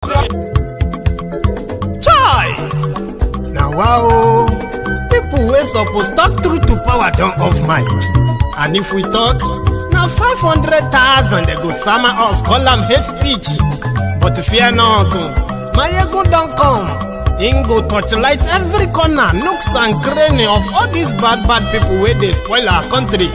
Chai! Now wow, people wey suppose talk truth to power don't off mic. And if we talk, now 500,000 they go summer us, call them hate speech. But fear not, Maiyegun don't come. Him go torchlight every corner, nooks and cranny of all these bad people where they spoil our country.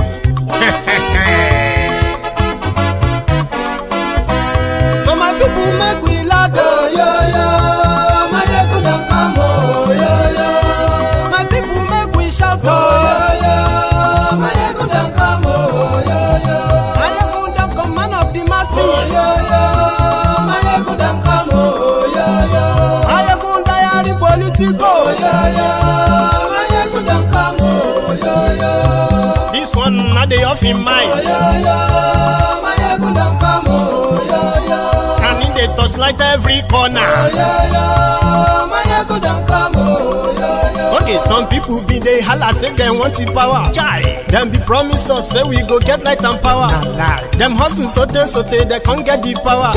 So my people make we laugh, oh, yo, yo. Maiyegun don't come, oh, yo, yo. My people make we shout, oh, yo, yo. Maiyegun don't come, oh, yo, yo. Maiyegun don't come, man of the masses, oh, yo, yo. Maiyegun don't come, oh, yo, yo. Maiyegun diary Politico, oh, yo, yo. Maiyegun don't come, oh, yo, yo. This one not the off in mind, oh, yo, yo. Maiyegun don't come, oh, yo, yo. Can in the touchlight every corner, oh, yo, yo. Maiyegun don't come, oh, yo, yo. Okay, some people be they holla say they want the power. Chai, them be promise us say we go get light and power. Nah. Them hustle so they can't get the power.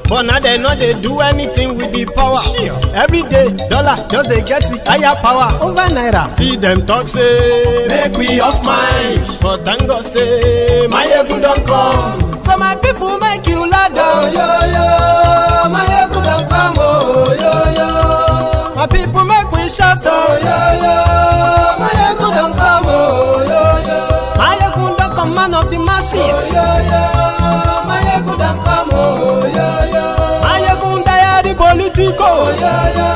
But now they know they do anything with the power. Sure. Every day, dollar just they get the higher power over naira. See them talk say make we off mind, but thank God say Maiyegun don't come. So my people make you laugh, oh, yo, yo. Maiyegun don't come, oh, yo, yo. My people make we shout, oh, yo, yo. Maiyegun don't come, oh, yo, yo. Maiyegun don't come, man of the masses, oh, yo, yo. Maiyegun don't come, oh, yo, yo. Maiyegun diary Politico, oh, yo, yo.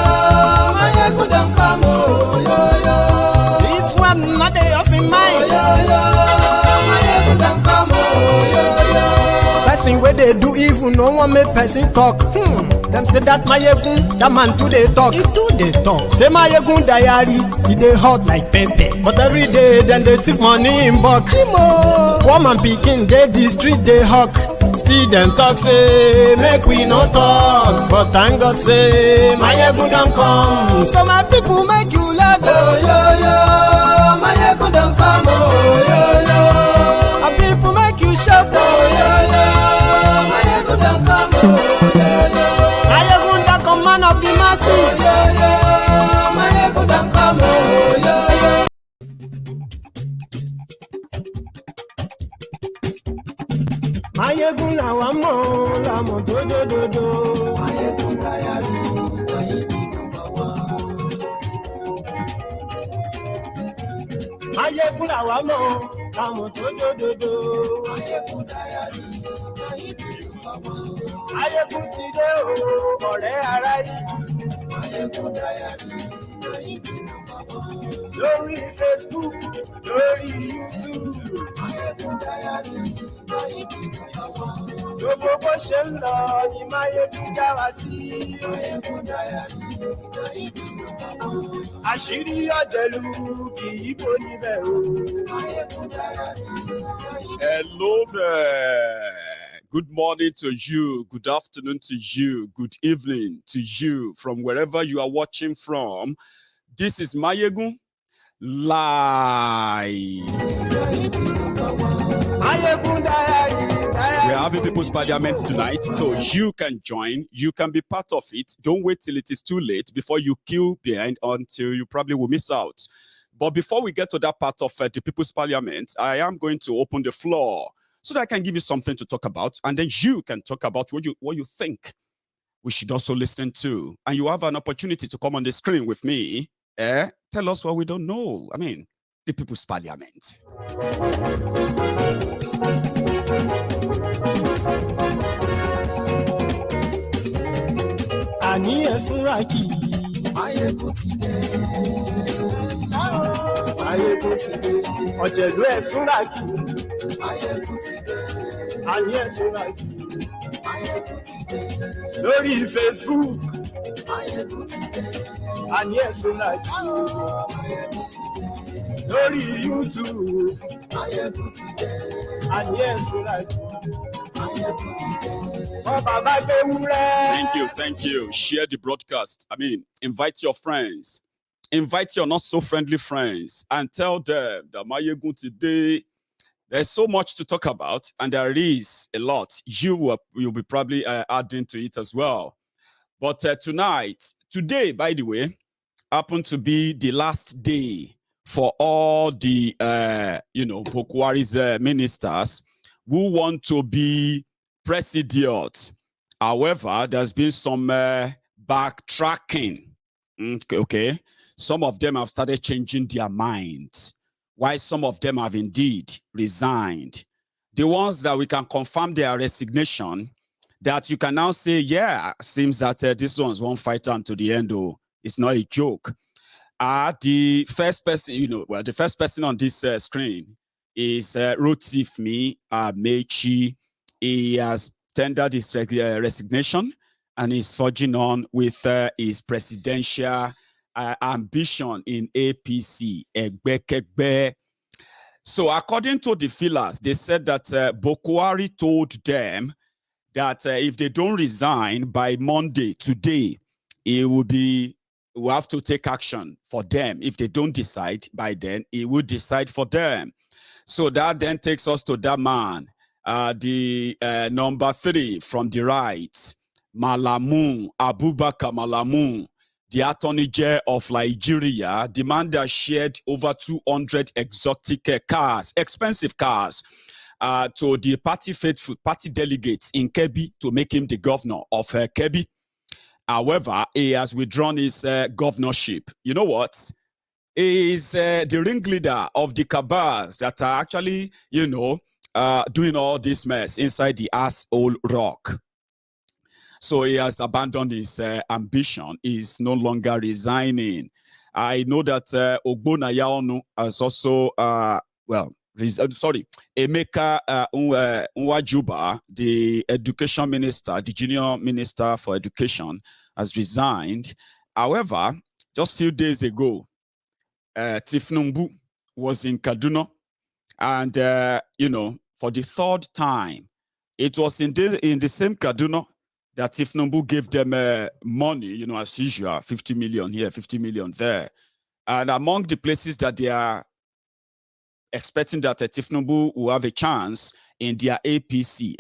Maiyegun don't come, oh, yo, yo. This one not they off in mind, oh, yo, yo. Maiyegun don't come, oh, yo, yo. Person where they do evil, no one make person talk. Them say that Maiyegun, that man too they talk. He too they talk. Say Maiyegun diary, he they hot like pepper. But every day then they take money in bulk. Poor man picking, they the street they hawk. Still them talk say make we no talk. But thank God say Maiyegun don't come. So my people make you laugh, oh, yo, yo. Maiyegun don't come, oh, yo, yo. My people make you shout, oh, yo, yo. Maiyegun don't come, oh, yo, yo. Maiyegun don't come, man of the masses, oh, yo, yo. Maiyegun don't come, oh, yo, yo. Maiyegun la wa mo, la mo do do do do. Maiyegun diary, Maiyegun number one. Maiyegun la wa mo, la mo do do do do. Maiyegun diary, Maiyegun number one. Maiyegun ti dé o, ọ̀rẹ́ ará yìí. Maiyegun diary, Maiyegun number one. Lórí Facebook, lórí YouTube. Maiyegun diary, Maiyegun number one. Gbogbo bó ṣe ń lọ ni Maiyegun já wa sí. Maiyegun diary, Maiyegun number one. Àṣírí ọ̀jẹ̀lú kì í bò níbẹ̀ o. Maiyegun diary, Maiyegun. Hello there. Good morning to you, good afternoon to you, good evening to you from wherever you are watching from. This is Maiyegun Live. Maiyegun diary. We're having People's Parliament tonight, so you can join, you can be part of it. Don't wait till it is too late before you queue behind until you probably will miss out. But before we get to that part of the People's Parliament, I am going to open the floor so that I can give you something to talk about, and then you can talk about what you think we should also listen to. And you have an opportunity to come on the screen with me. Tell us what we don't know. I mean, the People's Parliament. Ani esunraki. Maiyegun ti dé. Maiyegun ti dé. Ọ̀jẹ̀lú esunraki. Maiyegun ti dé. Ani esunraki. Maiyegun ti dé. Lórí Facebook. Maiyegun ti dé. Ani esunraki. Maiyegun ti dé. Lórí YouTube. Maiyegun ti dé. Ani esunraki. Maiyegun ti dé. Thank you. Share the broadcast. I mean, invite your friends. Invite your not so friendly friends and tell them that Maiyegun today, there's so much to talk about, and there is a lot. You'll be probably adding to it as well. But today, by the way, happened to be the last day for all the, Bokwari's ministers who want to be presidents. However, there's been some backtracking. Okay. Some of them have started changing their minds, while some of them have indeed resigned. The ones that we can confirm their resignation, that you can now say, yeah, seems that this one's one fighter until the end. Oh, it's not a joke. The first person, the first person on this screen is Rufire Amaechi. He has tendered his resignation and is forging on with his presidential ambition in APC. So according to the fillers, they said that Bokwari told them that if they don't resign by Monday, today, it will have to take action for them. If they don't decide by then, it will decide for them. So that then takes us to that man, the number 3 from the right, Abubakar Malamu, the Attorney General of Nigeria, the man that shared over 200 exotic cars, expensive cars, to the party delegates in Kebbi to make him the governor of Kebbi. However, he has withdrawn his governorship. You know what? He is the ringleader of the cabals that are actually, doing all this mess inside the asshole rock. So he has abandoned his ambition. He's no longer resigning. I know that Ogbona Yaonu has also, Emeka Nwajuba, the education minister, the junior minister for education, has resigned. However, just a few days ago, Tinubu was in Kaduna, and for the 3rd time, it was in the same Kaduna that Tinubu gave them money, as usual, 50 million here, 50 million there. And among the places that they are expecting that Tinubu will have a chance in their APC,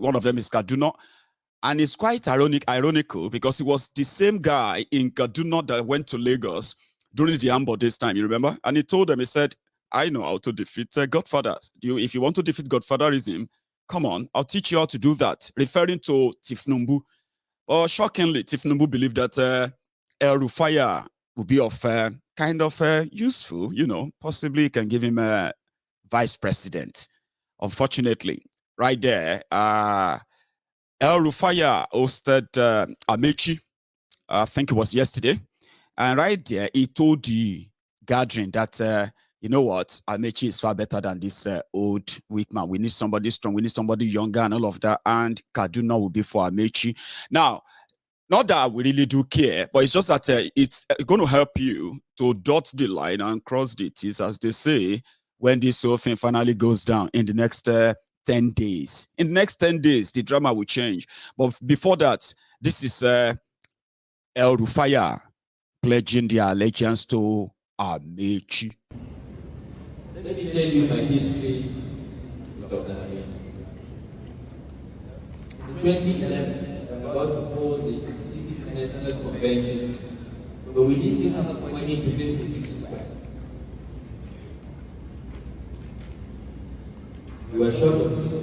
one of them is Kaduna. And it's quite ironical because it was the same guy in Kaduna that went to Lagos during the Ambo this time, you remember? And he told them, he said, I know how to defeat Godfathers. If you want to defeat Godfatherism, come on, I'll teach you how to do that. Referring to Tinubu. Shockingly, Tinubu believed that Rufire would be of kind of useful, possibly can give him a vice president. Unfortunately, right there, Rufire hosted Amaechi, I think it was yesterday. And right there, he told the gathering that, you know what, Amaechi is far better than this old weak man. We need somebody strong. We need somebody younger and all of that. And Kaduna will be for Amaechi. Now, not that we really do care, but it's just that it's going to help you to dot the line and cross the T's, as they say, when this whole thing finally goes down in the next 10 days. In the next 10 days, the drama will change. But before that, this is Rufire pledging their allegiance to Amaechi. Let me tell you my history with Dr. Amaechi. In 2011, we were about to hold the 60th National Convention, but we didn't have money to pay for it. We were short of this.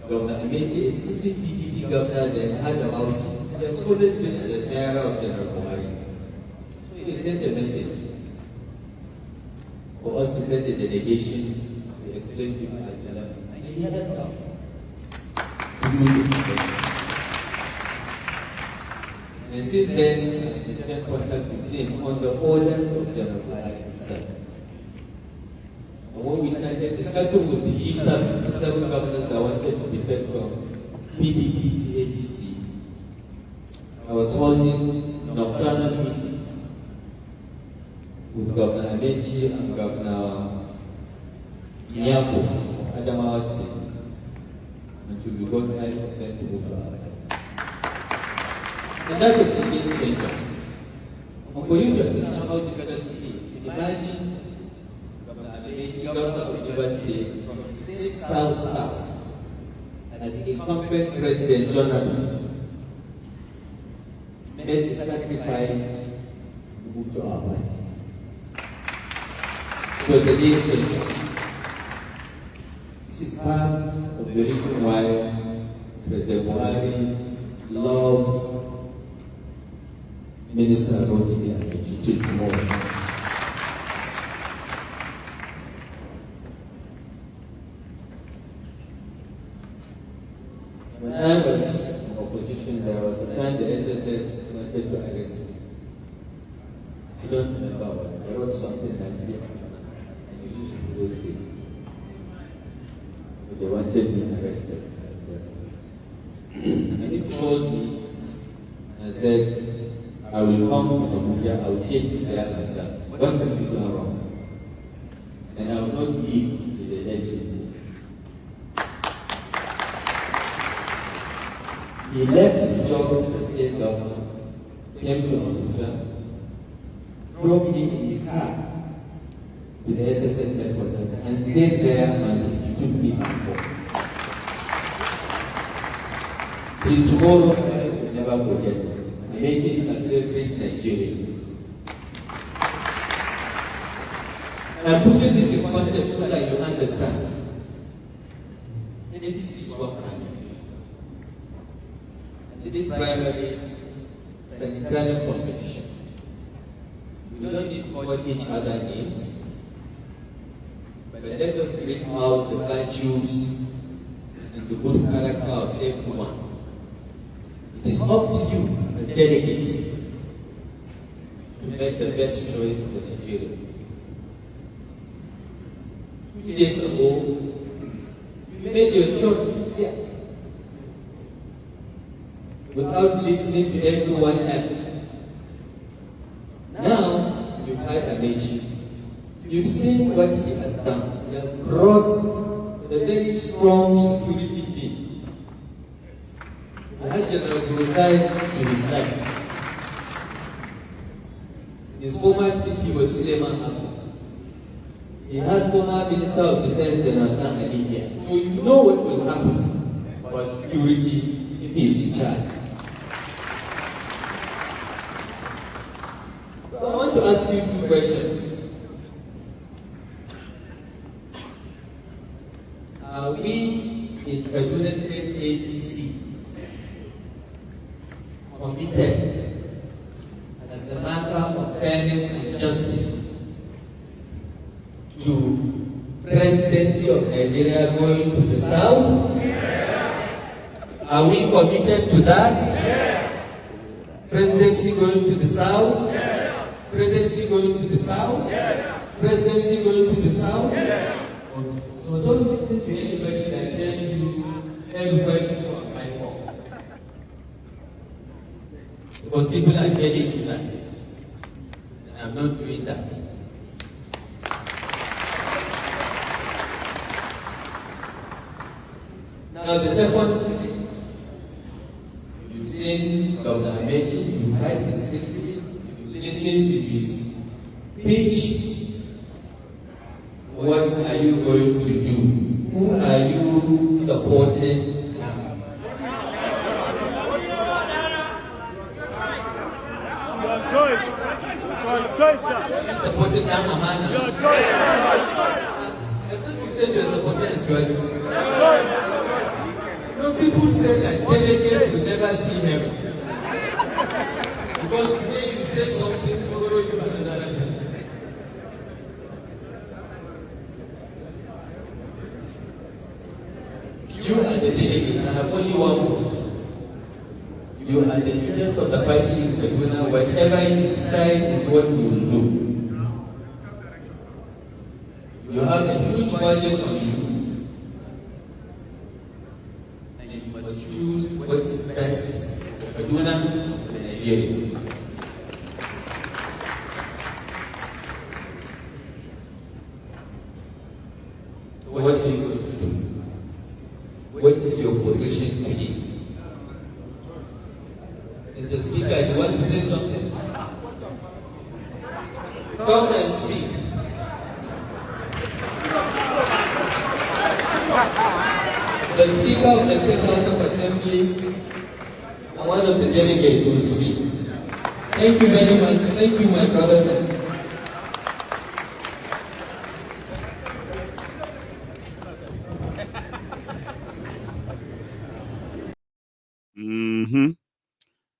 Dr. Amaechi, a sitting PDP governor, then had about it. He has always been an admirer of General Buhari. He sent a message for us to send a delegation to explain to him and he had us to do it. And since then, I've been in contact with him on the orders of General Buhari himself. And when we started discussing with the G7, the 7 governors that wanted to defect from PDP to APC, I was holding nocturnal meetings with Governor Amaechi and Governor Nyako, Adamawa State, until we got right of them to move around. And that was the game changer. And for you to understand how difficult it is, imagine Governor Amaechi, Governor of University from South-South, as the incumbent President Jonathan made the sacrifice to move to our party. It was a game changer. This is part of the reason why President Buhari loves Minister Rotimi Amaechi till tomorrow. When I was in opposition, there was a time the SSS wanted to arrest me. I don't remember what. There was something last year. And you used to those days. But they wanted me arrested. And he told me and said, I will come to Abuja, I will take you there myself. What have you done wrong? And I will not leave to the legend. He left his job as a state governor, came to Abuja, drove me in his car to the SSS headquarters and stayed there until he took me on board. Till tomorrow, I will never forget it. Amaechi is a great Nigerian. I'm putting this in context so that you understand. APC is what primary. And this primary is an internal competition. We don't need to call each other names, but let us bring out the virtues and the good character of everyone. It is up to you as delegates to make the best choice for Nigeria. 2 days ago, you made your choice clear without listening to everyone else. Now, you've had Amaechi. You've seen what he has done. He has brought a very strong security team. He had General Rufire to his side. His former CP was Suleiman Abu. He has former Minister of Defense General Ali here. So you know what will happen for security if he is in charge. So I want to ask you 2 questions. Are we in Kaduna State APC committed as a matter of fairness and justice to presidency of Nigeria going to the south? Are we committed to that? Presidency going to the south? Presidency going to the south? Presidency going to the south? Okay. So don't listen to anybody that tells you everybody to apply for. Because people are getting into that. And I'm not doing that. Now the second thing, you've seen Dr. Amaechi, you've heard his history, you've listened to his speech. What are you going to do? Who are you supporting now? Your choice. Choice, sir. You're supporting Amana. Your choice. I thought you said you're supporting Israel. You know, people say that delegates will never see heaven. Because today you say something, tomorrow you do another thing. You are the delegate. I have only one vote. You are the leaders of the party in Kaduna. Whatever you decide is what we will do. You have a huge budget on you. And you must choose what is best for Kaduna and Nigeria. So what are you going to do? What is your position today? Mr. Speaker, you want to say something? Come and speak. The Speaker Speaker of the State House of Assembly and one of the delegates will speak. Thank you very much. Thank you, my brothers and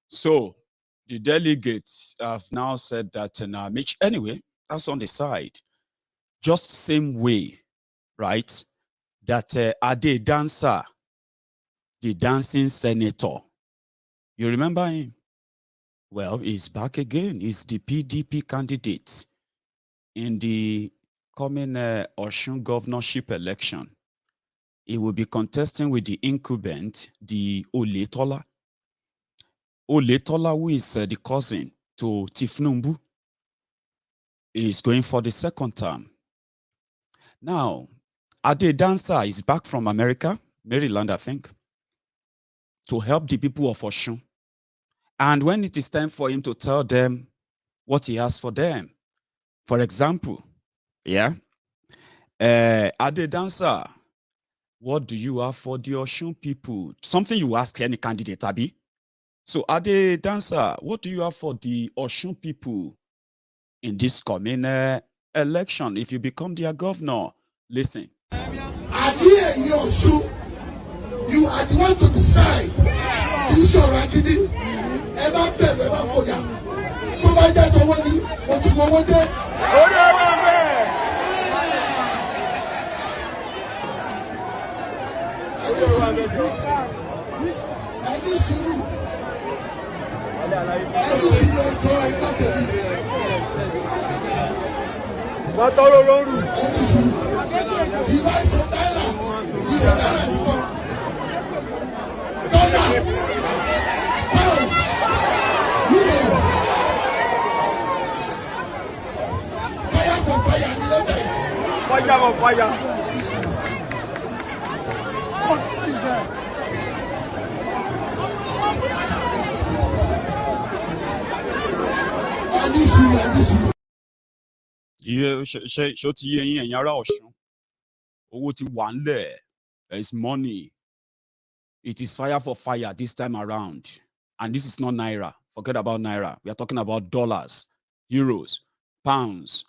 So the delegates have now said that anyway, that's on the side. Just the same way, right? That Ade Dancer, the dancing senator, you remember him? Well, he's back again. He's the PDP candidate in the coming Osun governorship election. He will be contesting with the incumbent, the Oletola. Oletola, who is the cousin to Tinubu, is going for the second term. Now, Ade Dancer is back from America, Maryland, I think, to help the people of Osun. And when it is time for him to tell them what he has for them, for example, Ade Dancer, what do you have for the Osun people? Something you ask any candidate, Abi. So, Ade Dancer, what do you have for the Osun people in this coming election if you become their governor? Listen. Ade in Osun, you are the one to decide. You should already ever pay, ever for ya. So by that, I want you to go one day. I miss you. I miss you, no joy, not to be. I miss you. You are so tired. You are tired because. Fire for fire, you know that. Fire for fire. Ṣó ti yé yín ẹ̀yin ará Ọ̀ṣun? Owó ti wà ńlẹ̀. There is money. It is fire for fire this time around. And this is not Naira. Forget about Naira. We are talking about dollars, euros, pounds.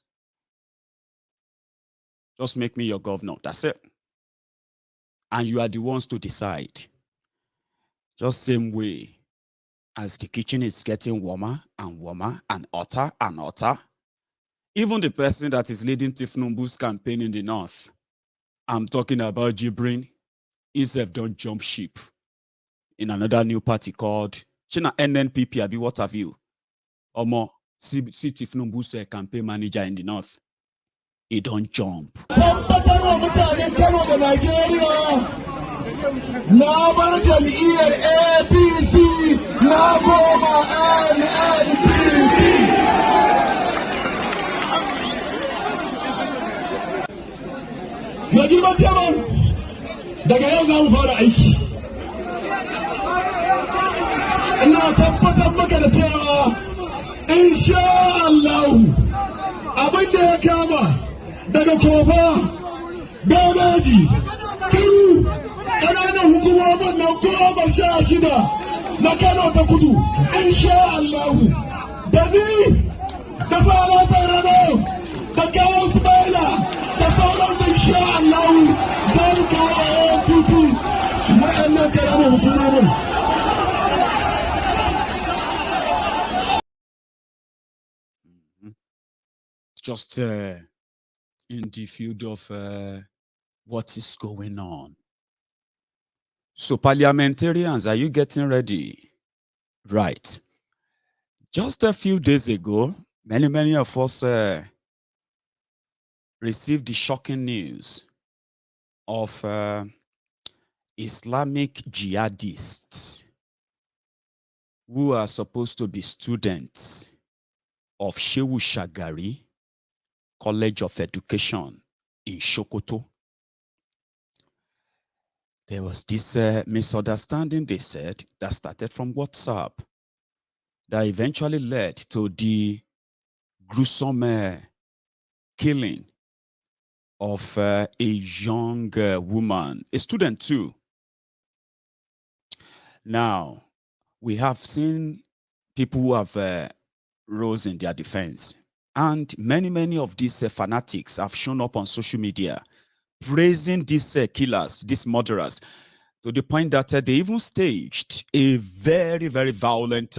Just make me your governor. That's it. And you are the ones to decide. Just same way as the kitchen is getting warmer and warmer and hotter and hotter. Even the person that is leading Tinubu's campaign in the north, I'm talking about Jibrin, himself don't jump ship in another new party called China NNPP, Abi, what have you? Omo, see Tinubu's campaign manager in the north. He don't jump. Na bar jam'iyyar APC na goma NNPP. Mai girman chairman, daga yau za mu fara aiki. Ina tabbatar maka da cewa insha Allah abin da ya kama daga kofa, bebeji, kiru, ƙananan hukumomin na 16 na Kano ta Kudu, insha Allah, da ni da Sala Sarano, da Kawo Smaila, da sauransu insha Allah, zan kawo APP waɗannan ƙananan hukumomin. Just in the field of what is going on. So parliamentarians, are you getting ready? Right. Just a few days ago, many of us received the shocking news of Islamic jihadists who are supposed to be students of Shehu Shagari College of Education in Sokoto. There was this misunderstanding, they said, that started from WhatsApp that eventually led to the gruesome killing of a young woman, a student too, Now, we have seen people who have rose in their defense. And many of these fanatics have shown up on social media praising these killers, these murderers, to the point that they even staged a very violent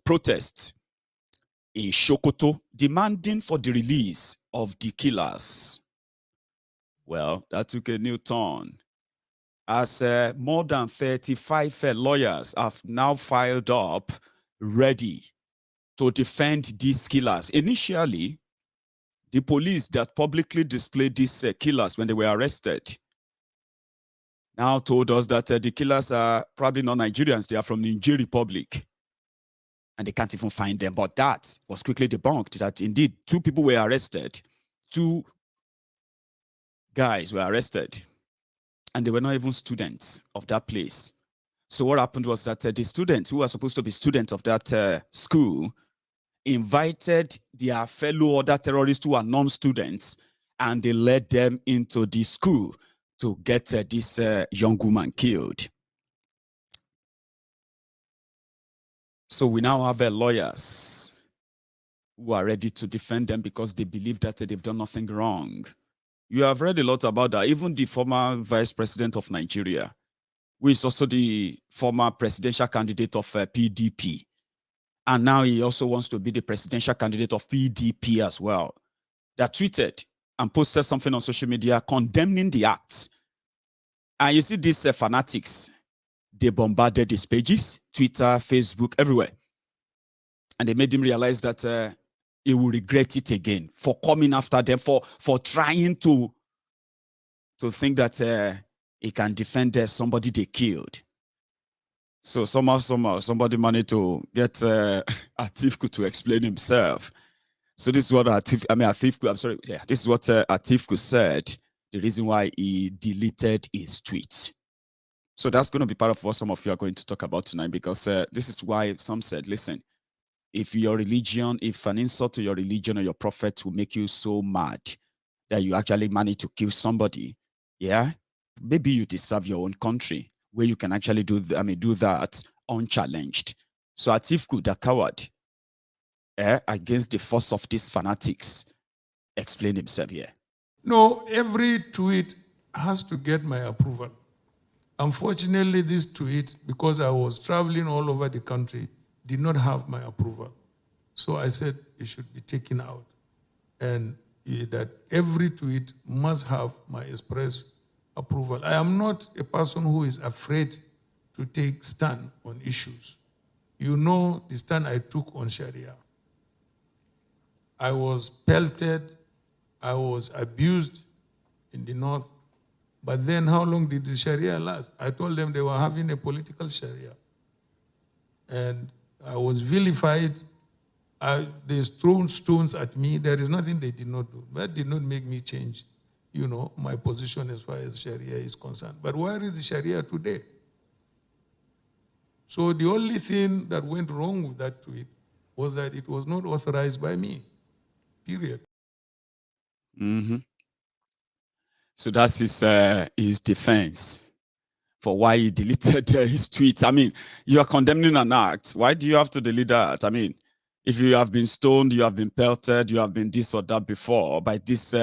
protest in Sokoto demanding for the release of the killers. Well, that took a new turn, as more than 35 lawyers have now filed up ready to defend these killers. Initially, the police that publicly displayed these killers when they were arrested now told us that the killers are probably not Nigerians, they are from the Niger Republic. And they can't even find them. But that was quickly debunked, that indeed 2 people were arrested. 2 guys were arrested. And they were not even students of that place. So what happened was that the students who were supposed to be students of that school invited their fellow other terrorists who are non-students, and they led them into the school to get this young woman killed. So we now have lawyers who are ready to defend them because they believe that they've done nothing wrong. You have read a lot about that. Even the former vice president of Nigeria, who is also the former presidential candidate of PDP, and now he also wants to be the presidential candidate of PDP as well, that tweeted and posted something on social media condemning the acts. And you see these fanatics, they bombarded his pages, Twitter, Facebook, everywhere. And they made him realize that he will regret it again for coming after them, for trying to think that he can defend somebody they killed. So somehow, somebody managed to get Atiku to explain himself. So this is what this is what Atiku said, the reason why he deleted his tweets. So that's going to be part of what some of you are going to talk about tonight, because this is why some said, listen, if your religion, if an insult to your religion or your prophet will make you so mad that you actually manage to kill somebody, yeah, maybe you deserve your own country where you can actually do that unchallenged. So Atiku, the coward, against the force of these fanatics, explained himself here. No, every tweet has to get my approval. Unfortunately, this tweet, because I was traveling all over the country, did not have my approval. So I said it should be taken out, and that every tweet must have my express approval. I am not a person who is afraid to take stand on issues. You know the stand I took on Sharia. I was pelted, I was abused in the north, but then how long did the Sharia last? I told them they were having a political Sharia. And I was vilified. They threw stones at me. There is nothing they did not do. That did not make me change, my position as far as Sharia is concerned. But where is the Sharia today? So the only thing that went wrong with that tweet was that it was not authorized by me, period. Mm-hmm. So that's his defense for why he deleted his tweets. I mean, you are condemning an act. Why do you have to delete that? I mean, if you have been stoned, you have been pelted, you have been this or that before by this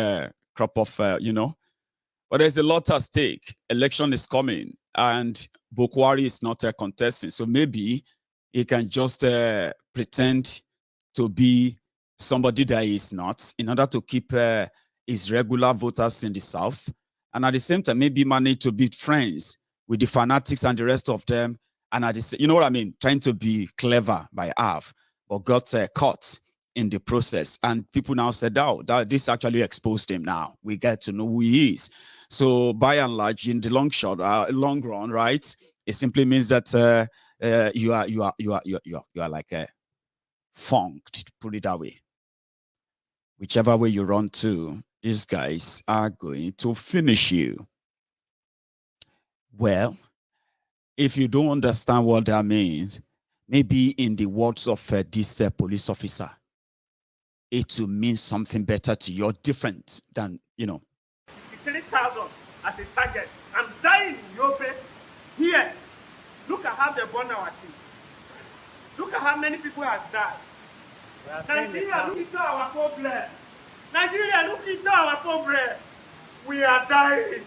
crop of, But there's a lot at stake. Election is coming, and Bokwari is not contesting. So maybe he can just pretend to be somebody that he is not, in order to keep his regular voters in the South. And at the same time, maybe manage to be friends with the fanatics and the rest of them. And at the same, you know what I mean? Trying to be clever by half, but got caught in the process. And people now said, oh, that this actually exposed him now. We get to know who he is. So by and large, in the long run, right? It simply means that you are like funked, to put it that way. Whichever way you run to, these guys are going to finish you. Well, if you don't understand what that means, maybe in the words of this police officer, it will mean something better to you, different than, 3,000 as a target. I'm dying in Yobe here. Look at how how they burn our things. Look at how many people have died. Nigeria, look into our problem. Nigeria, look into our problem. We are dying.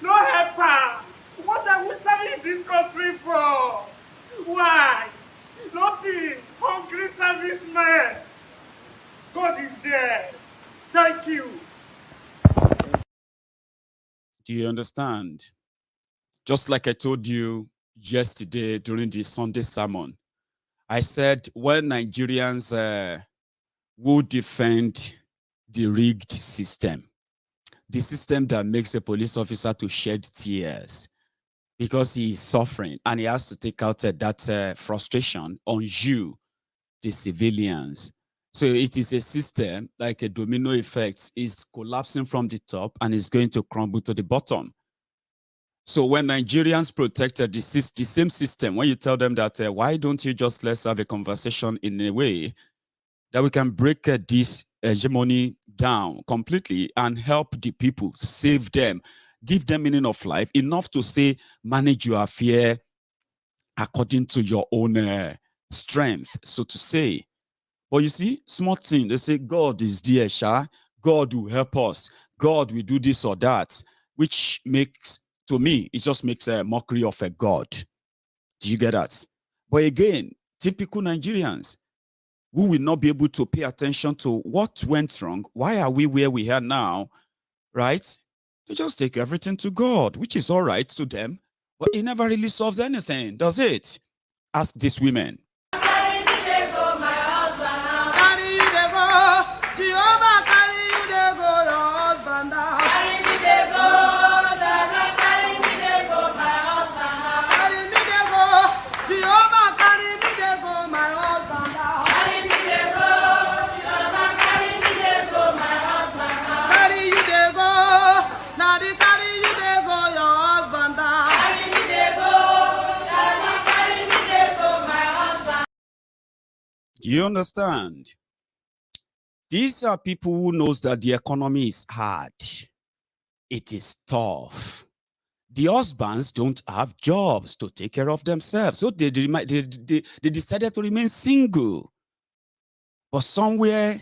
No helper. What are we serving this country for? Why? Nothing. Hungry servicemen. God is there. Thank you. Do you understand? Just like I told you yesterday during the Sunday sermon, I said when Nigerians will defend the rigged system, the system that makes a police officer to shed tears because he is suffering and he has to take out that frustration on you, the civilians. So it is a system like a domino effect, is collapsing from the top and is going to crumble to the bottom. So when Nigerians protected the same system, when you tell them that, why don't you just let's have a conversation in a way that we can break this hegemony down completely and help the people, save them, give them meaning of life, enough to say, manage your affair according to your own strength, so to say. But you see, small thing, they say, God is there, Sha. God will help us. God will do this or that, which makes, to me, it just makes a mockery of a God. Do you get that? But again, typical Nigerians, who will not be able to pay attention to what went wrong. Why are we where we are now, right? They just take everything to God, which is all right to them, but it never really solves anything, does it? Ask these women. Do you understand? These are people who knows that the economy is hard. It is tough. The husbands don't have jobs to take care of themselves. So they decided to remain single. But somewhere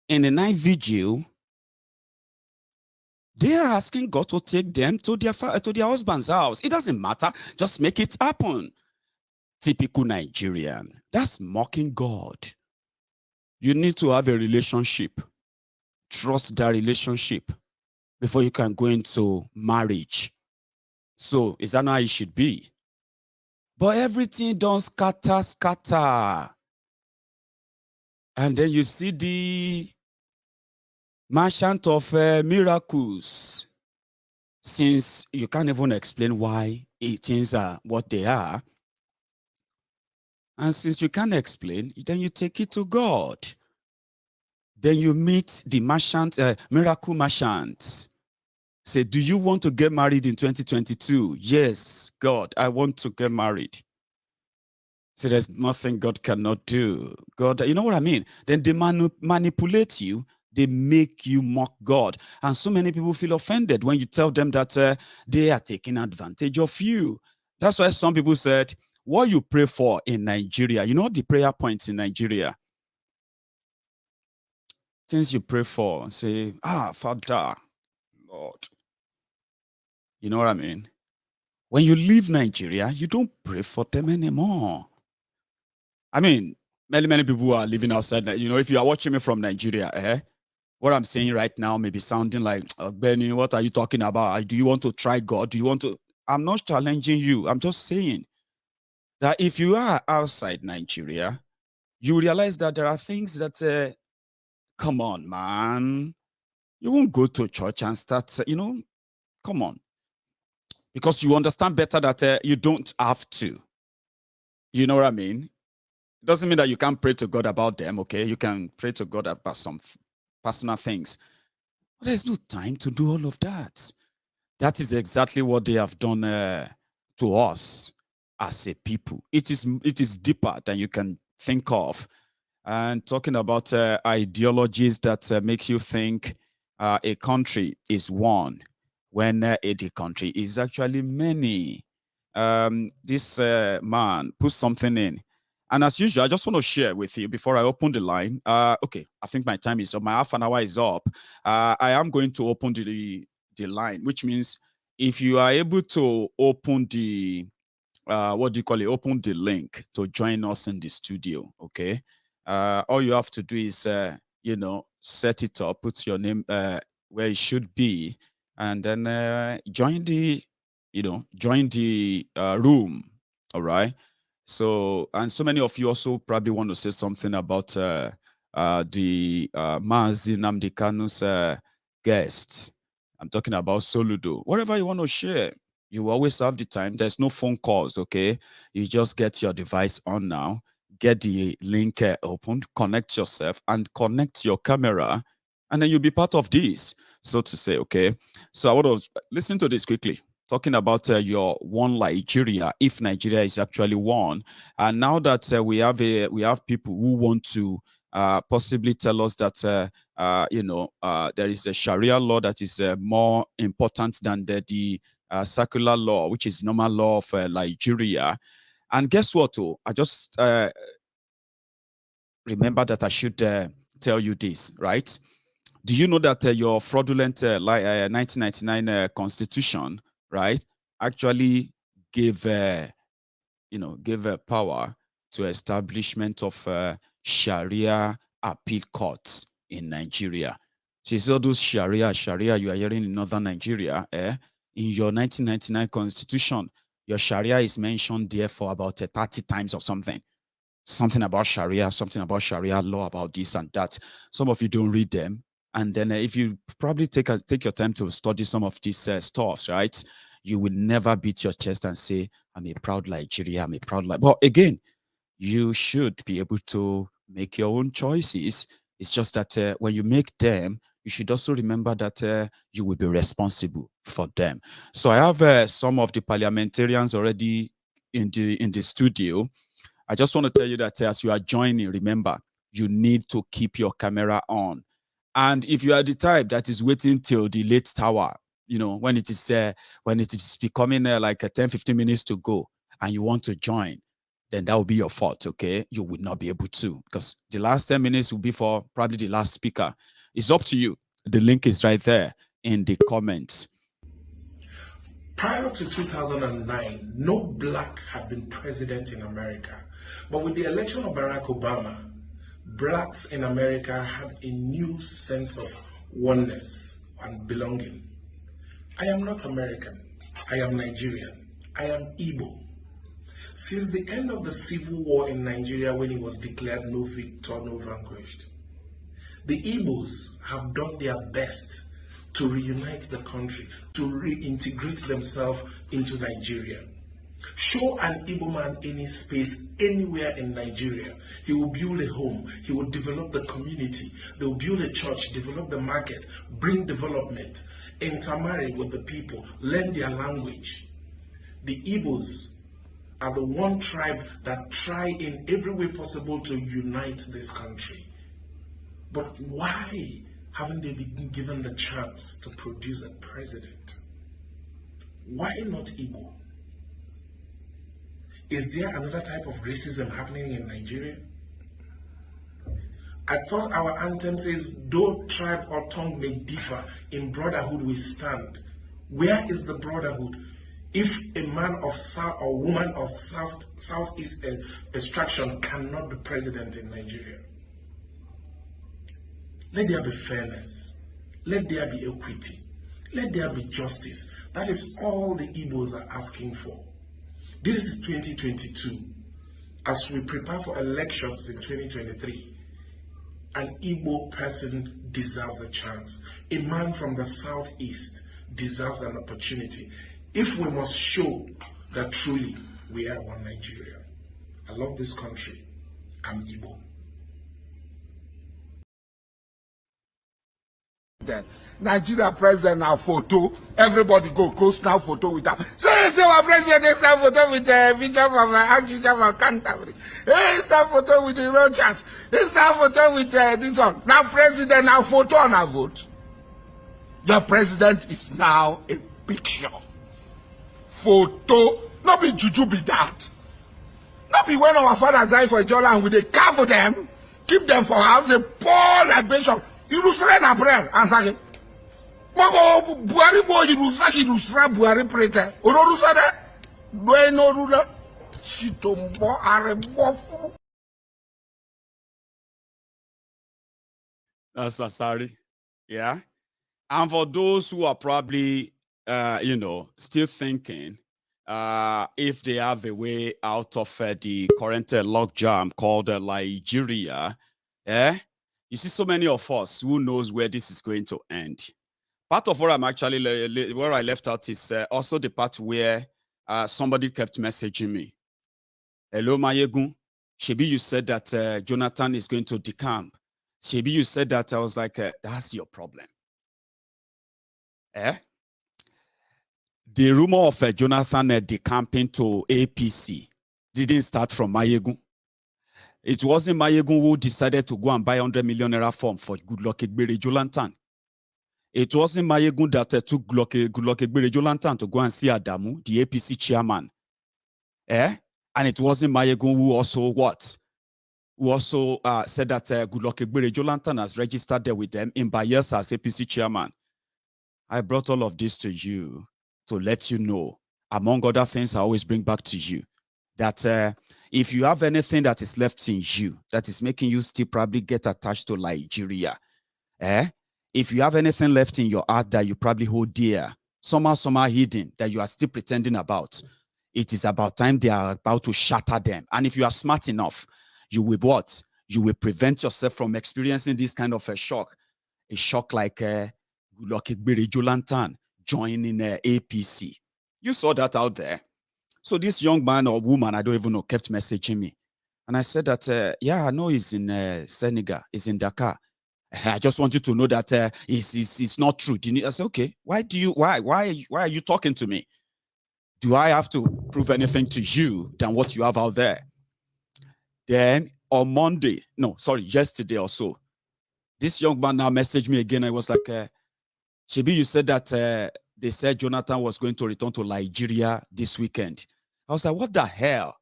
in the night vigil, they are asking God to take them to their husband's house. It doesn't matter. Just make it happen. Typical Nigerian. That's mocking God. You need to have a relationship. Trust that relationship before you can go into marriage. So, is that not how it should be? But everything don't scatter. And then you see the merchant of miracles. Since you can't even explain why things are what they are, and since you can't explain, then you take it to God. Then you meet the merchant, miracle merchant. Say, do you want to get married in 2022? Yes, God, I want to get married. So there's nothing God cannot do. God, you know what I mean? Then they manipulate you. They make you mock God. And so many people feel offended when you tell them that they are taking advantage of you. That's why some people said, what you pray for in Nigeria, you know the prayer points in Nigeria? Things you pray for, say, Father, Lord. You know what I mean? When you leave Nigeria, you don't pray for them anymore. I mean, many people are living outside. You know, if you are watching me from Nigeria, what I'm saying right now may be sounding like, Benny, what are you talking about? Do you want to try God? Do you want to? I'm not challenging you. I'm just saying that if you are outside Nigeria, you realize that there are things that, come on, man. You won't go to church and start, come on. Because you understand better that you don't have to. You know what I mean? It doesn't mean that you can't pray to God about them, okay? You can pray to God about some personal things. But there's no time to do all of that. That is exactly what they have done to us as a people. It is deeper than you can think of. And talking about ideologies that makes you think a country is one, when the country is actually many. this man put something in. And as usual, I just want to share with you before I open the line. Okay, I think my time is up. My half an hour is up. I am going to open the line, which means if you are able to open the what do you call it? Open the link to join us in the studio. Okay. All you have to do is you know, set it up, put your name where it should be, and then join the, you know, join the room. All right. So, and so many of you also probably want to say something about the Mazi Nnamdi Kanu's guests. I'm talking about Soludo. Whatever you want to share, you always have the time. There's no phone calls, okay? You just get your device on now, get the link opened, connect yourself, and connect your camera, and then you'll be part of this, so to say, okay? So I want to listen to this quickly. Talking about your one Nigeria, if Nigeria is actually one, and now that we have people who want to possibly tell us that you know, there is a Sharia law that is more important than the secular law, which is normal law of Nigeria. And guess what? Oh, I just remember that I should tell you this, right? Do you know that your fraudulent 1999 constitution, right, actually gave you know, gave power to establishment of Sharia appeal courts in Nigeria? So it's all those Sharia you are hearing in northern Nigeria, in your 1999 constitution, your Sharia is mentioned there for about 30 times or something. Something about Sharia law, about this and that. Some of you don't read them. And then if you probably take your time to study some of these stuffs, right, you will never beat your chest and say, I'm a proud Nigerian, I'm a proud Nigerian. But again, you should be able to make your own choices. It's just that when you make them, you should also remember that you will be responsible for them. So I have some of the parliamentarians already in the studio. I just want to tell you that as you are joining, remember, you need to keep your camera on. And if you are the type that is waiting till the late hour, you know, when it is becoming like 10-15 minutes to go, and you want to join, then that will be your fault, okay? You will not be able to, because the last 10 minutes will be for probably the last speaker. It's up to you. The link is right there in the comments. Prior to 2009, no black had been president in America. But with the election of Barack Obama, blacks in America had a new sense of oneness and belonging. I am not American. I am Nigerian. I am Igbo. Since the end of the civil war in Nigeria, when it was declared no victor, no vanquished, the Igbos have done their best to reunite the country, to reintegrate themselves into Nigeria. Show an Igbo man any space anywhere in Nigeria, he will build a home, he will develop the community, they will build a church, develop the market, bring development, intermarry with the people, learn their language. The Igbos are the one tribe that try in every way possible to unite this country. But why haven't they been given the chance to produce a president? Why not Igbo? Is there another type of racism happening in Nigeria? I thought our anthem says, though tribe or tongue may differ, in brotherhood we stand. Where is the brotherhood? If a man of South or woman of Southeast extraction cannot be president in Nigeria, let there be fairness. Let there be equity. Let there be justice. That is all the Igbos are asking for. This is 2022. As we prepare for elections in 2023, an Igbo person deserves a chance. A man from the Southeast deserves an opportunity. If we must show that truly we are one Nigeria. I love this country. I'm Igbo. Nigeria president now photo. Everybody go snap photo with that. Say our president snap photo with the Bishop of Archbishop of Canterbury. Hey, snap photo with the Rogers. Hey, snap photo with this one. Now president now photo on a vote. Your president is now a picture. Photo. Not be juju be that. Not be when our fathers die for each other and we they care for them, keep them for house, they pour libation. You lose na prayer and say, Moko Buhari boy, you lose Buhari prete. Oro that? Do no ruler. Chitombo arebofu. That's sorry. Yeah. And for those who are probably, still thinking if they have a way out of the current logjam called Nigeria, you see so many of us who knows where this is going to end. Part of what I'm actually, where I left out is also the part where somebody kept messaging me. Hello, Maiyegun. Shebi, you said that Jonathan is going to decamp. Shebi, you said that. I was like, that's your problem. The rumor of Jonathan decamping to APC didn't start from Maiyegun. It wasn't Maiyegun who decided to go and buy 100 million naira form for Goodluck Ebele Jonathan. It wasn't Maiyegun that took Goodluck Ebele Jonathan to go and see Adamu, the APC chairman. And it wasn't Maiyegun who also what? Who also said that Goodluck Ebele Jonathan has registered there with them in Bayelsa as APC chairman. I brought all of this to you to let you know, among other things I always bring back to you, that if you have anything that is left in you, that is making you still probably get attached to Nigeria, if you have anything left in your heart that you probably hold dear, somehow hidden, that you are still pretending about, it is about time they are about to shatter them. And if you are smart enough, you will what? You will prevent yourself from experiencing this kind of a shock like Goodluck Ebele Jonathan joining APC. You saw that out there. So this young man or woman, I don't even know, kept messaging me. And I said that, yeah, I know he's in Senegal, he's in Dakar. I just want you to know that it's not true. I said, okay, why are you talking to me? Do I have to prove anything to you than what you have out there? Then on yesterday or so, this young man now messaged me again. I was like, Shebi, you said that they said Jonathan was going to return to Nigeria this weekend. I was like, what the hell?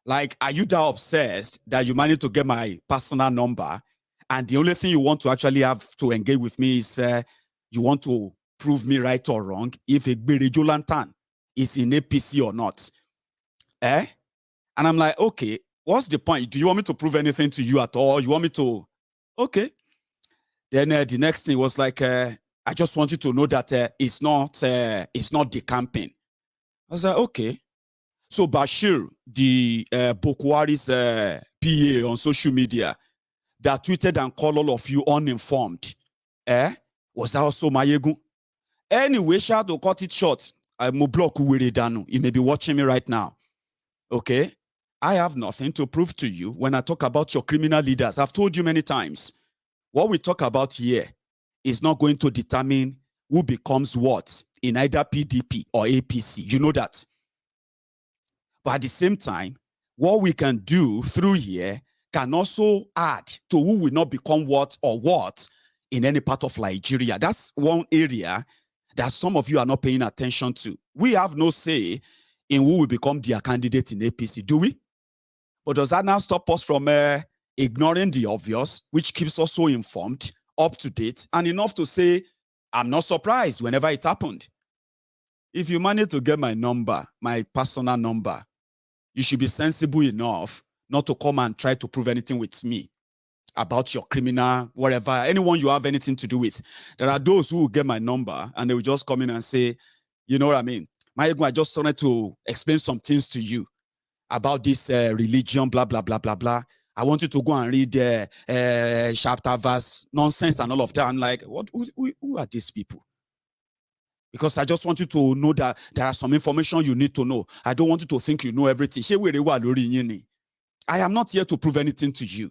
Like, are you that obsessed that you managed to get my personal number? And the only thing you want to actually have to engage with me is you want to prove me right or wrong if Ebele Jonathan is in APC or not. And I'm like, okay, what's the point? Do you want me to prove anything to you at all? You want me to? Okay. Then the next thing was like, I just want you to know that it's not decamping. I was like, okay. So Bashir, the Bokwari's PA on social media, that tweeted and called all of you uninformed, was also Maiyegun. Anyway, shall to cut it short, I'm block Danu. You may be watching me right now. Okay? I have nothing to prove to you when I talk about your criminal leaders. I've told you many times. What we talk about here is not going to determine who becomes what in either PDP or APC. You know that. But at the same time, what we can do through here can also add to who will not become what or what in any part of Nigeria. That's one area that some of you are not paying attention to. We have no say in who will become their candidate in APC, do we? But does that now stop us from ignoring the obvious, which keeps us so informed, up to date, and enough to say, I'm not surprised whenever it happened. If you manage to get my number, my personal number, you should be sensible enough not to come and try to prove anything with me about your criminal, whatever, anyone you have anything to do with. There are those who will get my number and they will just come in and say, you know what I mean? Maiyegun, I just wanted to explain some things to you about this religion, blah, blah, blah, blah, blah. I want you to go and read chapter, verse, nonsense and all of that. I'm like, who are these people? Because I just want you to know that there are some information you need to know. I don't want you to think you know everything. I am not here to prove anything to you.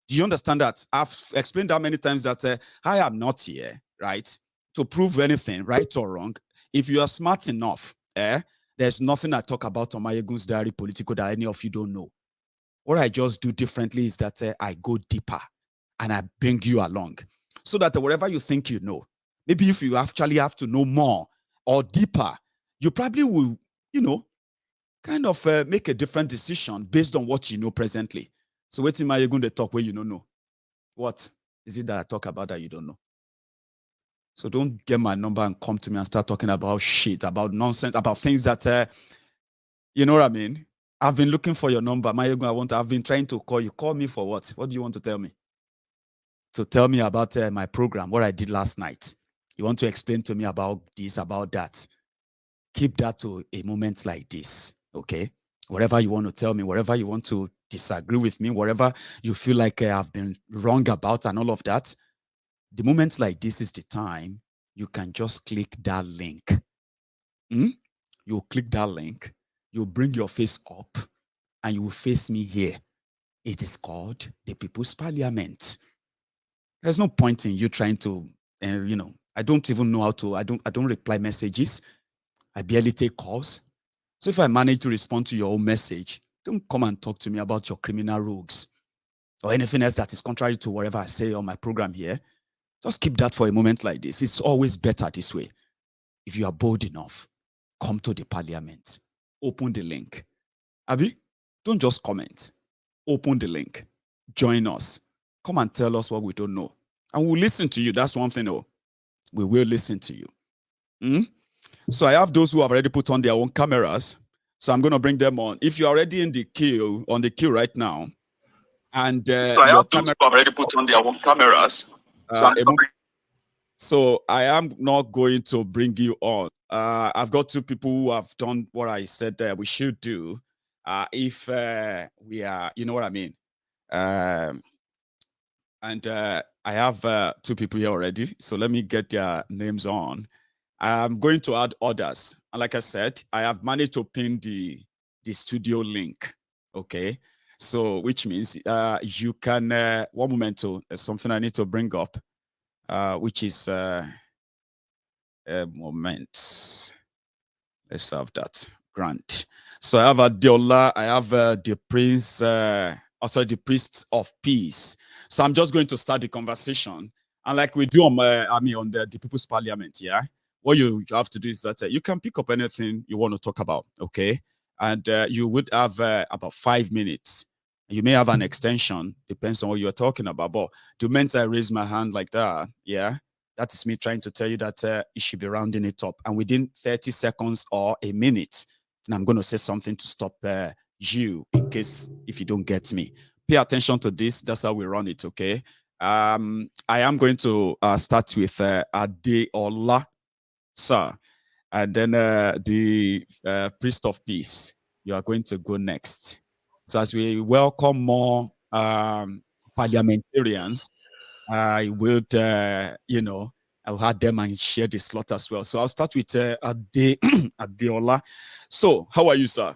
Do you understand that? I've explained that many times that I am not here, right, to prove anything, right or wrong. If you are smart enough, there's nothing I talk about on Maiyegun's Diary Politico that any of you don't know. What I just do differently is that I go deeper and I bring you along so that whatever you think you know, maybe if you actually have to know more or deeper, you probably will, kind of make a different decision based on what you know presently. So what am I going to talk where you don't know? What is it that I talk about that you don't know? So don't get my number and come to me and start talking about shit, about nonsense, about things that, you know what I mean? I've been looking for your number. I've been trying to call you. Call me for what? What do you want to tell me? So tell me about my program, what I did last night. You want to explain to me about this, about that. Keep that to a moment like this, okay? Whatever you want to tell me, whatever you want to disagree with me, whatever you feel like I've been wrong about and all of that, the moments like this is the time you can just click that link. You'll click that link, you'll bring your face up, and you will face me here. It is called the People's Parliament. There's no point in you trying to, I don't even know how to, I don't reply messages. I barely take calls. So if I manage to respond to your own message, don't come and talk to me about your criminal rogues or anything else that is contrary to whatever I say on my program here. Just keep that for a moment like this. It's always better this way. If you are bold enough, come to the parliament. Open the link. Abi, don't just comment. Open the link. Join us. Come and tell us what we don't know. And we'll listen to you. That's one thing. We will listen to you. So I have those who have already put on their own cameras. So I'm going to bring them on. If you're already in the queue, on the queue right now, and so I have those who have already put on their own cameras. So I am not going to bring you on. I've got two people who have done what I said we should do. If we are, you know what I mean. And I have two people here already. So let me get their names on. I'm going to add others. And like I said, I have managed to pin the studio link. Okay. So which means you can, one moment, there's something I need to bring up, which is a moment. Let's have that. Grant. So I have Adeola, I have the prince, also the priest of peace. So I'm just going to start the conversation. And like we do on the People's Parliament, yeah? What you have to do is that you can pick up anything you want to talk about, okay? And you would have about 5 minutes. You may have an extension, depends on what you're talking about. But the moment I raise my hand like that, yeah, that is me trying to tell you that you should be rounding it up. And within 30 seconds or a minute, and I'm going to say something to stop you in case if you don't get me. Pay attention to this. That's how we run it, okay? I am going to start with Adeola, sir. And then the priest of peace, you are going to go next. So as we welcome more parliamentarians, I would, I'll have them and share the slot as well. So I'll start with Adeola. So how are you, sir?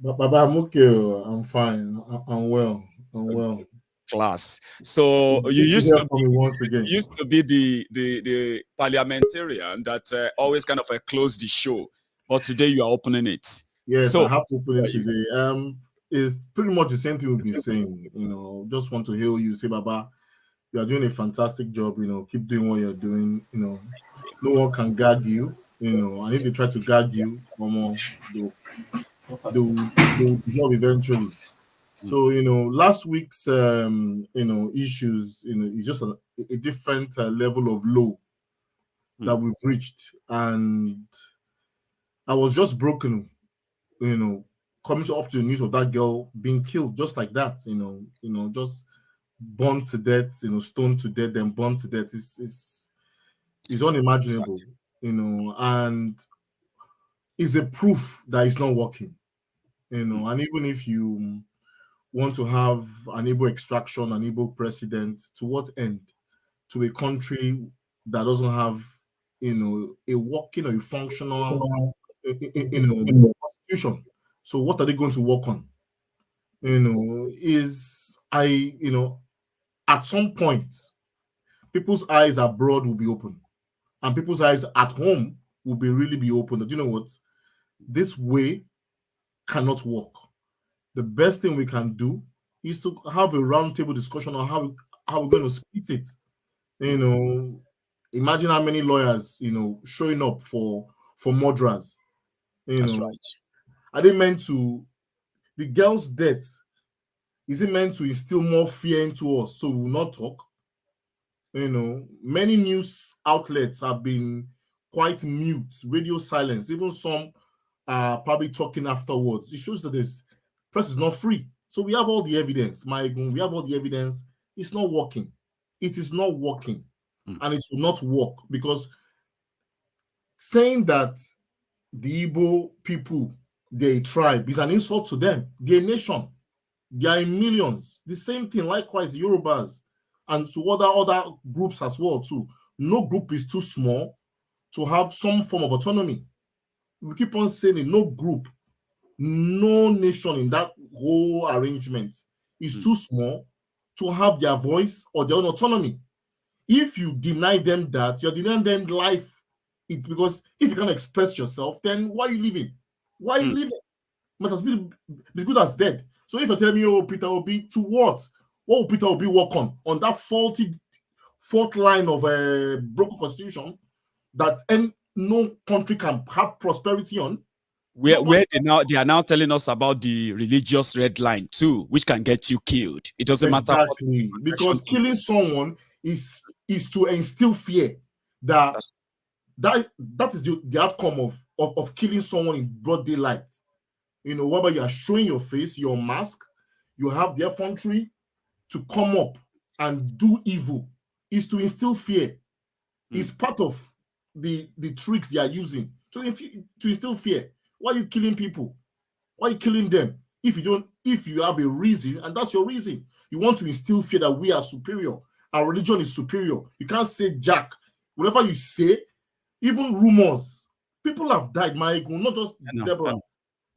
Baba, I'm okay. I'm fine. I'm well. I'm well. Class. So you used to be the parliamentarian that always kind of close the show, but today you are opening it. Yes, so, I have to open it today. It's pretty much the same thing we've been saying. Just want to hail you, say, Baba, you are doing a fantastic job. Keep doing what you're doing. No one can gag you. And if they try to gag you, they'll dissolve eventually. So last week's issues is just a different level of low that we've reached, and I was just broken, coming up to the news of that girl being killed just like that, just burned to death, stoned to death, then burned to death. Is unimaginable, and is a proof that it's not working, and even if you want to have an Igbo extraction, an Igbo president, to what end? To a country that doesn't have, a working or a functional, constitution. So what are they going to work on? At some point, people's eyes abroad will be open, and people's eyes at home will really be open. Do you know what? This way cannot work. The best thing we can do is to have a roundtable discussion on how we're going to split it. Imagine how many lawyers, showing up for murderers. That's right. Are they meant to, the girl's death, is it meant to instill more fear into us so we will not talk? You know, many news outlets have been quite mute, radio silence, even some are probably talking afterwards. It shows that this press is not free. So we have all the evidence, Maiyegun, we have all the evidence. It's not working. It is not working. And it will not work because saying that the Igbo people, they're a tribe, is an insult to them. They're a nation. They are in millions. The same thing, likewise, the Yorubas and to other groups as well too. No group is too small to have some form of autonomy. We keep on saying it, no group, no nation in that whole arrangement is too small to have their voice or their own autonomy. If you deny them that, you're denying them life. It's because if you can't express yourself, then why are you living? Why are you living? Might as well be good as dead. So if you're telling me, oh, Peter Obi, to what? What will Peter Obi work on? On that fourth line of a broken constitution that no country can have prosperity on? Where they are now telling us about the religious red line too, which can get you killed. It doesn't matter. Exactly, because killing someone is to instill fear. That is the outcome of killing someone in broad daylight. You know, whether you are showing your face, your mask, you have the effrontery to come up and do evil, is to instill fear. It's part of the tricks they are using to instill fear. Why are you killing people? Why are you killing them? If you have a reason, and that's your reason, you want to instill fear that we are superior, our religion is superior. You can't say jack. Whatever you say, even rumors, people have died, Maiyegun, not just Deborah.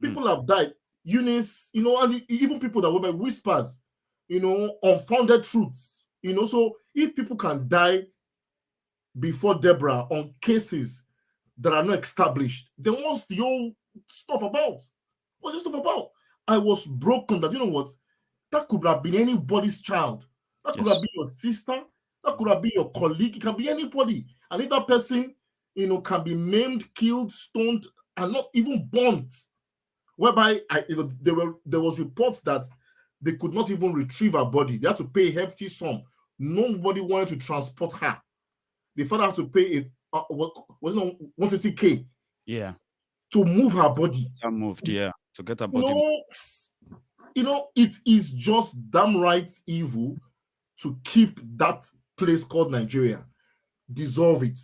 People have died. Eunice, you know, and even people that were by whispers, you know, unfounded truths, you know. So if people can die before Deborah on cases that are not established, then what's the whole stuff about? What's this stuff about? I was broken that, you know what, that could have been anybody's child. That could have been your sister. That could have been your colleague. It can be anybody. And if that person, you know, can be maimed, killed, stoned, and not even burnt, whereby there was reports that they could not even retrieve her body. They had to pay a hefty sum. Nobody wanted to transport her. The father had to pay was it 150K? Yeah. To move her body. To get her body. You know, it is just damn right evil to keep that place called Nigeria. Dissolve it.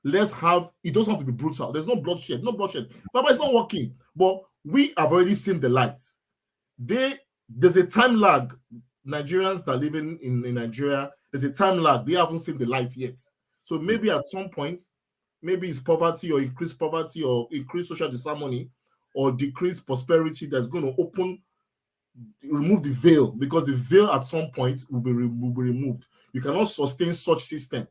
Let's have, it doesn't have to be brutal. There's no bloodshed. But it's not working. But we have already seen the light. There's a time lag. Nigerians that live in Nigeria, there's a time lag. They haven't seen the light yet. So maybe at some point, maybe it's poverty or increased social disharmony or decreased prosperity that's going to remove the veil, because the veil at some point will be removed. You cannot sustain such system.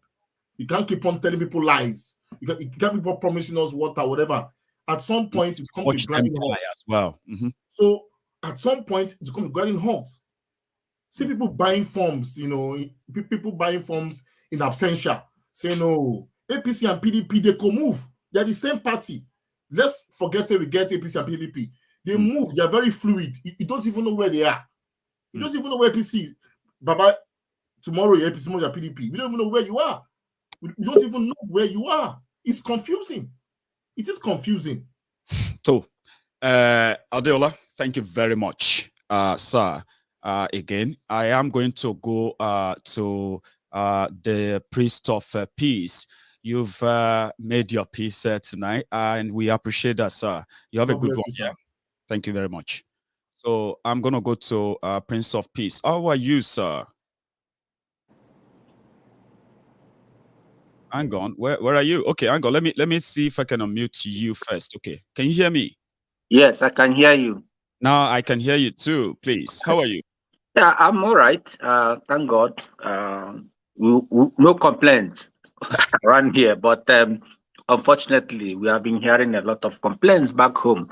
You can't keep on telling people lies. You can't keep on promising us water, whatever. At some point, it comes to grinding halt as well. So at some point, it comes to grinding halt. See people buying forms, you know, people buying forms in absentia, saying, no, APC and PDP, they could move. They're the same party. Let's forget, say we get APC and PDP. They move, they're very fluid. You don't even know where they are. You don't even know where APC is. Baba, tomorrow you're APC, tomorrow you're PDP. We don't even know where you are. We don't even know where you are. It's confusing. It is confusing. So, Adeola, thank you very much, sir. Again, I am going to go to the priest of peace. You've made your peace tonight, and we appreciate that, sir. You have a good one. Yeah. Thank you very much. So I'm going to go to Prince of Peace. How are you, sir? Hang on. Where are you? Okay, hang on. Let me see if I can unmute you first. Okay. Can you hear me? Yes, I can hear you. Now I can hear you too, please. How are you? Yeah, I'm all right. Thank God. No complaints around here, but unfortunately, we have been hearing a lot of complaints back home.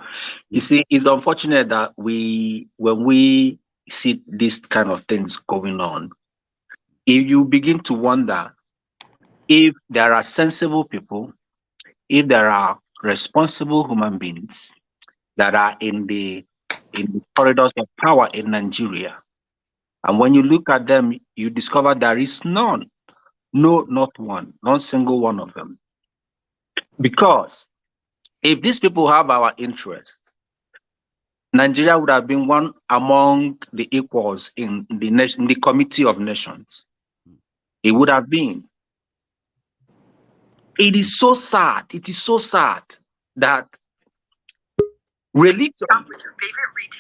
You see, it's unfortunate that when we see these kind of things going on, if you begin to wonder if there are sensible people, if there are responsible human beings, that are in the corridors of power in Nigeria. And when you look at them, you discover there is none. No, not one, not single one of them. Because if these people have our interest, Nigeria would have been one among the equals in the nation, in the Committee of Nations. It would have been. It is so sad. It is so sad that religion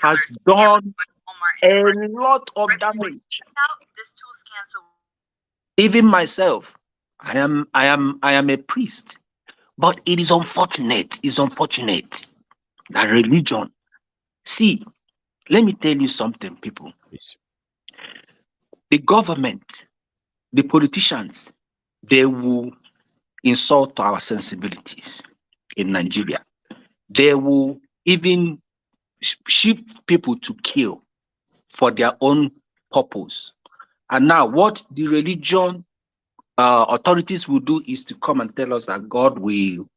has done a lot of damage. Even myself, I am a priest, but it is unfortunate. It's unfortunate that religion. See, let me tell you something, people. Yes. The government, the politicians, they will insult our sensibilities in Nigeria. They will even shift people to kill for their own purpose. And now what the religion authorities will do is to come and tell us that God will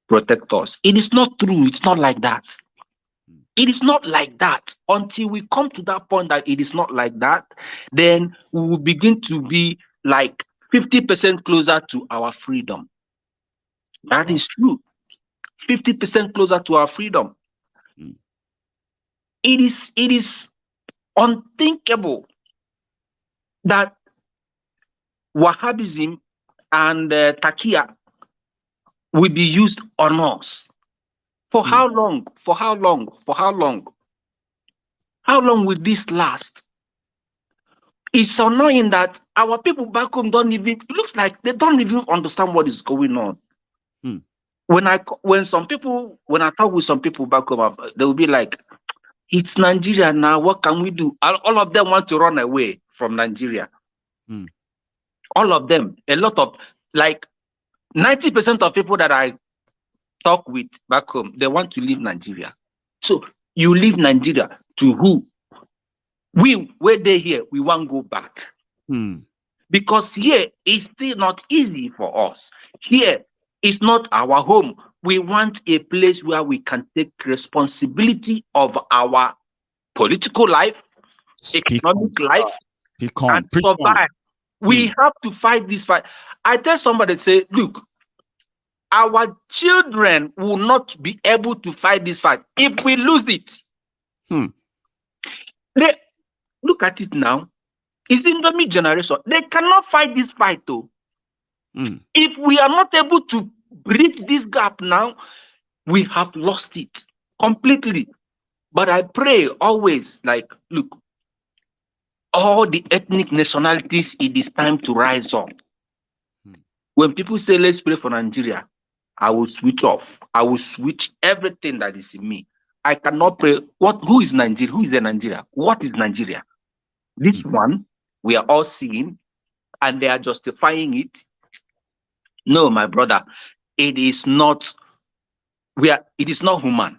protect us. It is not true. It's not like that. It is not like that. Until we come to that point that it is not like that, then we will begin to be like 50% closer to our freedom. That is true. 50% closer to our freedom. It is unthinkable that Wahhabism and Takia will be used on us. For how long? For how long? For how long? How long will this last? It's annoying that our people back home don't even, it looks like they don't even understand what is going on. When I talk with some people back home, they will be like, it's Nigeria now, what can we do? All of them want to run away from Nigeria. All of them, a lot of, like 90% of people that I talk with back home, they want to leave Nigeria. So you leave Nigeria to who? Where they here, we won't go back. Because here is still not easy for us. Here is not our home. We want a place where we can take responsibility of our political life, economic life, and survive. We have to fight this fight. I tell somebody, say, look, our children will not be able to fight this fight if we lose it. Look at it now. It's the Maiyegun generation. They cannot fight this fight, though. If we are not able to bridge this gap now, we have lost it completely. But I pray always, like, look, all the ethnic nationalities, it is time to rise up. When people say, let's pray for Nigeria, I will switch off. I will switch everything that is in me. I cannot pray. Who is Nigeria? Who is a Nigeria? What is Nigeria? This one, we are all seeing, and they are justifying it. No, my brother, it is not. It is not human.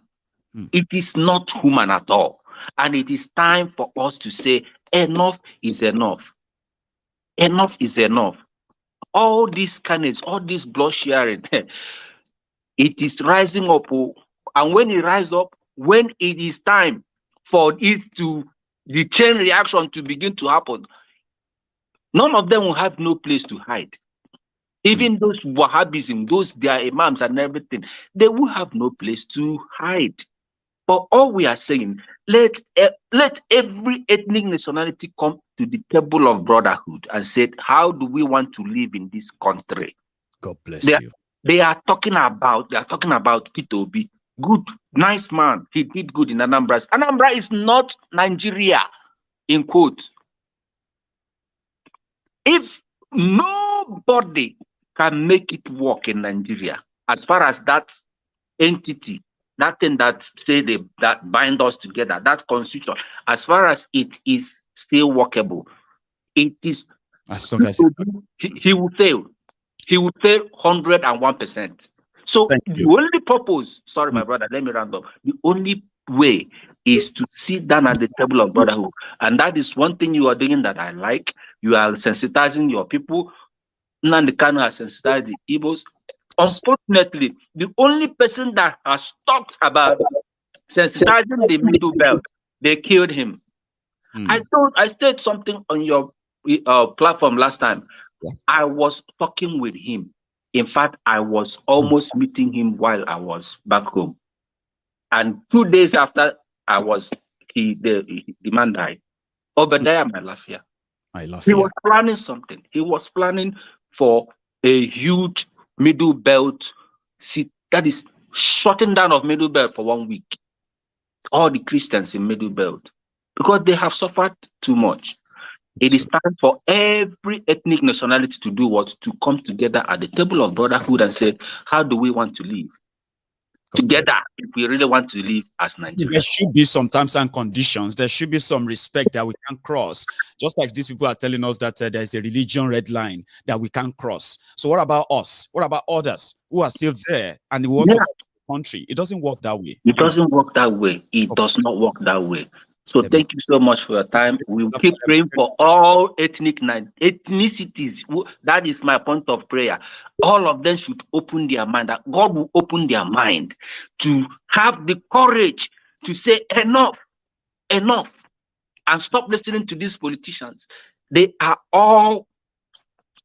It is not human at all. And it is time for us to say, enough is enough. Enough is enough. All this kindness, all this blood sharing, it is rising up. And when it rises up, when it is time for it to, the chain reaction to begin to happen, none of them will have no place to hide. Even those Wahhabism, those their imams and everything, they will have no place to hide. But all we are saying, let every ethnic nationality come to the table of brotherhood and say, how do we want to live in this country? God bless you. They are talking about Kitobi. Good, nice man. He did good in Anambra. Anambra is not Nigeria, in quote. If nobody can make it work in Nigeria, as far as that entity, that thing that that bind us together, that constitution, as far as it is still workable, it is. As long as he will fail. He will fail 101%. So the only purpose, sorry, my brother, let me round up. The only way is to sit down at the table of brotherhood. And that is one thing you are doing that I like. You are sensitizing your people. Nnamdi Kanu has sensitized the Igbos. Unfortunately, the only person that has talked about sensitizing the middle belt. They killed him. I said something on your platform last time. Yeah. I was talking with him. In fact, I was almost meeting him while I was back home. And 2 days after the man died. Obadiah, my love here. He was planning something. He was planning for a huge middle belt seat, that is shutting down of middle belt for 1 week. All the Christians in middle belt, because they have suffered too much. It is time for every ethnic nationality to do what? To come together at the table of brotherhood and say, how do we want to live together if we really want to live as Nigerians? There should be some terms and conditions. There should be some respect that we can cross. Just like these people are telling us that there is a religion red line that we can't cross. So what about us? What about others who are still there and we want to come to the country? It doesn't work that way. It doesn't work that way. It does not work that way. So thank you so much for your time. We'll keep praying for all ethnicities. That is my point of prayer. All of them should open their mind. That God will open their mind to have the courage to say enough, enough, and stop listening to these politicians. They are all,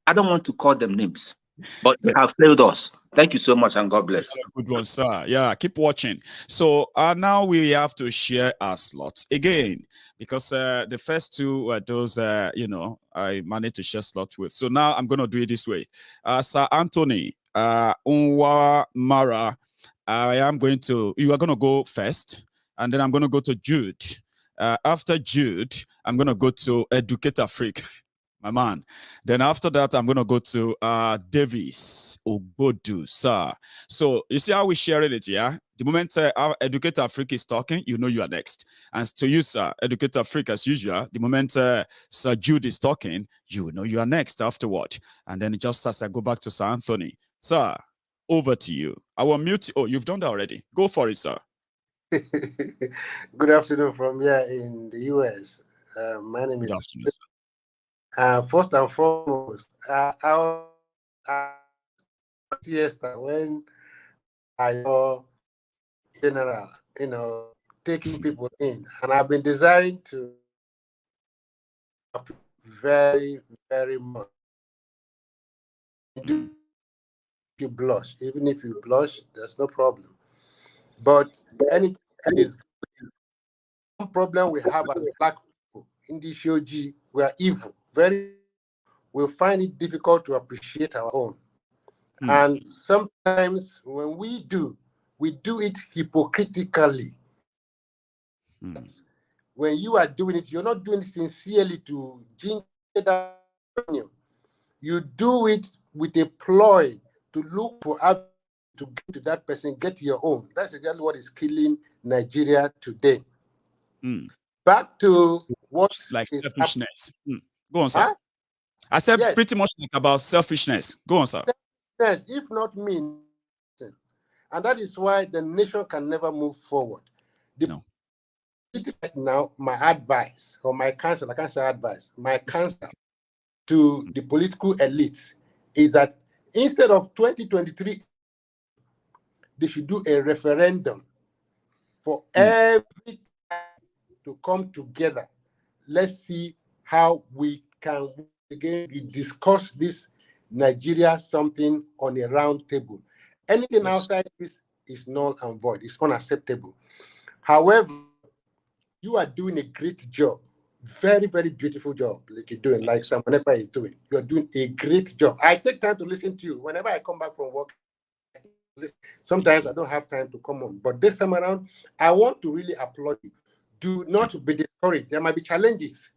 I don't want to call them names, but they have failed us. Thank you so much, and God bless. Good one, sir. Yeah, keep watching. So now we have to share our slots again, because the first two were those, I managed to share slots with. So now I'm going to do it this way. Sir Anthony, Unwa Mara, you are going to go first, and then I'm going to go to Jude. After Jude, I'm going to go to Educator Freak. My man. Then after that, I'm going to go to Davis Ogbodu, sir. So you see how we're sharing it, yeah? The moment our Educator Africa is talking, you know you are next. And to you, sir, Educator Africa, as usual, the moment Sir Jude is talking, you know you are next afterward. And then just as I go back to Sir Anthony, sir, over to you. I will mute you. Oh, you've done that already. Go for it, sir. Good afternoon from here in the US. My name is... Good afternoon, sir. First and foremost, when I saw General, taking people in, and I've been desiring to very, very much. You blush, even if you blush, there's no problem. But anything is one problem we have as Black people in the Shoji, we are evil. We'll find it difficult to appreciate our own. And sometimes when we do it hypocritically. When you are doing it, you're not doing it sincerely to ginger that. You do it with a ploy to look for to get to that person, get your own. That's exactly what is killing Nigeria today. Back to what's like selfishness. Go on, sir. Huh? I said pretty much like about selfishness. Go on, sir. Yes, if not me. And that is why the nation can never move forward. Right now, my advice, or my counsel, I can't say advice, my counsel to the political elites is that instead of 2023, they should do a referendum for every to come together. Let's see how we can again discuss this Nigeria something on a round table. Anything outside this is null and void. It's unacceptable. However, you are doing a great job. Very, very beautiful job. Like you're doing, like someone else is doing. You're doing a great job. I take time to listen to you. Whenever I come back from work, sometimes I don't have time to come on. But this time around, I want to really applaud you. Do not be discouraged. There might be challenges.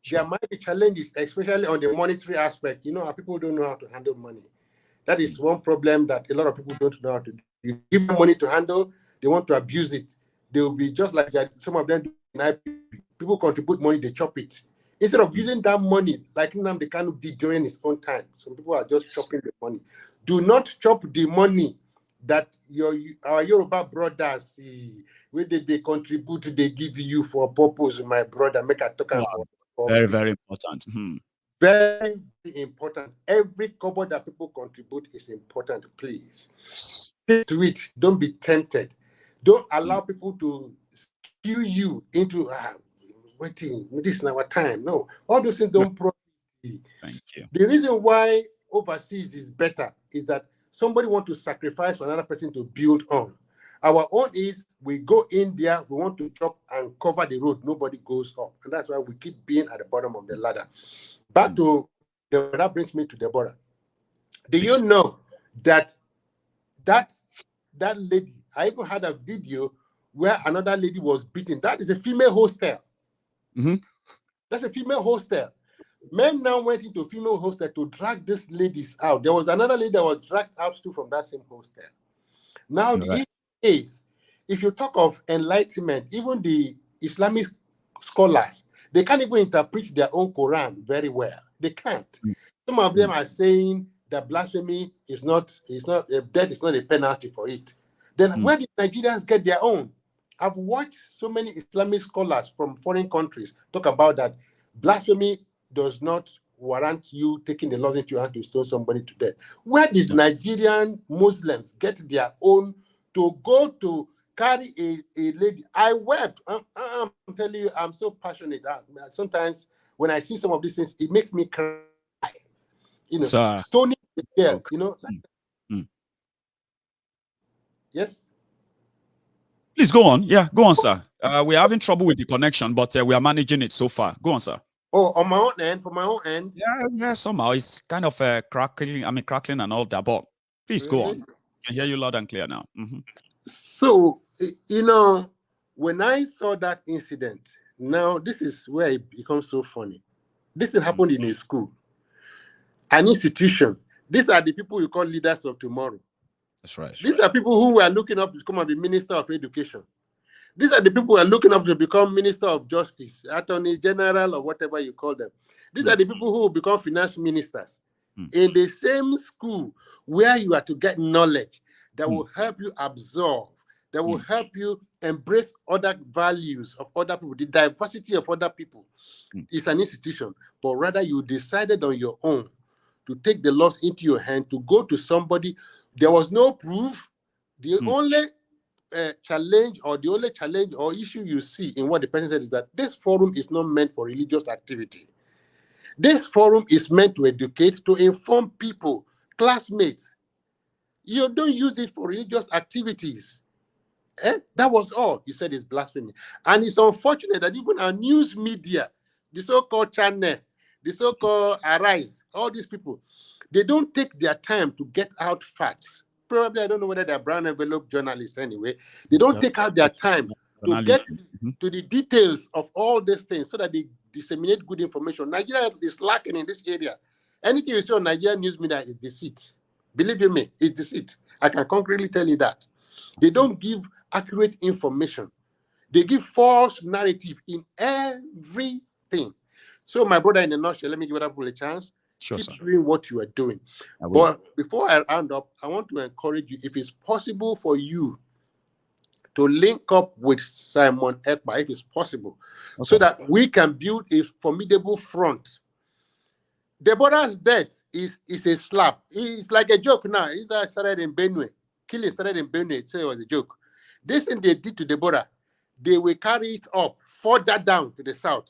There might be challenges, especially on the monetary aspect. You know, how people don't know how to handle money. That is one problem that a lot of people don't know how to do. You give them money to handle, they want to abuse it. They will be just like that. Some of them do. People contribute money, they chop it. Instead of using that money, like Nnamdi Kanu did during his own time, some people are just chopping the money. Do not chop the money that our Yoruba brothers, where they contribute, they give you for purpose, my brother. Make a talk about. Very, very important. Very, very important. Every kobo that people contribute is important, please. Stick to it. Don't be tempted. Don't allow people to skew you into waiting. This is our time. No, all those things don't profit. Thank you. The reason why overseas is better is that somebody want to sacrifice for another person to build on. Our own is we go in there, we want to chop and cover the road. Nobody goes up, and that's why we keep being at the bottom of the ladder. Back to that brings me to Deborah. Do you know that lady? I even had a video where another lady was beaten. That is a female hostel. That's a female hostel. Men now went into female hostel to drag these ladies out. There was another lady that was dragged out too from that same hostel. Now the issue is, if you talk of enlightenment, even the Islamic scholars, they can't even interpret their own Quran very well. They can't. Some of them are saying that blasphemy is not death is not a penalty for it. Then where did Nigerians get their own? I've watched so many Islamic scholars from foreign countries talk about that blasphemy does not warrant you taking the laws into your hand to stone somebody to death. Where did Nigerian Muslims get their own to go to carry a lady? I wept. I'm telling you, I'm so passionate. Sometimes when I see some of these things, it makes me cry. You know, stoning the girl, you know. Yes? Please go on. Yeah, go on, sir. We're having trouble with the connection, but we are managing it so far. Go on, sir. Oh, on my own end, for my own end? Yeah, somehow. It's kind of crackling and all that, but please go on. I can hear you loud and clear now. So, you know, when I saw that incident, now this is where it becomes so funny. This happened in a school, an institution. These are the people you call leaders of tomorrow. That's right. These are people who were looking up to become the Minister of Education. These are the people who are looking up to become Minister of Justice, Attorney General, or whatever you call them. These are the people who will become finance ministers in the same school where you are to get knowledge that will help you absorb, that will help you embrace other values of other people, the diversity of other people. It's an institution, but rather you decided on your own to take the laws into your hand, to go to somebody. There was no proof. The only challenge or issue you see in what the person said is that this forum is not meant for religious activity. This forum is meant to educate, to inform people, classmates. You don't use it for religious activities. That was all. He said it's blasphemy. And it's unfortunate that even our news media, the so-called channel, the so-called Arise, all these people, they don't take their time to get out facts. Probably, I don't know whether they're brown envelope journalists anyway. They don't take out their time to get to the details of all these things so that they disseminate good information. Nigeria is lacking in this area. Anything you see on Nigerian news media is deceit. Believe you me, it's deceit. I can concretely tell you that. They don't give accurate information. They give false narrative in everything. So, my brother, in a nutshell, let me give other people a chance. Keep doing what you are doing. But before I round up, I want to encourage you, if it's possible for you to link up with Simon Ekpa, if it's possible, so that we can build a formidable front. Deborah's death is a slap. It's like a joke now. It's that started in Benue. Killing started in Benue. So it was a joke. This thing they did to Deborah, they will carry it up further down to the south,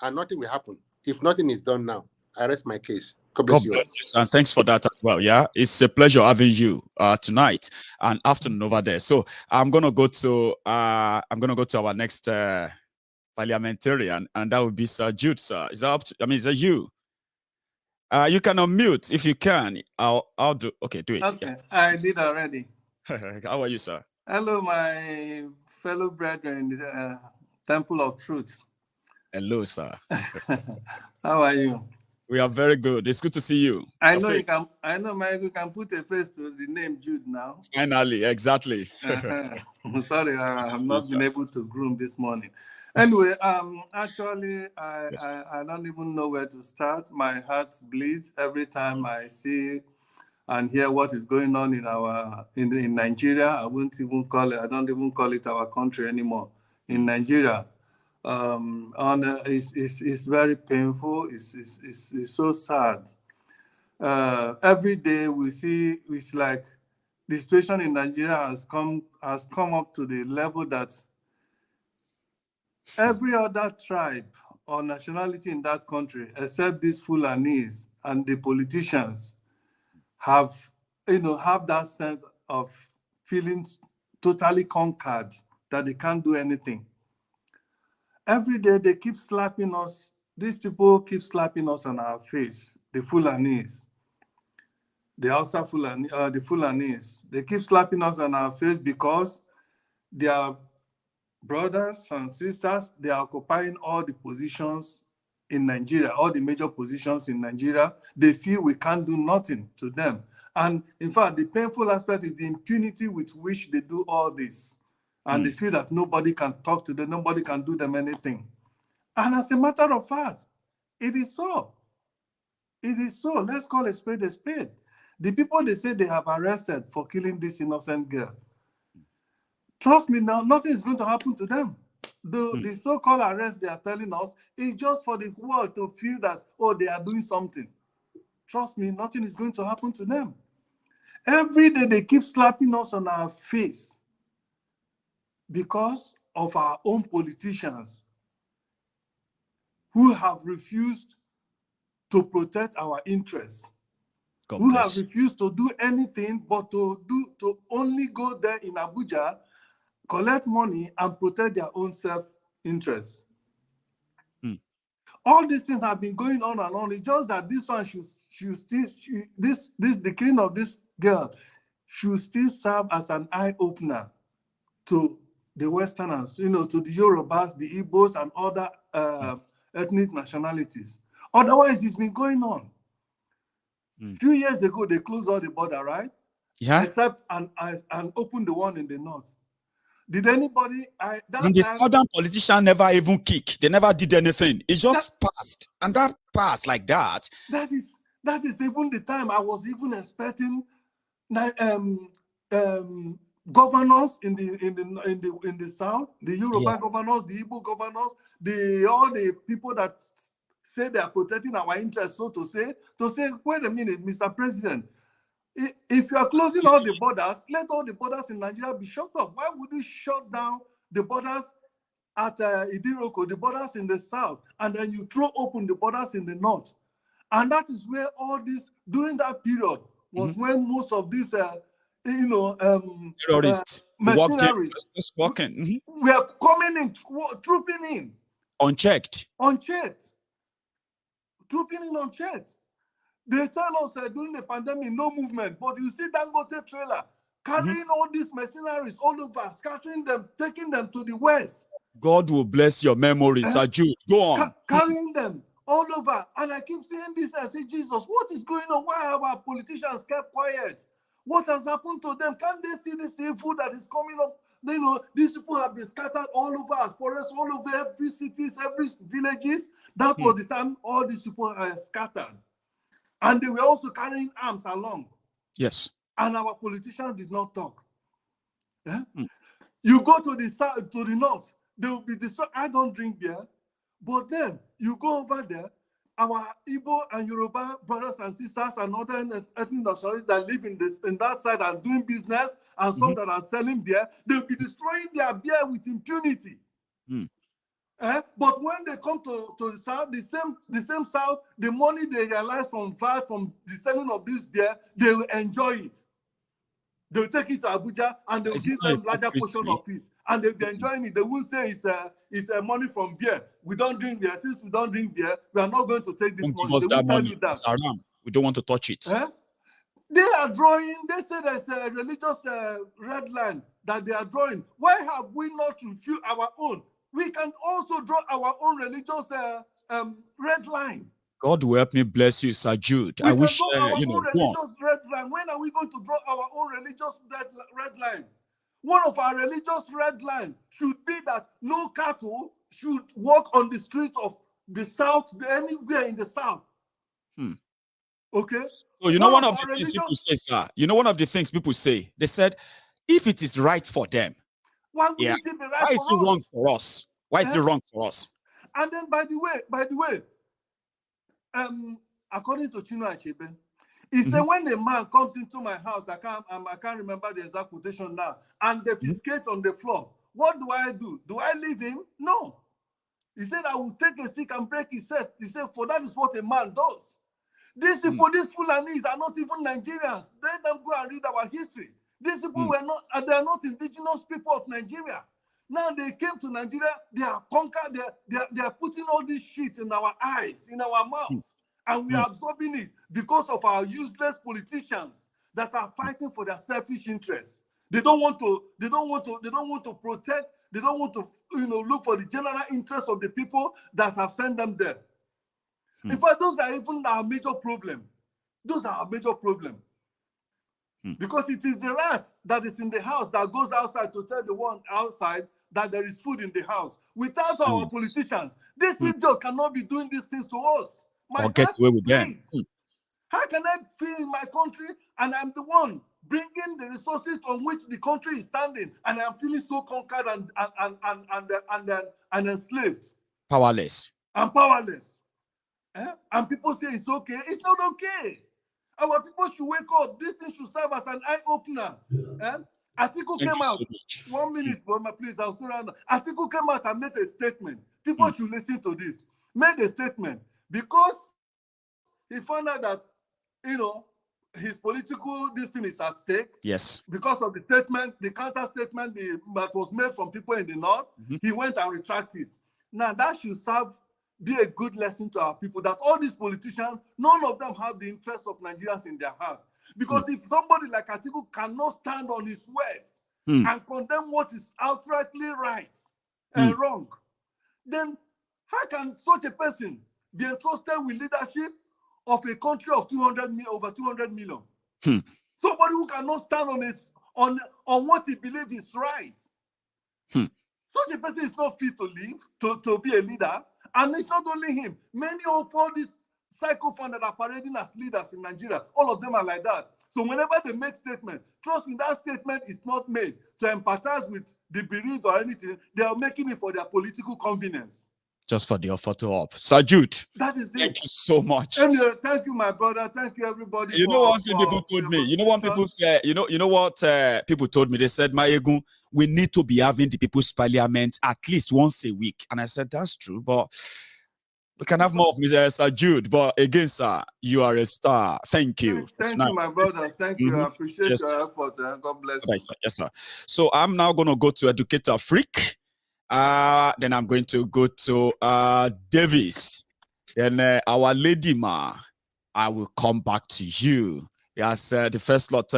and nothing will happen if nothing is done now. I rest my case. God bless you. And thanks for that as well. Yeah, it's a pleasure having you tonight and afternoon over there. So I'm gonna go to our next parliamentarian, and that would be Sir Jude. Sir, is that up to, is that you? You can unmute if you can. I'll do. Okay, do it. Okay, yeah. I did already. How are you, sir? Hello, my fellow brethren in the Temple of Truth. Hello, sir. How are you? We are very good. It's good to see you. I know you can. I know, Mike. You can put a face to the name Jude now. Finally, exactly. Sorry, I have not been able to groom this morning. Anyway, actually, I don't even know where to start. My heart bleeds every time I see and hear what is going on in Nigeria. I don't even call it our country anymore. In Nigeria, it's very painful. It's so sad. Every day we see, it's like the situation in Nigeria has come up to the level that every other tribe or nationality in that country, except these Fulanis and the politicians, have that sense of feeling totally conquered, that they can't do anything. Every day they keep slapping us. These people keep slapping us on our face. The Fulanis, the Hausa Fulani, the Fulanis, they keep slapping us on our face because their brothers and sisters, they are occupying all the positions in Nigeria, all the major positions in Nigeria. They feel we can't do nothing to them. And in fact, the painful aspect is the impunity with which they do all this. And they feel that nobody can talk to them, nobody can do them anything. And as a matter of fact, it is so. It is so. Let's call a spade a spade. The people they say they have arrested for killing this innocent girl, trust me now, nothing is going to happen to them. The so-called arrest they are telling us is just for the world to feel that, oh, they are doing something. Trust me, nothing is going to happen to them. Every day they keep slapping us on our face because of our own politicians who have refused to protect our interests, who have refused to do anything but to only go there in Abuja, collect money, and protect their own self-interest. All these things have been going on and on. It's just that this one the killing of this girl should still serve as an eye-opener to the Westerners, to the Yorubas, the Igbos, and other ethnic nationalities. Otherwise, it's been going on. A few years ago, they closed all the border, right? Yeah. Except and opened the one in the north. Did anybody? And the southern politician never even kick. They never did anything. It just passed, and that passed like that. That is even the time I was even expecting governors in the south, the Yoruba governors, the Igbo governors, all the people that say they are protecting our interests, so to say, wait a minute, Mr. President, if you are closing all the borders, let all the borders in Nigeria be shut up. Why would you shut down the borders at Idiroko, the borders in the south, and then you throw open the borders in the north? And that is where all this, during that period, was when most of these, terrorists, mercenaries, we are coming in, trooping in. Unchecked. Trooping in unchecked. They tell us during the pandemic, no movement, but you see Dangote trailer carrying all these mercenaries all over, scattering them, taking them to the west. God will bless your memory, Sir Jude. Go on. Carrying them all over. And I keep saying this, I say, Jesus, what is going on? Why have our politicians kept quiet? What has happened to them? Can't they see this evil that is coming up? These people have been scattered all over our forests, all over every cities, every villages. That was the time all these people are scattered. And they were also carrying arms along. Yes. And our politicians did not talk. Yeah? You go to the south, to the north, they will be destroyed. I don't drink beer. But then you go over there, our Igbo and Yoruba brothers and sisters and other ethnic nationalities that live in that side and doing business, and some that are selling beer, they'll be destroying their beer with impunity. But when they come to the south, the same south, the money they realize from VAT, from the selling of this beer, they will enjoy it. They'll take it to Abuja and they'll give them larger portion of it. And they'll be enjoying it. They won't say it's money from beer. We don't drink beer. Since we don't drink beer, we are not going to take this money. They won't tell you that. It's haram. We don't want to touch it. They are drawing, they say there's a religious red line that they are drawing. Why have we not refused our own? We can also draw our own religious red line. God will help me bless you, Sir Jude. I wish, religious red line. When are we going to draw our own religious red line? One of our religious red line should be that no cattle should walk on the streets of the south, anywhere in the south. Okay? So you know one of the things people say, sir, one of the things people say, they said, if it is right for them, why would it be right why is it wrong for us? Why is it wrong for us? And then, by the way, according to Chino Achebe, He said, when a man comes into my house, I can't remember the exact quotation now, and defecate on the floor, what do I do? Do I leave him? No. He said, I will take a stick and break his head. He said, for that is what a man does. These people, these Fulanis are not even Nigerians. Let them go and read our history. These people were not, they are not indigenous people of Nigeria. Now they came to Nigeria, they are conquered, they are putting all this shit in our eyes, in our mouths, and we are absorbing it because of our useless politicians that are fighting for their selfish interests. They don't want to protect, they don't want to, look for the general interest of the people that have sent them there. In fact, those are even our major problem. Those are our major problem. Because it is the rat that is in the house that goes outside to tell the one outside that there is food in the house. Without our politicians, these idiots cannot be doing these things to us. My get away with them. How can I feel in my country and I'm the one bringing the resources on which the country is standing, and I'm feeling so conquered and enslaved, powerless, and powerless? And people say it's okay. It's not okay. Our people should wake up. This thing should serve as an eye-opener. Article came out. 1 minute, please. I'll soon run. Article came out and made a statement. People should listen to this. Made a statement because he found out that, his political thing is at stake. Yes. Because of the statement, the counter statement that was made from people in the north, he went and retracted. Now that should be a good lesson to our people, that all these politicians, none of them have the interests of Nigerians in their heart. Because if somebody like Atiku cannot stand on his words and condemn what is outrightly right and wrong, then how can such a person be entrusted with leadership of a country of over 200 million? Somebody who cannot stand on what he believes is right. Such a person is not fit to live, to be a leader. And it's not only him. Many of all these psychophans that are parading as leaders in Nigeria, all of them are like that. So whenever they make statement, trust me, that statement is not made to empathize with the bereaved or anything. They are making it for their political convenience. Just for the photo op. Sir Jude, that is it. Thank you so much. Anyway, thank you, my brother. Thank you, everybody. You know what people told me? You know what people said? You know what people told me? They said, Maiyegun, we need to be having the People's Parliament at least once a week. And I said, that's true, but we can have more of Mr. Sir Jude. But again, sir, you are a star. Thank you. Thank you, my brothers. Thank you. I appreciate your effort. God bless you. Yes, sir. So I'm now going to go to Educator Freak. Then I'm going to go to Davis. Then Our Lady Ma, I will come back to you. Yes, the first lot.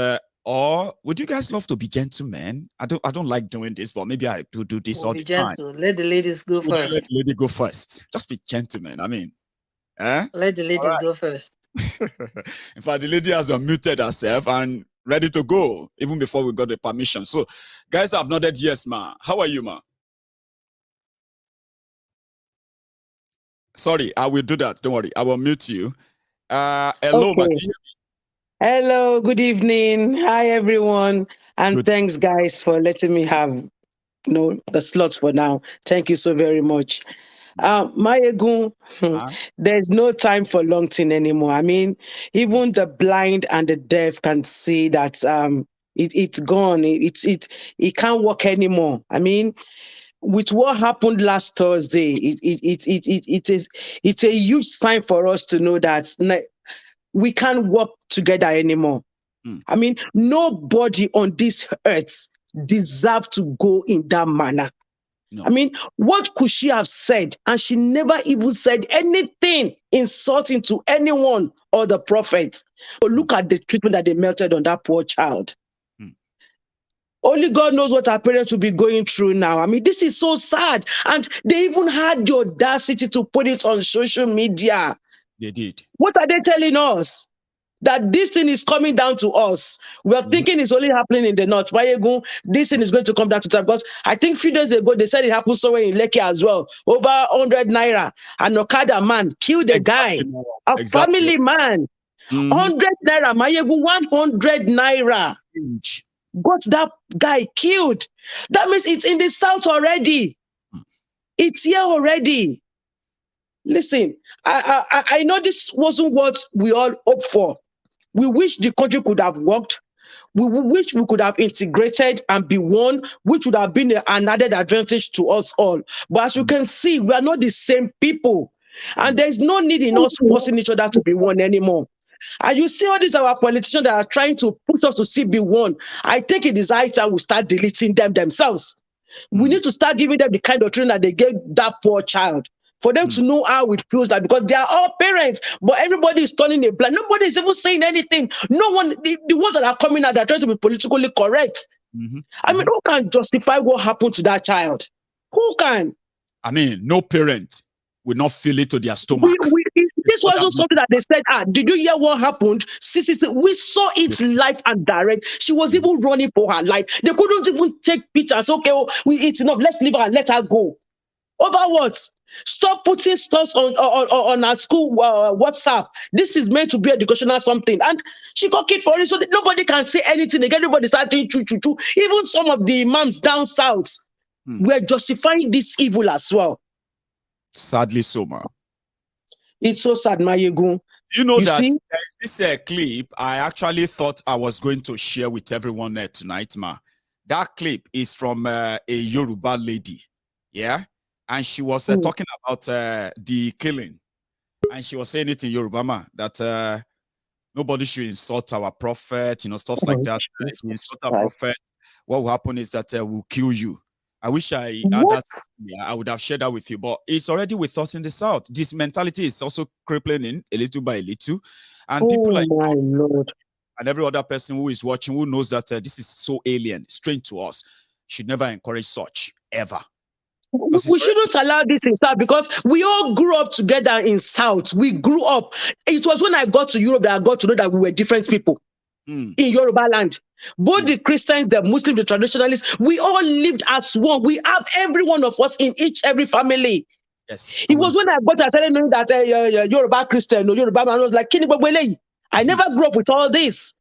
Or would you guys love to be gentlemen? I don't like doing this, but maybe I do this all the time. Let the ladies go first. Let the lady go first. Just be gentlemen. I mean, let the ladies go first. In fact, the lady has unmuted herself and ready to go even before we got the permission. So, guys have nodded yes, ma. How are you, ma? Sorry, I will do that. Don't worry. I will mute you. Hello, okay. Hello, good evening. Hi, everyone. And thanks, guys, for letting me have the slots for now. Thank you so very much. Maiyegun, there's no time for long thing anymore. I mean, even the blind and the deaf can see that it's gone. It can't work anymore. I mean, with what happened last Thursday, it's a huge sign for us to know that we can't work together anymore. I mean, nobody on this earth deserves to go in that manner. No. I mean, what could she have said? And she never even said anything insulting to anyone or the prophets. But look at the treatment that they melted on that poor child. Only God knows what our parents will be going through now. I mean, this is so sad. And they even had the audacity to put it on social media. They did. What are they telling us? That this thing is coming down to us. We are thinking it's only happening in the north. Maiyegun, this thing is going to come down to us. Because I think a few days ago, they said it happened somewhere in Lekki as well. Over 100 naira. An Okada man killed a guy. A family man. 100 naira. Maiyegun, 100 naira. Got that guy killed. That means it's in the south already. It's here already. Listen, I know this wasn't what we all hoped for. We wish the country could have worked. We wish we could have integrated and be one, which would have been an added advantage to us all. But as you can see, we are not the same people. And there's no need in us forcing each other to be one anymore. And you see all these our politicians that are trying to push us to see be one. I think it is high time we start deleting them themselves. We need to start giving them the kind of training that they gave that poor child, for them to know how it feels like, because they are all parents, but everybody is turning a blind. Nobody is even saying anything. No one, the ones that are coming out, they're trying to be politically correct. I mean, who can justify what happened to that child? Who can? I mean, no parent will not feel it to their stomach. This wasn't something that they said, did you hear what happened? We saw it live and direct. She was even running for her life. They couldn't even take pictures and say, okay, it's enough, let's leave her and let her go. Over what? Stop putting stuff on our school WhatsApp. This is meant to be educational something. And she got killed for it, so nobody can say anything. Everybody started doing choo. Even some of the imams down south were justifying this evil as well. Sadly so, ma. It's so sad, Maiyegun. You know that there's this clip I actually thought I was going to share with everyone tonight, ma. That clip is from a Yoruba lady, yeah? And she was talking about the killing. And she was saying it in Yoruba, ma, that nobody should insult our prophet, stuff like that. If you insult our prophet, what will happen is that we'll kill you. I wish I had that. Yeah, I would have shared that with you, but it's already with us in the South. This mentality is also crippling in a little by little. And people like my Lord, and every other person who is watching, who knows that this is so alien, strange to us, should never encourage such, ever. We shouldn't allow this in South, because we all grew up together in South. We grew up. It was when I got to Europe that I got to know that we were different people in Yoruba land. Both the Christians, the Muslims, the traditionalists, we all lived as one. We have every one of us in every family. Yes. It was when I got to started knowing that Yoruba Christian or Yoruba man, I was like, I never grew up with all this.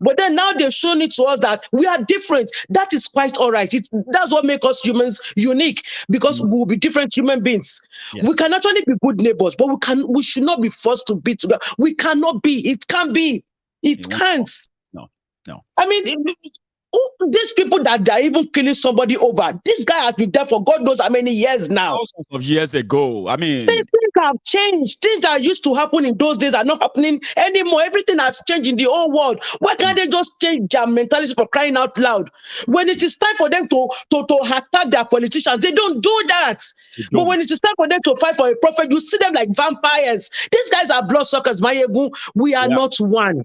But then now they've shown it to us that we are different. That is quite all right. That's what makes us humans unique, because we will be different human beings. Yes. We can actually be good neighbors, but we should not be forced to be together. We cannot be. It can't be. It can't. No. I mean, these people that are even killing somebody over, this guy has been there for God knows how many years now. Thousands of years ago. I mean, things have changed. Things that used to happen in those days are not happening anymore. Everything has changed in the whole world. Why can't they just change their mentality, for crying out loud? When it is time for them to attack their politicians, they don't do that. But when it is time for them to fight for a prophet, you see them like vampires. These guys are bloodsuckers, Maiyegun. We are not one.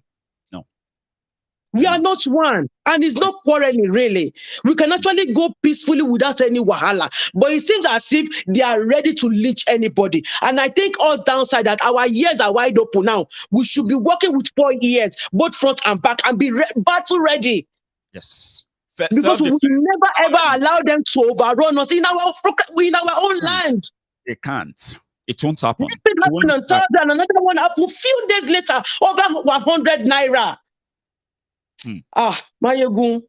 We are not one, and it's not quarreling really. We can actually go peacefully without any wahala. But it seems as if they are ready to lynch anybody. And I think us downside that our ears are wide open now. We should be working with 4 ears, both front and back, and be battle ready. Yes. Because we will never ever allow them to overrun us in our own land. They can't. It won't happen. This happened on Thursday, and another one happened a few days later, over 100 naira. Maiyegun,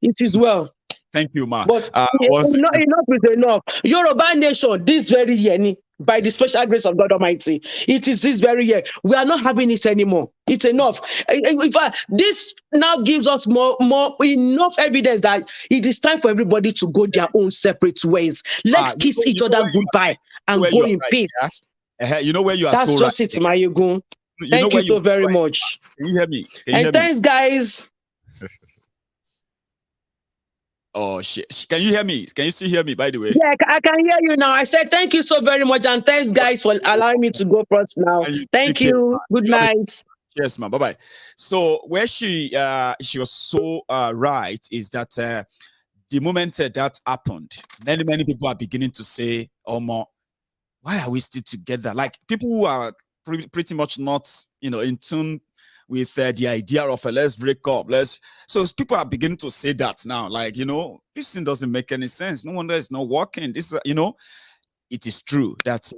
it is well. Thank you, ma. But enough is enough. Yoruba nation, this very year, by the special grace of God Almighty, it is this very year. We are not having it anymore. It's enough. In fact, this now gives us enough evidence that it is time for everybody to go their own separate ways. Let's kiss each other goodbye and go in peace. You know where you are. That's so just it, Maiyegun. Thank you so very much. Can you hear me? And thanks, guys. Oh shit! Can you hear me? Can you still hear me? By the way, yeah, I can hear you now. I said thank you so very much, and thanks, guys, for allowing me to go first now. Thank you. Good night. Yes, ma'am. Bye bye. So where she was so right is that the moment that happened, many people are beginning to say, "Oh, why are we still together?" Like people who are pretty much not, in tune with the idea of let's break up. So people are beginning to say that now, like, this thing doesn't make any sense. No wonder it's not working. This, it is true that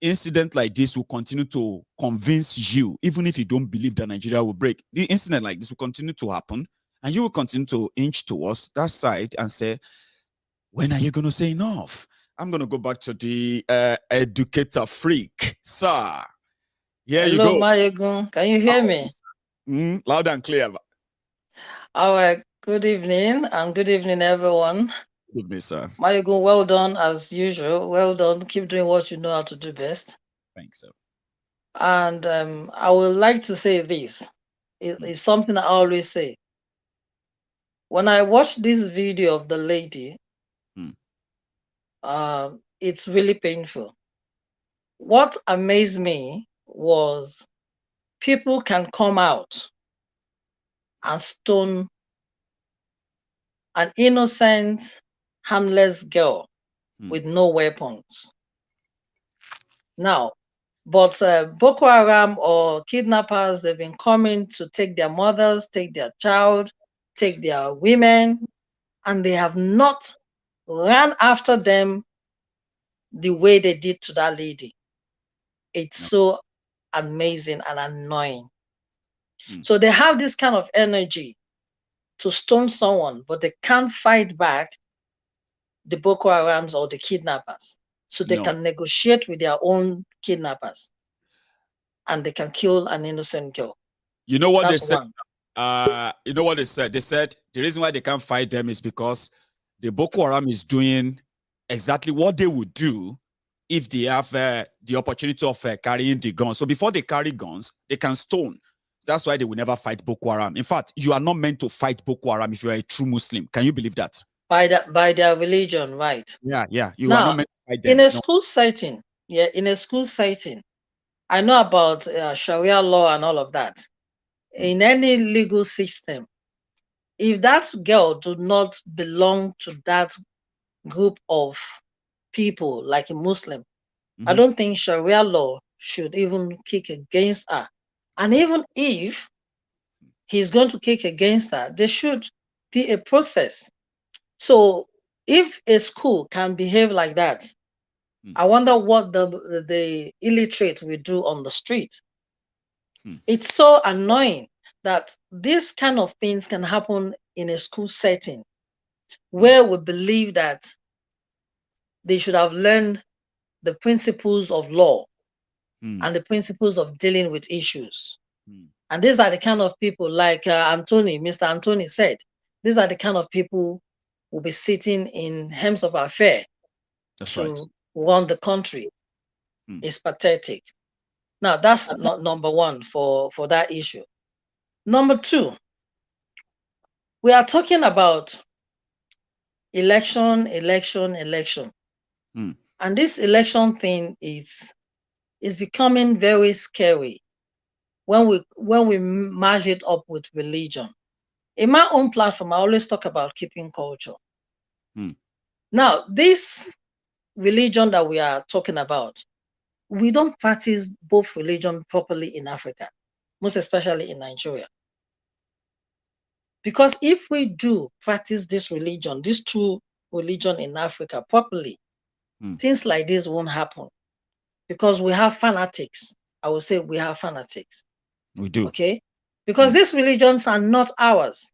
incident like this will continue to convince you, even if you don't believe that Nigeria will break. The incident like this will continue to happen, and you will continue to inch towards that side and say, when are you going to say enough? I'm going to go back to the educator freak, sir. Here you Hello, go. Maiyegun. Can you hear me? Loud and clear. All right. Good evening, and good evening, everyone. Good evening, sir. Maiyegun, well done as usual. Well done. Keep doing what you know how to do best. Thanks, sir. And I would like to say this. It's something I always say. When I watched this video of the lady, it's really painful. What amazed me was people can come out and stone an innocent, harmless girl with no weapons. Now, but Boko Haram or kidnappers, they've been coming to take their mothers, take their child, take their women, and they have not ran after them the way they did to that lady. It's so amazing and annoying. So they have this kind of energy to stone someone, but they can't fight back the Boko Harams or the kidnappers. So they can negotiate with their own kidnappers and they can kill an innocent girl. You know what That's they said? one. You know what they said? They said the reason why they can't fight them is because the Boko Haram is doing exactly what they would do if they have the opportunity of carrying the guns. So before they carry guns, they can stone. That's why they will never fight Boko Haram. In fact, you are not meant to fight Boko Haram if you are a true Muslim. Can you believe that? By their religion, right? Yeah. You now, are not meant to fight them. In a school setting, in a school setting, I know about Sharia law and all of that. In any legal system, if that girl do not belong to that group of people, like a Muslim, I don't think Sharia law should even kick against her. And even if he's going to kick against her, there should be a process. So if a school can behave like that, I wonder what the illiterate will do on the street. It's so annoying that this kind of things can happen in a school setting where we believe that they should have learned the principles of law and the principles of dealing with issues. And these are the kind of people like Mr. Anthony said, these are the kind of people who will be sitting in helms of affair to run the country. It's pathetic. Now, that's not number one for that issue. Number two, we are talking about election. And this election thing is becoming very scary when we merge it up with religion. In my own platform, I always talk about keeping culture. Now, this religion that we are talking about, we don't practice both religion properly in Africa, most especially in Nigeria. Because if we do practice this religion, this true religion in Africa properly, things like this won't happen. Because we have fanatics. I will say we have fanatics. We do. Okay? Because these religions are not ours.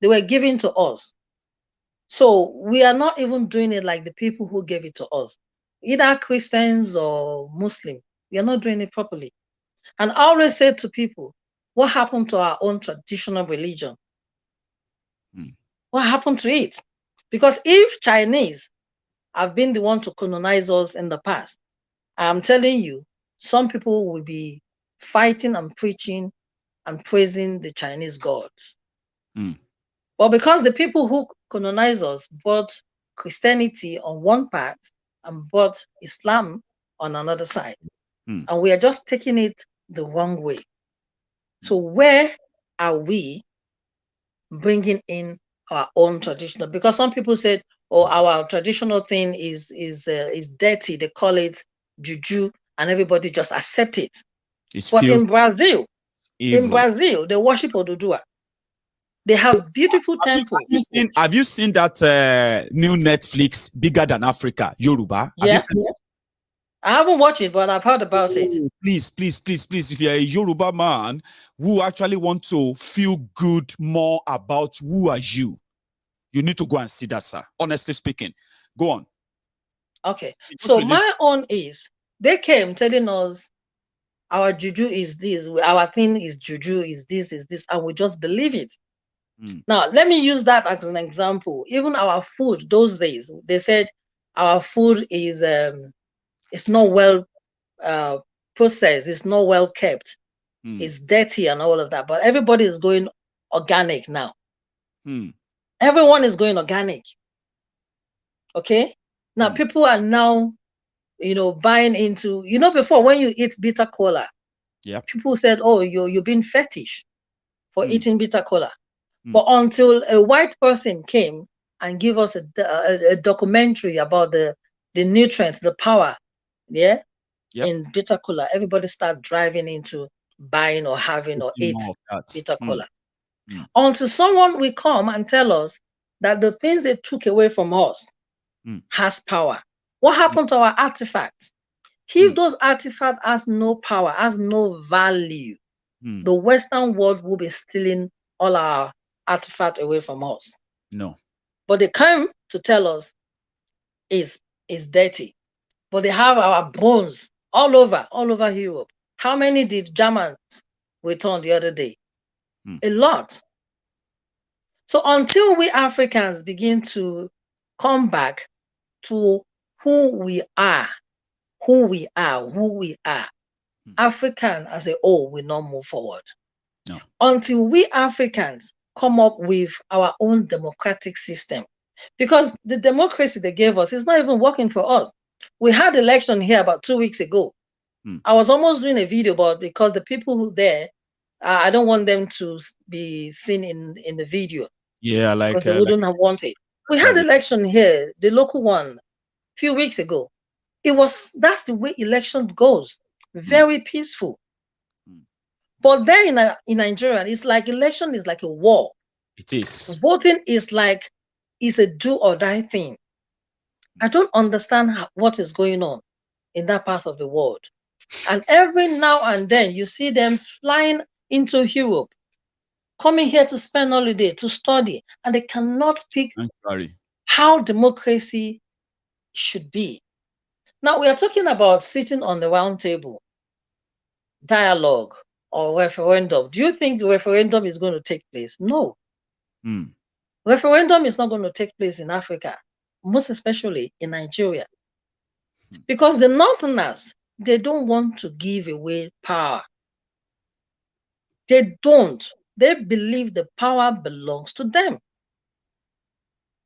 They were given to us. So we are not even doing it like the people who gave it to us. Either Christians or Muslim. We are not doing it properly. And I always say to people, what happened to our own traditional religion? What happened to it? Because if Chinese have been the one to colonize us in the past, I'm telling you, some people will be fighting and preaching and praising the Chinese gods. But because the people who colonize us brought Christianity on one part and brought Islam on another side, and we are just taking it the wrong way. So where are we bringing in our own traditional? Because some people said, "Oh, our traditional thing is dirty." They call it juju, and everybody just accept it. But in Brazil, they worship Odudua. They have beautiful temples. Have you seen that new Netflix, Bigger Than Africa, Yoruba? Have you seen it? I haven't watched it, but I've heard about it. Please. If you're a Yoruba man who actually want to feel good more about who are you need to go and see that, sir. Honestly speaking. Go on. Okay. So my own is, they came telling us our juju is this, our thing is juju, is this, and we just believe it. Now, let me use that as an example. Even our food those days, they said our food is it's not well processed, it's not well kept, it's dirty and all of that. But everybody is going organic now. Everyone is going organic. Okay. Now people are now, buying into, before when you eat bitter cola, people said, oh, you're being fetish for eating bitter cola. But until a white person came and gave us a documentary about the nutrients, the power, in bitter cola, everybody started driving into buying or having or eating bitter cola. Until someone will come and tell us that the things they took away from us has power. What happened to our artifacts? If those artifacts has no power, has no value, the Western world will be stealing all our artifacts away from us. No. But they come to tell us it's dirty. But they have our bones all over Europe. How many did Germans return the other day? A lot. So until we Africans begin to come back to who we are, African as a whole will not move forward. No. Until we Africans come up with our own democratic system. Because the democracy they gave us is not even working for us. We had election here about 2 weeks ago. I was almost doing a video, but because the people who there, I don't want them to be seen in the video. Yeah, because they wouldn't have wanted. We had election here, the local one, a few weeks ago. That's the way election goes. Very peaceful. But then in Nigeria, it's like election is like a war. It is. Voting is like, it's a do or die thing. I don't understand what is going on in that part of the world. And every now and then you see them flying into Europe, coming here to spend holiday, to study, and they cannot pick how democracy should be. Now we are talking about sitting on the round table, dialogue or referendum. Do you think the referendum is going to take place? No. Referendum is not going to take place in Africa, most especially in Nigeria. Because the Northerners, they don't want to give away power. They don't. They believe the power belongs to them.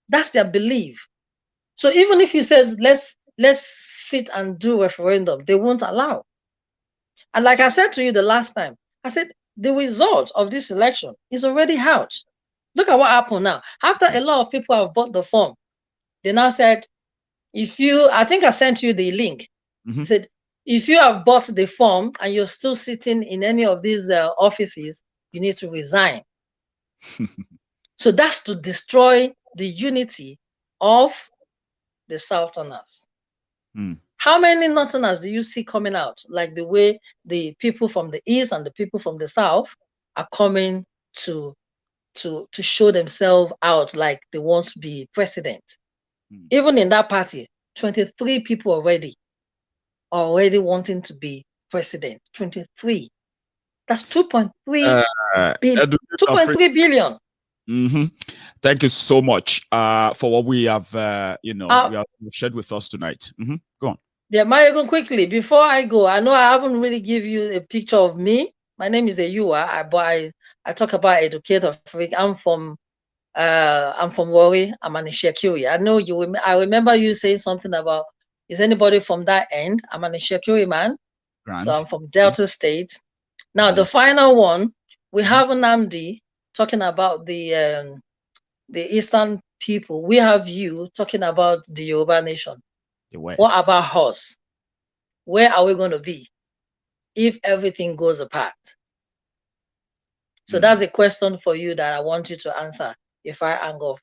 That's their belief. So even if you say, let's sit and do referendum, they won't allow. And like I said to you the last time, I said the result of this election is already out. Look at what happened now. After a lot of people have bought the form, they now said, I think I sent you the link. Said, if you have bought the form and you're still sitting in any of these offices, you need to resign. So that's to destroy the unity of the Southerners. How many Northerners do you see coming out? Like the way the people from the East and the people from the South are coming to show themselves out like they want to be president. Even in that party, 23 people already wanting to be president. 23. That's 2.3 billion. Thank you so much for what we have, we have shared with us tonight. Go on. Yeah, Maiyegun, quickly before I go, I know I haven't really give you a picture of me. My name is Ayua, but I talk about educator. I'm from Warri. I'm an Ishekiri. I know you. I remember you saying something about, is anybody from that end? I'm an Ishekiri man. So I'm from Delta State. Now the final one, we have Nnamdi talking about the Eastern people. We have you talking about the Yoruba nation. The West. What about us? Where are we going to be if everything goes apart? So that's a question for you that I want you to answer if I hang off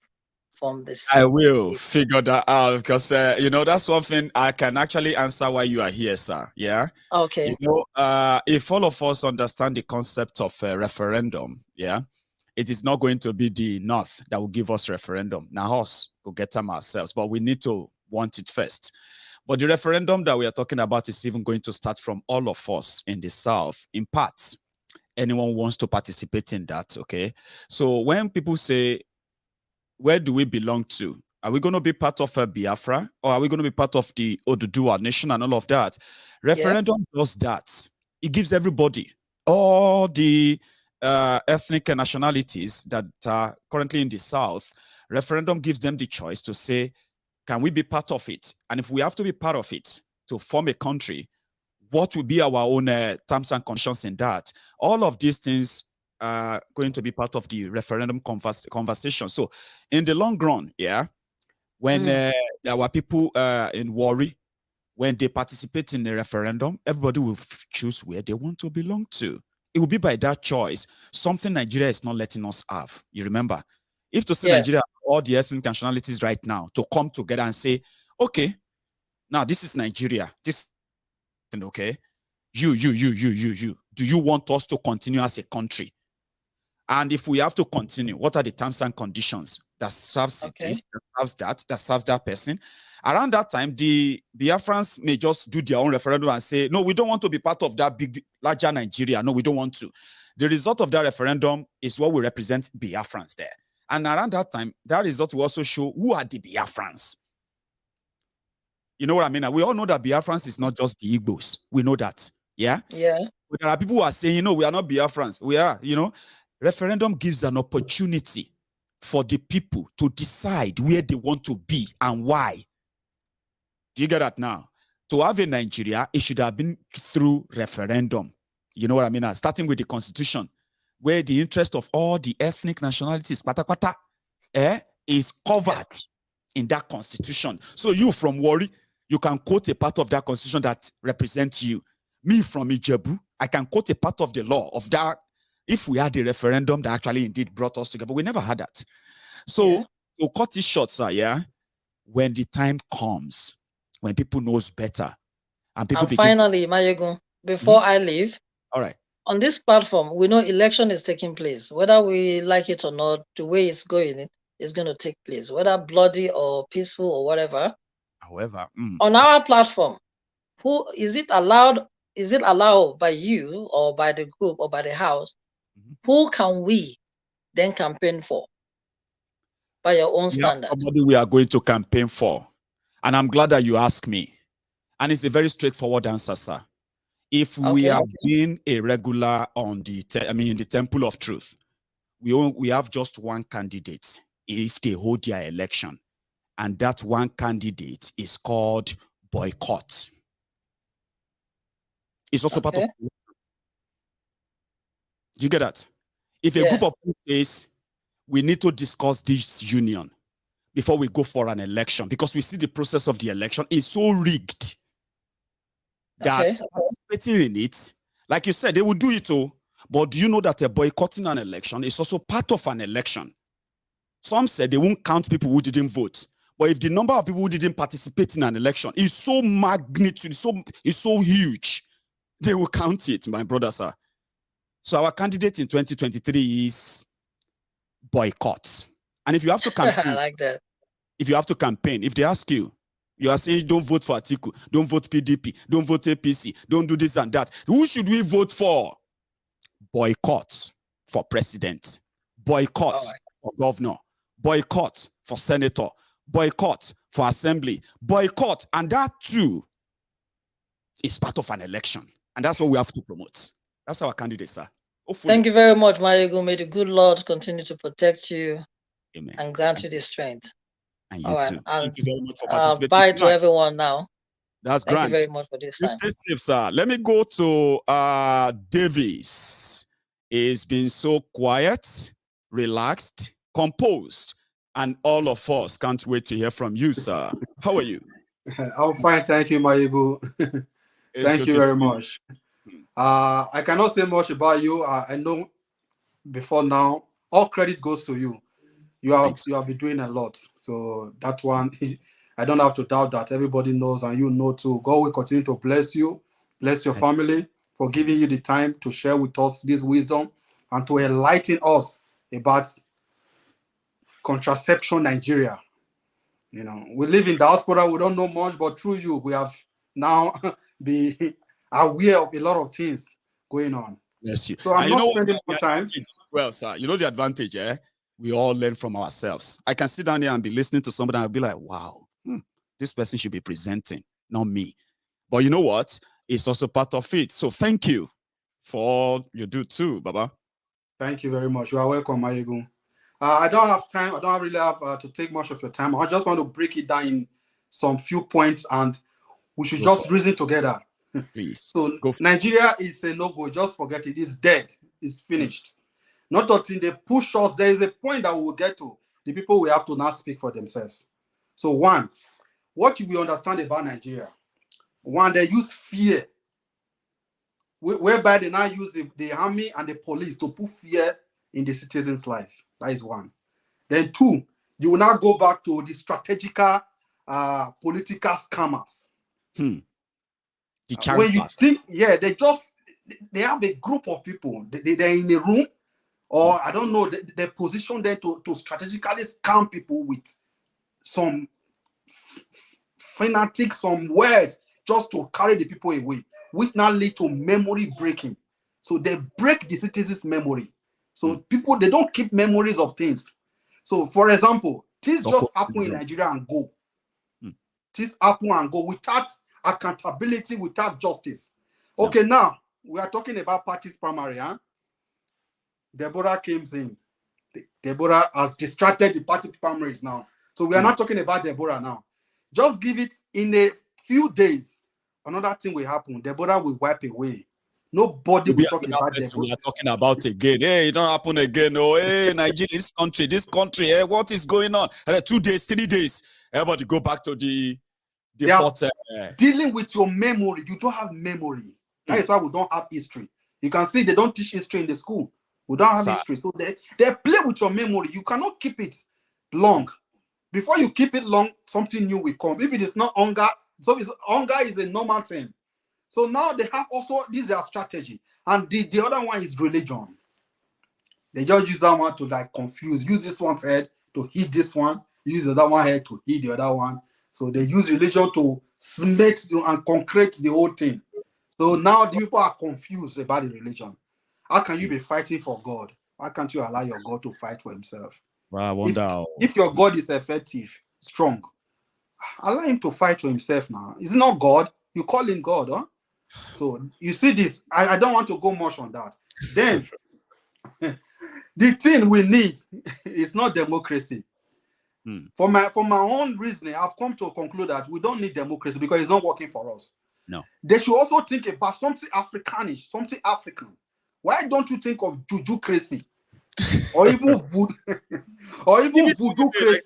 from this. I will figure that out because, that's something I can actually answer while you are here, sir. Yeah. Okay. If all of us understand the concept of a referendum, it is not going to be the North that will give us referendum. Now us will get them ourselves, but we need to want it first. But the referendum that we are talking about is even going to start from all of us in the South, in parts. Anyone wants to participate in that, okay? So when people say, where do we belong to? Are we going to be part of a Biafra, or are we going to be part of the Oduduwa nation and all of that? Referendum does that. It gives everybody, all the ethnic and nationalities that are currently in the South, referendum gives them the choice to say, can we be part of it? And if we have to be part of it to form a country, what will be our own terms and conditions in that? All of these things are going to be part of the referendum conversation. So in the long run, when there were people in worry, when they participate in the referendum, everybody will choose where they want to belong to. It will be by that choice, something Nigeria is not letting us have. You remember? If to say Nigeria, all the ethnic nationalities right now, to come together and say, okay, now this is Nigeria, this, okay, you, do you want us to continue as a country? And if we have to continue, what are the terms and conditions that serves this, that serves that person? Around that time, the Biafrans may just do their own referendum and say, no, we don't want to be part of that big, larger Nigeria. No, we don't want to. The result of that referendum is what will represent Biafrans there. And around that time, that result will also show who are the Biafrans. You know what I mean? We all know that Biafrans is not just the Igbos. We know that. Yeah? Yeah. But there are people who are saying, we are not Biafrans. We are, Referendum gives an opportunity for the people to decide where they want to be and why. Do you get that now? To have a Nigeria, it should have been through referendum. You know what I mean? Starting with the constitution, where the interest of all the ethnic nationalities, is covered in that constitution. So you from Warri, you can quote a part of that constitution that represents you. Me from Ijebu, I can quote a part of the law of that. If we had a referendum that actually indeed brought us together, but we never had that. So to cut it short, sir, when the time comes, when people knows better, and people finally, Maiyegun, before I leave, all right, on this platform, we know election is taking place. Whether we like it or not, the way it's going is going to take place, whether bloody or peaceful or whatever. However, on our platform, who is it allowed? Is it allowed by you or by the group or by the house? Who can we then campaign for? By your own standard. Somebody we are going to campaign for. And I'm glad that you asked me. And it's a very straightforward answer, sir. If we have been a regular on the, in the Temple of Truth, we have just one candidate if they hold their election. And that one candidate is called boycott. It's also part of. Do you get that? If a group of people says we need to discuss this union before we go for an election, because we see the process of the election is so rigged that participating in it, like you said, they will do it all. But do you know that boycotting an election is also part of an election? Some said they won't count people who didn't vote. But if the number of people who didn't participate in an election is so magnitude, it's so huge, they will count it, my brother, sir. So our candidate in 2023 is boycott. And if you have to campaign, I like that. If you have to campaign, if they ask you, you are saying don't vote for Atiku, don't vote PDP, don't vote APC, don't do this and that. Who should we vote for? Boycott for president, boycott for governor, boycott for senator, boycott for assembly, boycott, and that too is part of an election. And that's what we have to promote. That's our candidate, sir. Hopefully. Thank you very much, Maiyegun. May the good Lord continue to protect you. Amen. And grant you the strength. And you too. Thank you very much for participating. Bye to everyone now. That's Thank grand. you very much for this time. Stay safe, sir. Let me go to Davis. He's been so quiet, relaxed, composed, and all of us can't wait to hear from you, sir. How are you? I'm fine, thank you, Maiyegun. Thank you very much. I cannot say much about you. I know before now, all credit goes to you. You have been doing a lot. So that one, I don't have to doubt that. Everybody knows, and you know too. God will continue to bless you, bless your family, for giving you the time to share with us this wisdom and to enlighten us about contraception Nigeria. You know, we live in diaspora, we don't know much, but through you, we have now be aware of a lot of things going on. Yes, you. So I'm you not know spending the more time. well, sir, you know the advantage, we all learn from ourselves. I can sit down here and be listening to somebody and I'll be like, wow, this person should be presenting, not me. But you know what? It's also part of it. So thank you for all you do too, Baba. Thank you very much. You are welcome, Maiyegun. I don't have time. I don't really have to take much of your time. I just want to break it down in some few points, and we should just reason together. Please. So Nigeria is a no-go. Just forget it. It's dead. It's finished. Not until they push us. There is a point that we will get to. The people will have to now speak for themselves. So one, what we understand about Nigeria? One, they use fear, whereby they now use the army and the police to put fear in the citizens' life. That is one. Then two, you will now go back to the strategical political scammers. The when you think, they have a group of people. They're in a room, or I don't know, they position them to strategically scam people with some fanatic, some words, just to carry the people away, which now lead to memory breaking. So they break the citizens' memory. So people, they don't keep memories of things. So for example, this just happen in Nigeria and go. This happen and go without accountability, without justice. Okay, now we are talking about parties primary. Deborah came in. Deborah has distracted the party primaries now. So we are not talking about Deborah now. Just give it in a few days. Another thing will happen. Deborah will wipe away. Nobody will talk about Deborah. We are talking about again. Hey, it don't happen again. Oh, hey, Nigeria, this country. Hey, what is going on? 2 days, 3 days. Everybody go back to the fort. Dealing with your memory. You don't have memory. That is why we don't have history. You can see they don't teach history in the school. We don't have history. So they play with your memory. You cannot keep it long. Before you keep it long, something new will come. If it is not hunger, hunger is a normal thing. So now they have also, this is their strategy. And the other one is religion. They just use that one to like confuse. Use this one's head to hit this one. Use the other one head to hit the other one. So they use religion to smite and concrete the whole thing. So now the people are confused about the religion. How can you be fighting for God? Why can't you allow your God to fight for himself? Well, I wonder if your God is effective, strong, allow him to fight for himself now. It's not God. You call him God, huh? So you see this. I don't want to go much on that. Then the thing we need is not democracy. For my own reasoning, I've come to conclude that we don't need democracy because it's not working for us. No. They should also think about something Africanish, something African. Why don't you think of juju-crazy? Or even voodoo, or even voodoo crazy.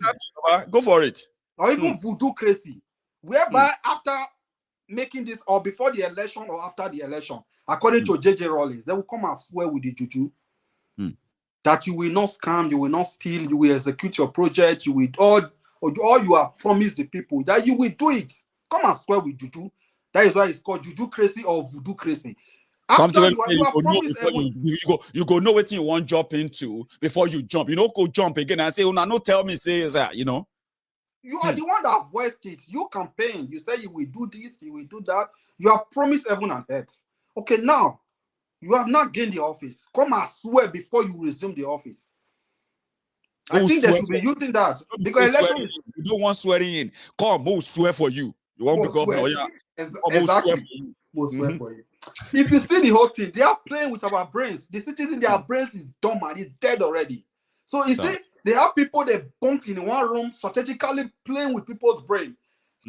Go for it. Or even voodoo crazy. Whereby after making this, or before the election or after the election, according to JJ Rawlings, they will come and swear with the juju that you will not scam, you will not steal, you will execute your project, you will all you have promised the people that you will do it. Come and swear with juju. That is why it's called juju crazy or voodoo crazy. Something you go know what you want jump into before you jump. You don't go jump again and say, "Oh, no, tell me, say that." You know, you are the one that voiced it. You campaign. You say you will do this, you will do that. You have promised heaven and earth. Okay, now you have not gained the office. Come and swear before you resume the office. I think they should be using that because election is. You don't want swearing in. Come, we'll swear for you. You won't be governor. Yeah, exactly. We'll swear for you. If you see the whole thing, they are playing with our brains. The citizens, their brains is dumb and it's dead already. So you see, they have people they bunk in one room, strategically playing with people's brain.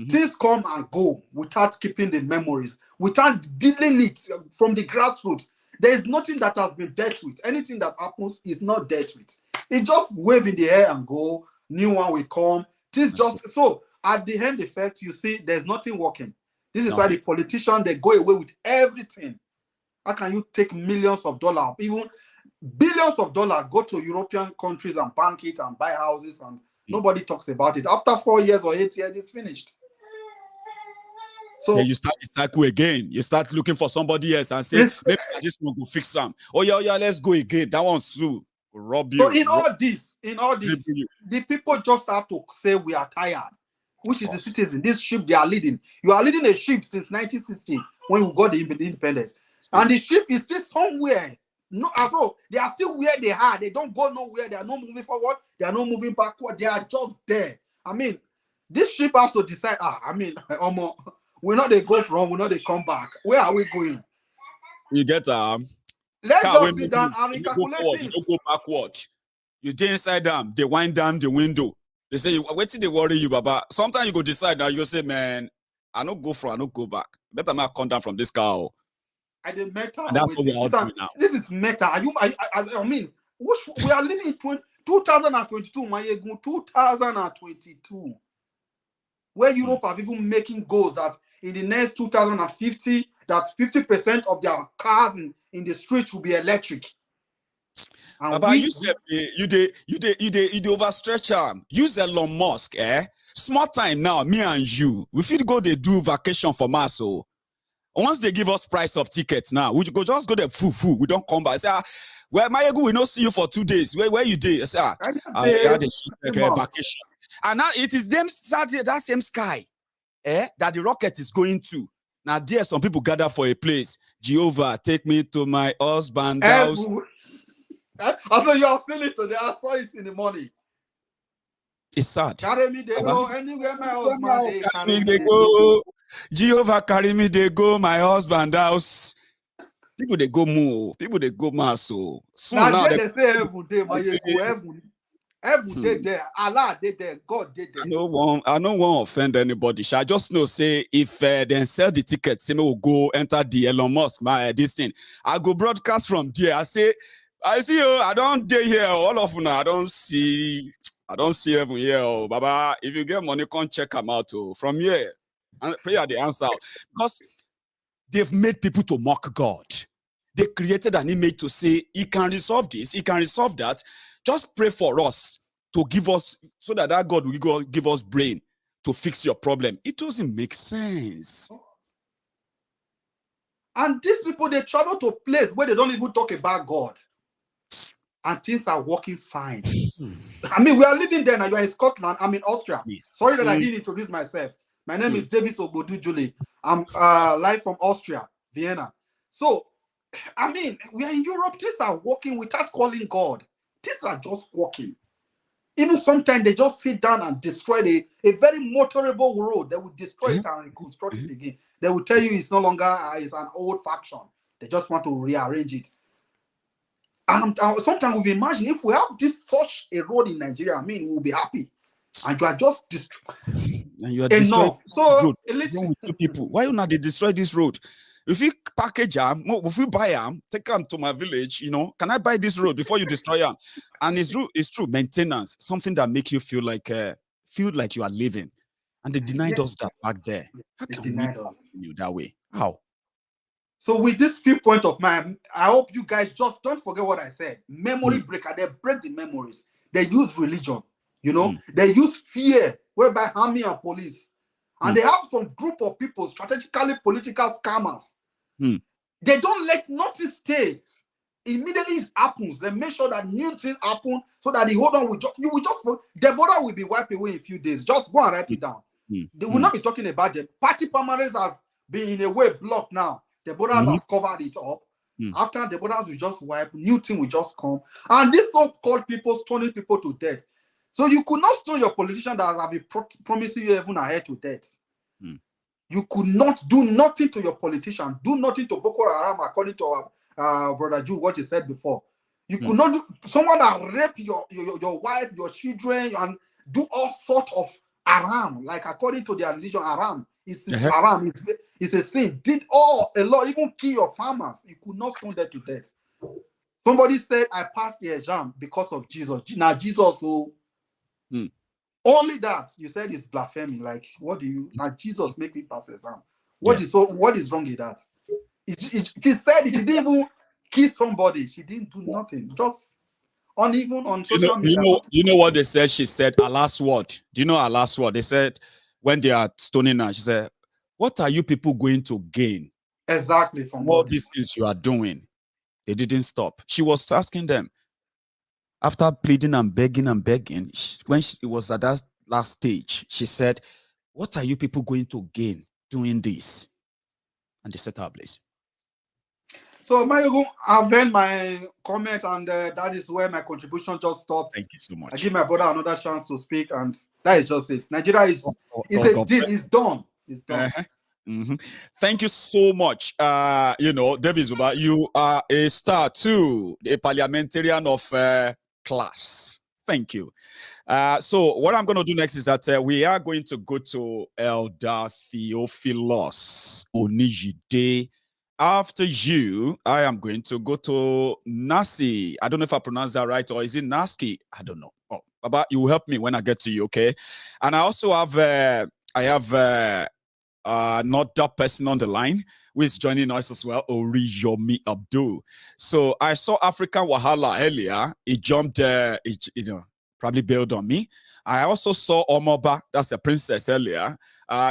Things come and go without keeping the memories, without dealing it from the grassroots. There is nothing that has been dealt with. Anything that happens is not dealt with. It just wave in the air and go. New one will come. Things just so at the end effect, you see, there's nothing working. This is why the politicians, they go away with everything. How can you take millions of dollars, even billions of dollars, go to European countries and bank it and buy houses and nobody talks about it? After 4 years or 8 years, it's finished. So you start the cycle again. You start looking for somebody else and say, maybe this one will fix some. Oh yeah, let's go again. That one's too. Rob you. So in all this, the people just have to say we are tired. which is the citizen. This ship they are leading. You are leading a ship since 1960 when we got the independence, and the ship is still somewhere. No, although they are still where they are. They don't go nowhere. They are not moving forward. They are not moving backward. They are just there. I mean, this ship has to decide. We're not they go from. We're not they come back. Where are we going? You get Let's just sit down and recalculate things. You don't go backward. You dey inside them. They wind down the window. They say, wait till they worry you, Baba. Sometimes you go decide now. You say, man, I don't go front. I don't go back. Better not come down from this car. And the meta. And that's what we're all doing now. This is meta. I mean, we are living in 2022, Maiyegun, 2022, where Europe are even making goals that in the next 2050, that 50% of their cars in the streets will be electric. And Baba, you overstretch. Use Elon Musk, Small time now, me and you. We feel go they do vacation for Mars. So once they give us price of tickets now, we go just go there, we don't come back. Say, well, Maiyegun, we not see you for 2 days. Where you did? I say, I had a vacation. And now it is them Saturday, that same sky, that the rocket is going to. Now there, some people gather for a place. Jehovah, take me to my husband's house. Also, you have seen it today. I saw it in the morning. It's sad. Carry me, they go anywhere my husband. Carry me, they go. Jehovah, carry me, they go. My husband's house. People they go move. People they go mass. So now they say every day, every day there. Allah they there. God they there. I don't want to offend anybody. I just know say if they sell the tickets, say me will go enter the Elon Musk this thing. I go broadcast from there. I say. I see you. I don't dare here. All of them. I don't see heaven here. Oh, Baba, if you get money, come check them out. Oh, from here, and prayer the answer because they've made people to mock God. They created an image to say He can resolve this, He can resolve that. Just pray for us to give us so that God will give us brain to fix your problem. It doesn't make sense. And these people they travel to a place where they don't even talk about God. And things are working fine. I mean, we are living there now. You are in Scotland. I'm in Austria. Yes. Sorry that I didn't introduce myself. My name is Davis Obodu Julie. I'm live from Austria, Vienna. So, I mean, we are in Europe. Things are working without calling God. Things are just working. Even sometimes they just sit down and destroy a very motorable road. They will destroy it and reconstruct it again. They will tell you it's no longer it's an old faction. They just want to rearrange it. And sometimes we imagine if we have such a road in Nigeria, I mean, we'll be happy. And you are just destroying. So with 2 people. Why you not they destroy this road? If you package them, if you buy them, take them to my village, can I buy this road before you destroy them? And it's true, maintenance, something that makes you feel like you are living. And they denied us that back there. How can we deny you that way? How? So with this viewpoint of mine, I hope you guys just don't forget what I said. Memory breaker, they break the memories. They use religion, They use fear, whereby army and police. And they have some group of people, strategically political scammers. They don't let nothing stay. Immediately it happens. They make sure that new thing happen so that the hold on Deborah will be wiped away in a few days. Just go and write it down. They will not be talking about them. Party primaries has been in a way blocked now. The borders has covered it up. After the borders will just wipe, new thing will just come. And this so-called people stoning people to death. So you could not stone your politician that have been promising you heaven ahead to death. You could not do nothing to your politician, do nothing to Boko Haram, according to our brother Jude, what he said before. You could not do someone that rape your wife, your children, and do all sorts of haram, like according to their religion, haram. It's haram. It's a sin. Did a lot, even kill your farmers. You could not stone them to death. Somebody said, I passed the exam because of Jesus. Now, Jesus, only that you said is blasphemy. Like, now Jesus make me pass the exam. What is wrong with that? She said she didn't even kiss somebody. She didn't do nothing. Just even on social media. You know what they said? She said her last word. Do you know her last word? They said, when they are stoning her, she said, what are you people going to gain? Exactly. From all these things you are doing. They didn't stop. She was asking them, after pleading and begging, when it was at that last stage, she said, What are you people going to gain doing this? And they set up, please. So, Maiyegun, I've end my comment, and that is where my contribution just stopped. Thank you so much. I give my brother another chance to speak, and that is just it. Nigeria is God deal. It's done. It's done. Thank you so much. David Zuba, you are a star too, a parliamentarian of class. Thank you. So what I'm going to do next is that we are going to go to Elder Theophilus Onijide. After you, I am going to go to Nasi. I don't know if I pronounce that right, or is it Naski? I don't know. Oh, Baba, you will help me when I get to you, okay? And I also have, not that person on the line who is joining us as well, Oriyomi Abdul. So I saw African Wahala earlier. He jumped, probably bailed on me. I also saw Omoba, that's a princess earlier.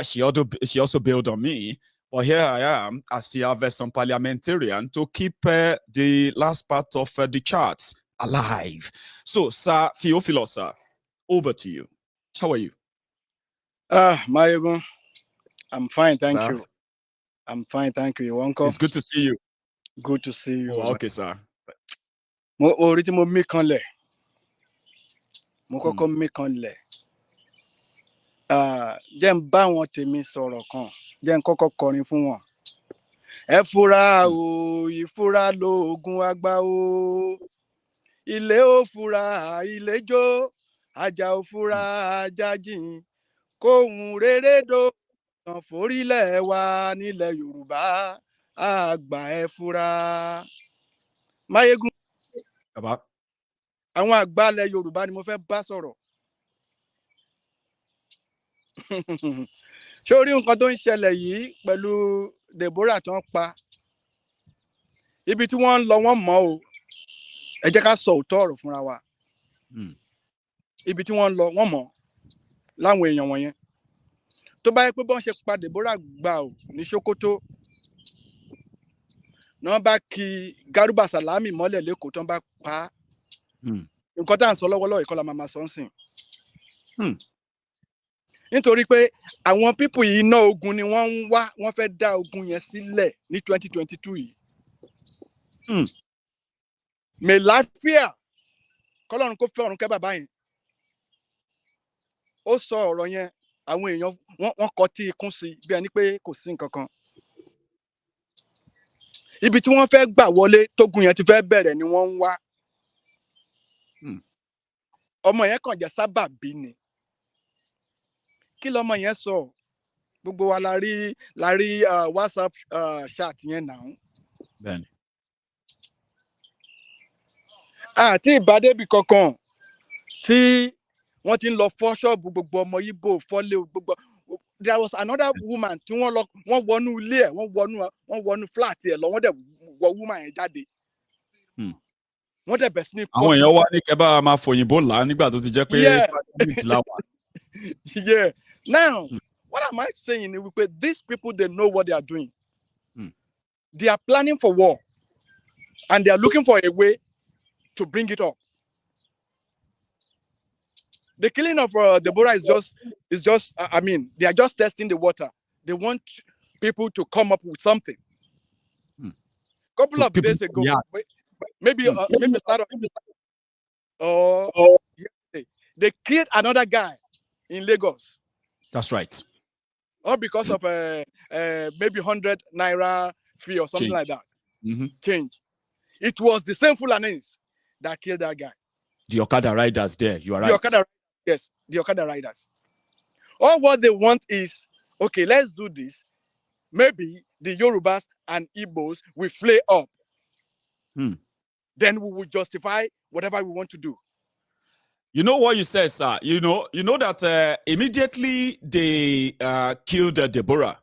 She also bailed on me. But here I am, as you have some parliamentarian to keep the last part of the charts alive. So, Sir Theophilus, sir, over to you. How are you? Maiyegun, I'm fine, thank Sir? you. I'm fine, thank you, uncle. It's good to see you. Good to see you. Oh, okay, sir. Mo mi kanle. Mo kọ́kọ́ mi kanle. Jẹ́ n bá wọn tèmi sọ̀rọ̀ kan. Jẹ́ n kọ́kọ́ kọrin fún wọn. Ẹ fura o, ìfura lóògùn àgbà o. Ilé ò fura, ilé jó. Ajá ò fura, ajá jìn. Kóhun rere do. Tàn forílẹ̀ wa nílẹ̀ Yorùbá. Àgbà ẹ fura. Maiyegun. Àwọn àgbàlẹ̀ Yorùbá ni mo fẹ́ bá sọ̀rọ̀. Ṣé o rí nǹkan tó ń ṣẹlẹ̀ yìí pẹ̀lú Deborah tó ń pa? Ibi tí wọ́n ń lọ wọ́n mọ̀ o. Ẹ jẹ́ ká sọ òótọ́ ọ̀rọ̀ fúnra wa. Ibi tí wọ́n ń lọ wọ́n mọ̀ láwọn èèyàn wọ̀nyẹn. Tó bá yẹ pé bọ́n ṣe pa Deborah gbà ò ní Sokoto. Náà bá kí Garuba Salami mọ́lẹ̀ lẹ́kọ̀ọ́ tó ń bá pa á. Nǹkan tá à ń sọ lọ́wọ́lọ́wọ́ ìkọlà máa sọ ń sìn. Nítorí pé àwọn pípù yìí iná ogun ni wọ́n ń wá, wọ́n fẹ́ dá ogun yẹn sílẹ̀ ní 2022 yìí. Mẹ̀láfíà kọ́lọ́run kó fẹ́ ọ̀run kẹ́ bàbá yẹn. Ó sọ ọ̀rọ̀ yẹn, àwọn èèyàn wọ́n kọ tí ikún sí bí ẹni pé kò sí nǹkan kan. Ibi tí wọ́n fẹ́ gbà wọlé tógun yẹn ti fẹ́ bẹ̀rẹ̀ ni wọ́n ń wá. Ọmọ yẹn kàn jẹ́ sábàbí ni. Kí lọmọ yẹn sọ? Gbogbo wa la rí WhatsApp chat yẹn náà. Bẹ́ẹ̀ni. Àti ìbádébì kankan tí wọ́n ti ń lọ fọ́ ṣọ́ọ̀bù gbogbo ọmọ Igbo fọ́lé gbogbo. There was another woman tí wọ́n wọnú ilé ẹ̀, wọ́n wọnú flat ẹ̀ lọ, wọ́n dẹ̀ wọ woman yẹn jáde. Wọ́n dẹ̀ bẹ̀ sí ní. Àwọn èèyàn wá ní kẹ́bà máa fòyìnbó là nígbà tó ti jẹ́ pé. Yeah. Now, what am I saying is these people, they know what they are doing. They are planning for war, and they are looking for a way to bring it up. The killing of Deborah is just. I mean, they are just testing the water. They want people to come up with something. Couple of days ago, maybe start of, they killed another guy in Lagos. That's right. All because of maybe 100 naira fee or something like that. Change. It was the same Fulanis that killed that guy. The Okada riders there. You are right. The Okada riders. All what they want is, okay, let's do this. Maybe the Yorubas and Igbos will flare up. Then we will justify whatever we want to do. You know what you said, sir? You know that immediately they killed Deborah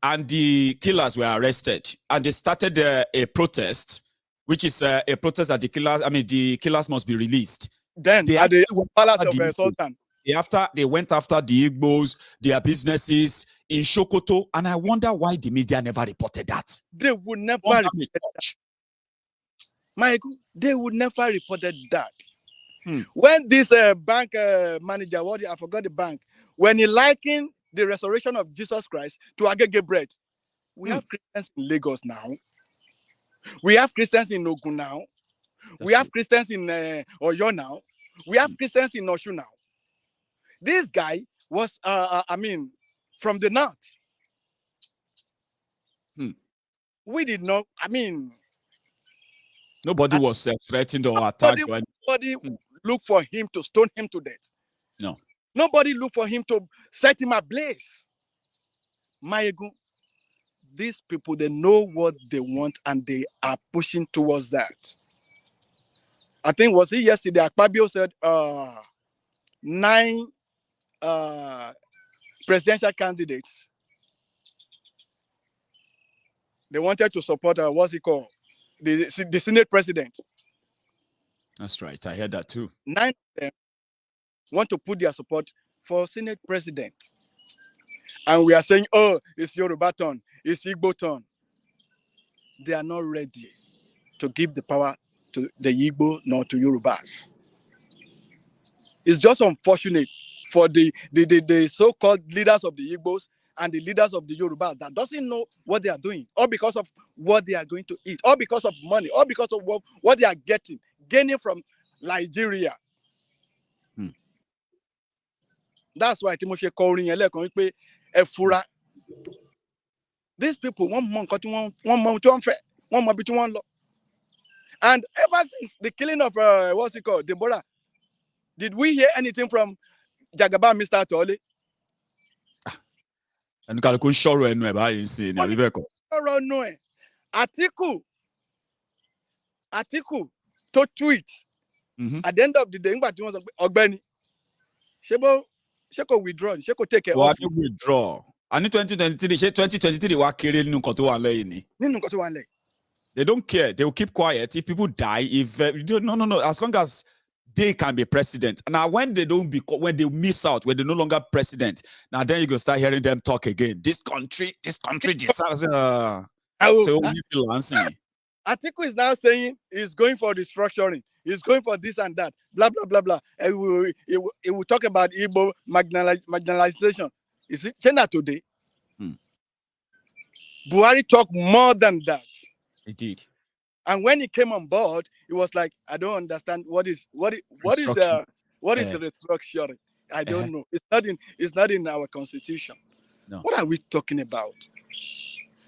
and the killers were arrested and they started a protest, which is a protest that the killers must be released. Then at the palace of Sultan. They went after the Igbos, their businesses in Sokoto, and I wonder why the media never reported that. They would never report that. Maiyegun, they would never reported that. When this bank manager, I forgot the bank, when he likened the resurrection of Jesus Christ to agege bread. We have Christians in Lagos now. We have Christians in Ogun now. We have Christians in Oyo now. We have Christians in Oshu now. This guy was, from the north. We did not, nobody was threatened or attacked. Nobody looked for him to stone him to death. No. Nobody looked for him to set him ablaze. Maiyegun, these people, they know what they want and they are pushing towards that. I think, was it yesterday, Akpabio said 9 presidential candidates. They wanted to support, what's it called? The Senate president. That's right. I heard that too. 9 of them want to put their support for Senate president. And we are saying, oh, it's Yoruba turn, it's Igbo turn. They are not ready to give the power to the Igbo nor to Yorubas. It's just unfortunate for the so-called leaders of the Igbos and the leaders of the Yorubas that doesn't know what they are doing, or because of what they are going to eat, or because of money, or because of what they are gaining from Nigeria. That's why Timothy calling Efura. These people one month, and ever since the killing of what's it called, Deborah, did we hear anything from Jagaba Mr. Tole? And Kalkun Shoro and Web, I see. Atiku to tweet at the end of the day, but you want Ogbeni. Sheko withdraw, Sheko take it off. Withdraw. And in 2023, they don't care. They will keep quiet. If people die, no. As long as they can be president. Now, when they miss out, when they're no longer president, now then you go start hearing them talk again. This country deserves. Atiku is now saying he's going for restructuring. He's going for this and that. Blah blah blah blah. He will talk about Igbo marginalization. Is it China today? Buhari talked more than that. He did. And when he came on board, it was like, I don't understand what is restructuring. I don't know. It's not in our constitution. No. What are we talking about?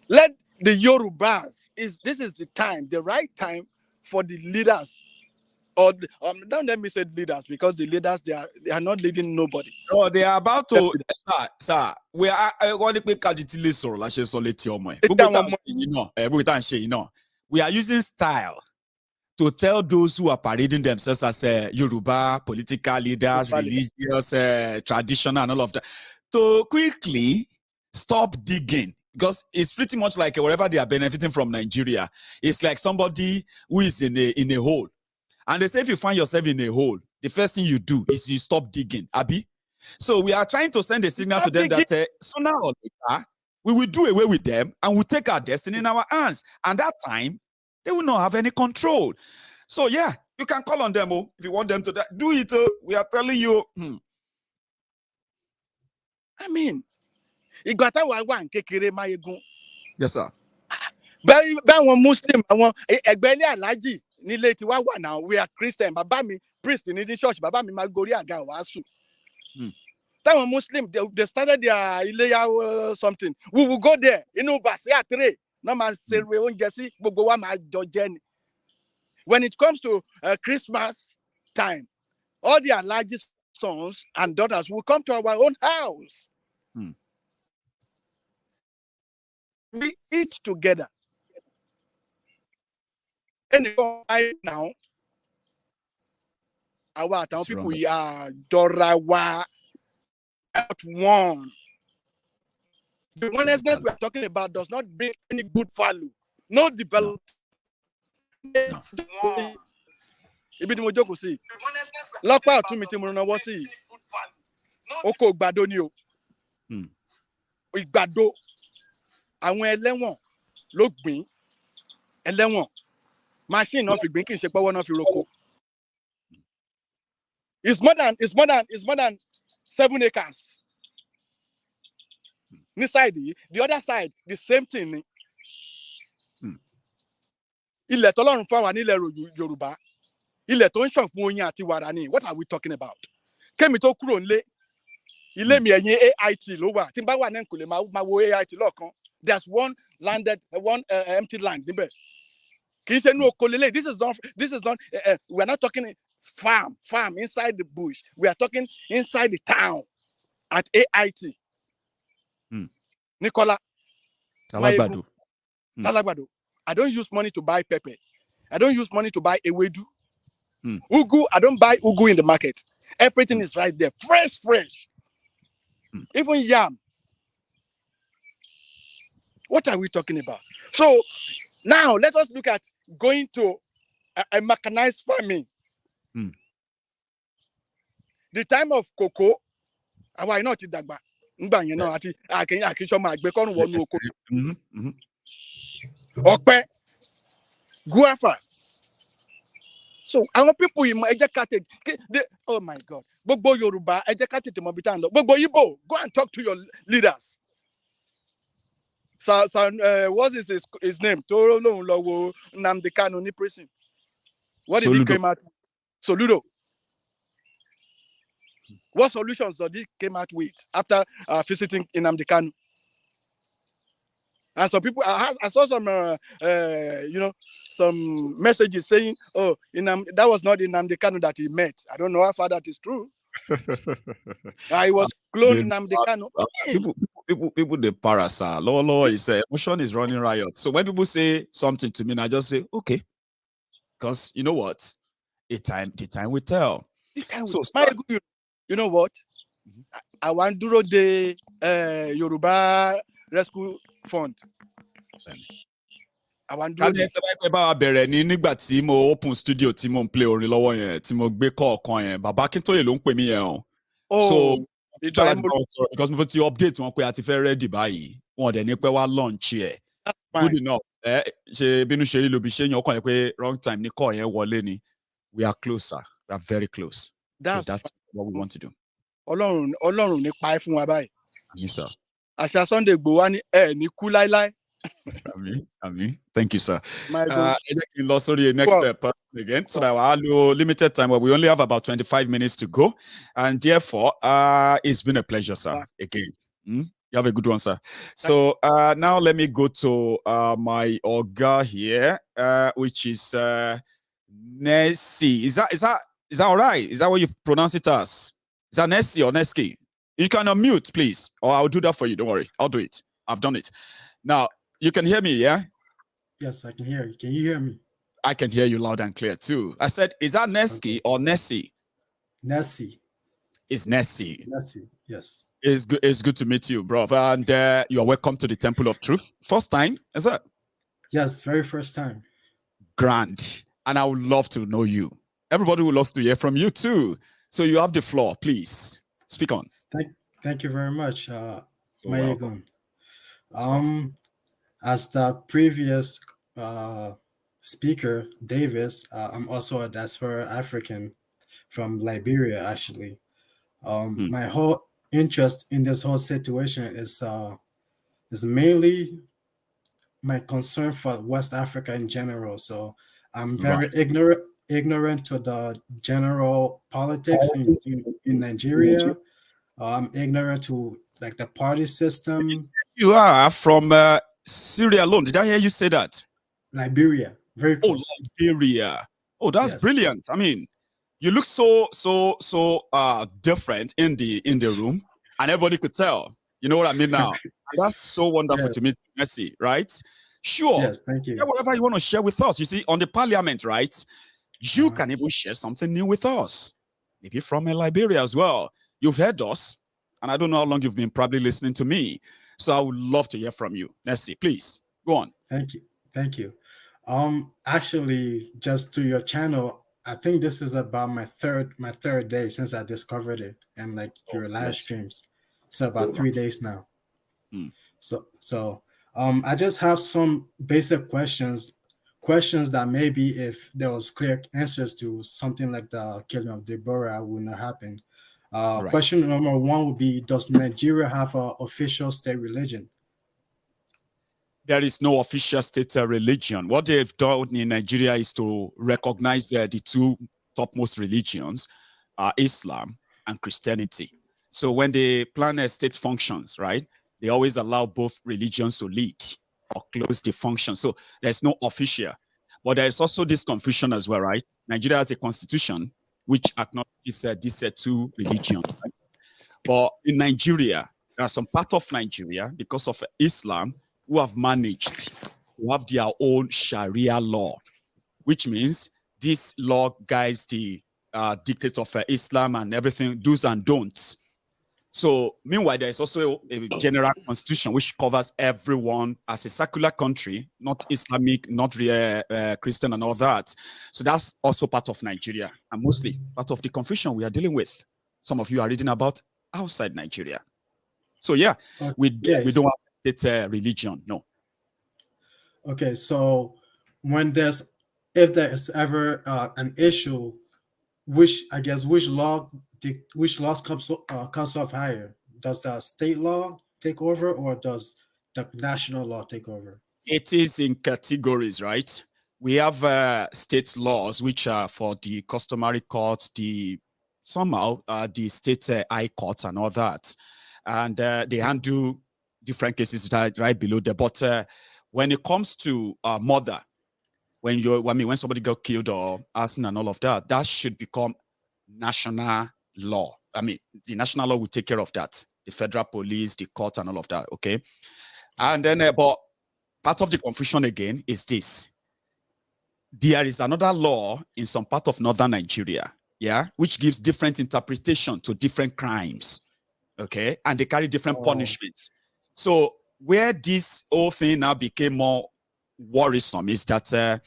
Let the Yorubas this is the time, the right time for the leaders. Or don't let me say leaders, because the leaders they are not leading nobody. Oh, they are about to sir. We are we are using style to tell those who are parading themselves as Yoruba political leaders, religious, traditional, and all of that, to quickly stop digging. Because it's pretty much like wherever they are benefiting from Nigeria, it's like somebody who is in a hole. And they say if you find yourself in a hole, the first thing you do is you stop digging, Abi. So we are trying to send a signal to them that sooner or later, we will do away with them and we'll take our destiny in our hands. And that time, they will not have any control. So yeah, you can call on them if you want them to do it. We are telling you. Yes, sir. Muslim, now we are Christian. Baba mi priest in the church. Baba mi magori aga wasu. That Muslim, they started their Ileya something. We will go there. When it comes to Christmas time, all their largest sons and daughters will come to our own house. We eat together. And now, our town people, we are Dorawa at one. The honestness we are talking about does not bring any good value, no development. Ibi ni mo jókòó sí. Lọ́pàá ọ̀tún mi tí mo rànwọ́ sí. Oko ìgbàdo ni o. Ìgbàdo. Àwọn ẹlẹ́wọ̀n ló gbìn. Ẹlẹ́wọ̀n. Machine náà fi gbìn kì í ṣe pọ́wọ́ náà fi roko. It's more than 7 acres. Inside the other side, the same thing. Ilẹ̀ tọ́lọ́run fún wa nílẹ̀ Yorùbá. Ilẹ̀ tó ń ṣàn fún oyin àti wàrà ni. What are we talking about? Kémi tó kúrò nílé. Ilé mi ẹ̀yìn AIT ló wà. Tí n bá wà náà kò lè máa wo AIT lọ́ọ̀kan. There's one empty land níbẹ̀. Kì í ṣe inú oko lélẹ̀. This is not we are not talking farm inside the bush. We are talking inside the town at AIT. Nicola. Talagbado. Talagbado. I don't use money to buy pepper. I don't use money to buy ewedu. Ugu, I don't buy ugu in the market. Everything is right there. Fresh. Even yam. What are we talking about? So now let us look at going to a mechanized farming. The time of cocoa, why not in Dagba? Okpe, guava. So our people in educated, oh my God, Gbogbo Yoruba, educated to Mobitando, Gbogbo Igbo, go and talk to your leaders. So what is his name? Toro Lowo Nnamdi Kanu ni prison. What did he came out? Soludo. What solutions did he came out with after visiting Nnamdi Kanu? And some people, I saw some, some messages saying, "Oh, that was not Nnamdi Kanu that he met." I don't know how far that is true. He was cloning Nnamdi Kanu. People the parasa. Lolo is emotion is running riot. So when people say something to me, I just say, okay, because you know what, the time will tell. So you know what? I want to do the Yoruba Rescue Fund. I want to do nígbà tí mo open studio tí mo play orin lọ́wọ́ yẹn tí mo gbé kọ̀ọ̀kan yẹn bàbá Akintoye ló ń pè mí yẹn o. So because mo ti update wọn pé a ti fẹ́ ready báyìí wọn dẹ̀ ní pé wá launch ẹ̀. Good enough. Ṣe bínú ṣe rí lóbi ṣé yan ọkàn yẹn pé wrong time ní kọ̀ yẹn wọlé ni. We are closer. We are very close. That's what we want to do. Ọlọ́run ní pa ẹ́ fún wa báyìí. Àmín sir. Àṣà Sunday Igboho ní ní kú láíláí. Àmín. Thank you, sir. Sorry, next step again. So that I have limited time, but we only have about 25 minutes to go. And therefore, it's been a pleasure, sir. Again. You have a good one, sir. So now let me go to my Oga here, which is Nessie. Is that all right? Is that what you pronounce it as? Is that Nessie or Neski? You can unmute, please, or I'll do that for you. Don't worry. I'll do it. I've done it. Now, you can hear me, yeah? Yes, I can hear you. Can you hear me? I can hear you loud and clear, too. I said, is that Neski or Nessie? Nessie. It's Nessie. Nessie, yes. It's good to meet you, bro. And you are welcome to the Temple of Truth. First time, is that? Yes, very first time. Grand. And I would love to know you. Everybody would love to hear from you, too. So you have the floor, please. Speak on. Thank you very much, Maiyegun. As the previous speaker, Davis, I'm also a diaspora African from Liberia, actually. My whole interest in this whole situation is mainly my concern for West Africa in general. So I'm very ignorant to the general politics in Nigeria. I'm ignorant to like the party system. You are from Syria alone. Did I hear you say that? Liberia. Very close. Oh, Liberia. Oh, that's brilliant. I mean, you look so different in the room, and everybody could tell. You know what I mean now? That's so wonderful to meet you, Messi, right? Sure. Yes, thank you. Yeah, whatever you want to share with us. You see, on the parliament, right? You can even share something new with us. Maybe from Liberia as well. You've heard us, and I don't know how long you've been probably listening to me. So I would love to hear from you. Messi, please go on. Thank you. Actually, just to your channel, I think this is about my third day since I discovered it and like your live streams. So about 3 days now. So I just have some basic questions that maybe if there was clear answers to something like the killing of Deborah would not happen. Right. Question number one would be: does Nigeria have an official state religion? There is no official state religion. What they've done in Nigeria is to recognize the two topmost religions, Islam and Christianity. So when they plan state functions, right, they always allow both religions to lead or close the function. So there's no official. But there's also this confusion as well, right? Nigeria has a constitution which acknowledges these two religions. Right? But in Nigeria, there are some part of Nigeria, because of Islam, who have managed to have their own Sharia law, which means this law guides the dictates of Islam and everything, do's and don'ts. So meanwhile, there is also a general constitution which covers everyone as a secular country, not Islamic, not Christian and all that. So that's also part of Nigeria and mostly part of the confusion we are dealing with. Some of you are reading about outside Nigeria. So yeah, we don't have it's a religion, no. Okay, so if there is ever an issue, which laws comes off higher? Does the state law take over, or does the national law take over? It is in categories, right? We have state laws which are for the customary courts, the state high courts and all that, and they handle different cases right below there. But when it comes to murder, when somebody got killed or arson and all of that, that should become national law. I mean, the national law will take care of that. The federal police, the court, and all of that. Okay, and then but part of the confusion again is this: there is another law in some part of northern Nigeria, yeah, which gives different interpretation to different crimes. Okay, and they carry different punishments. So where this whole thing now became more worrisome is that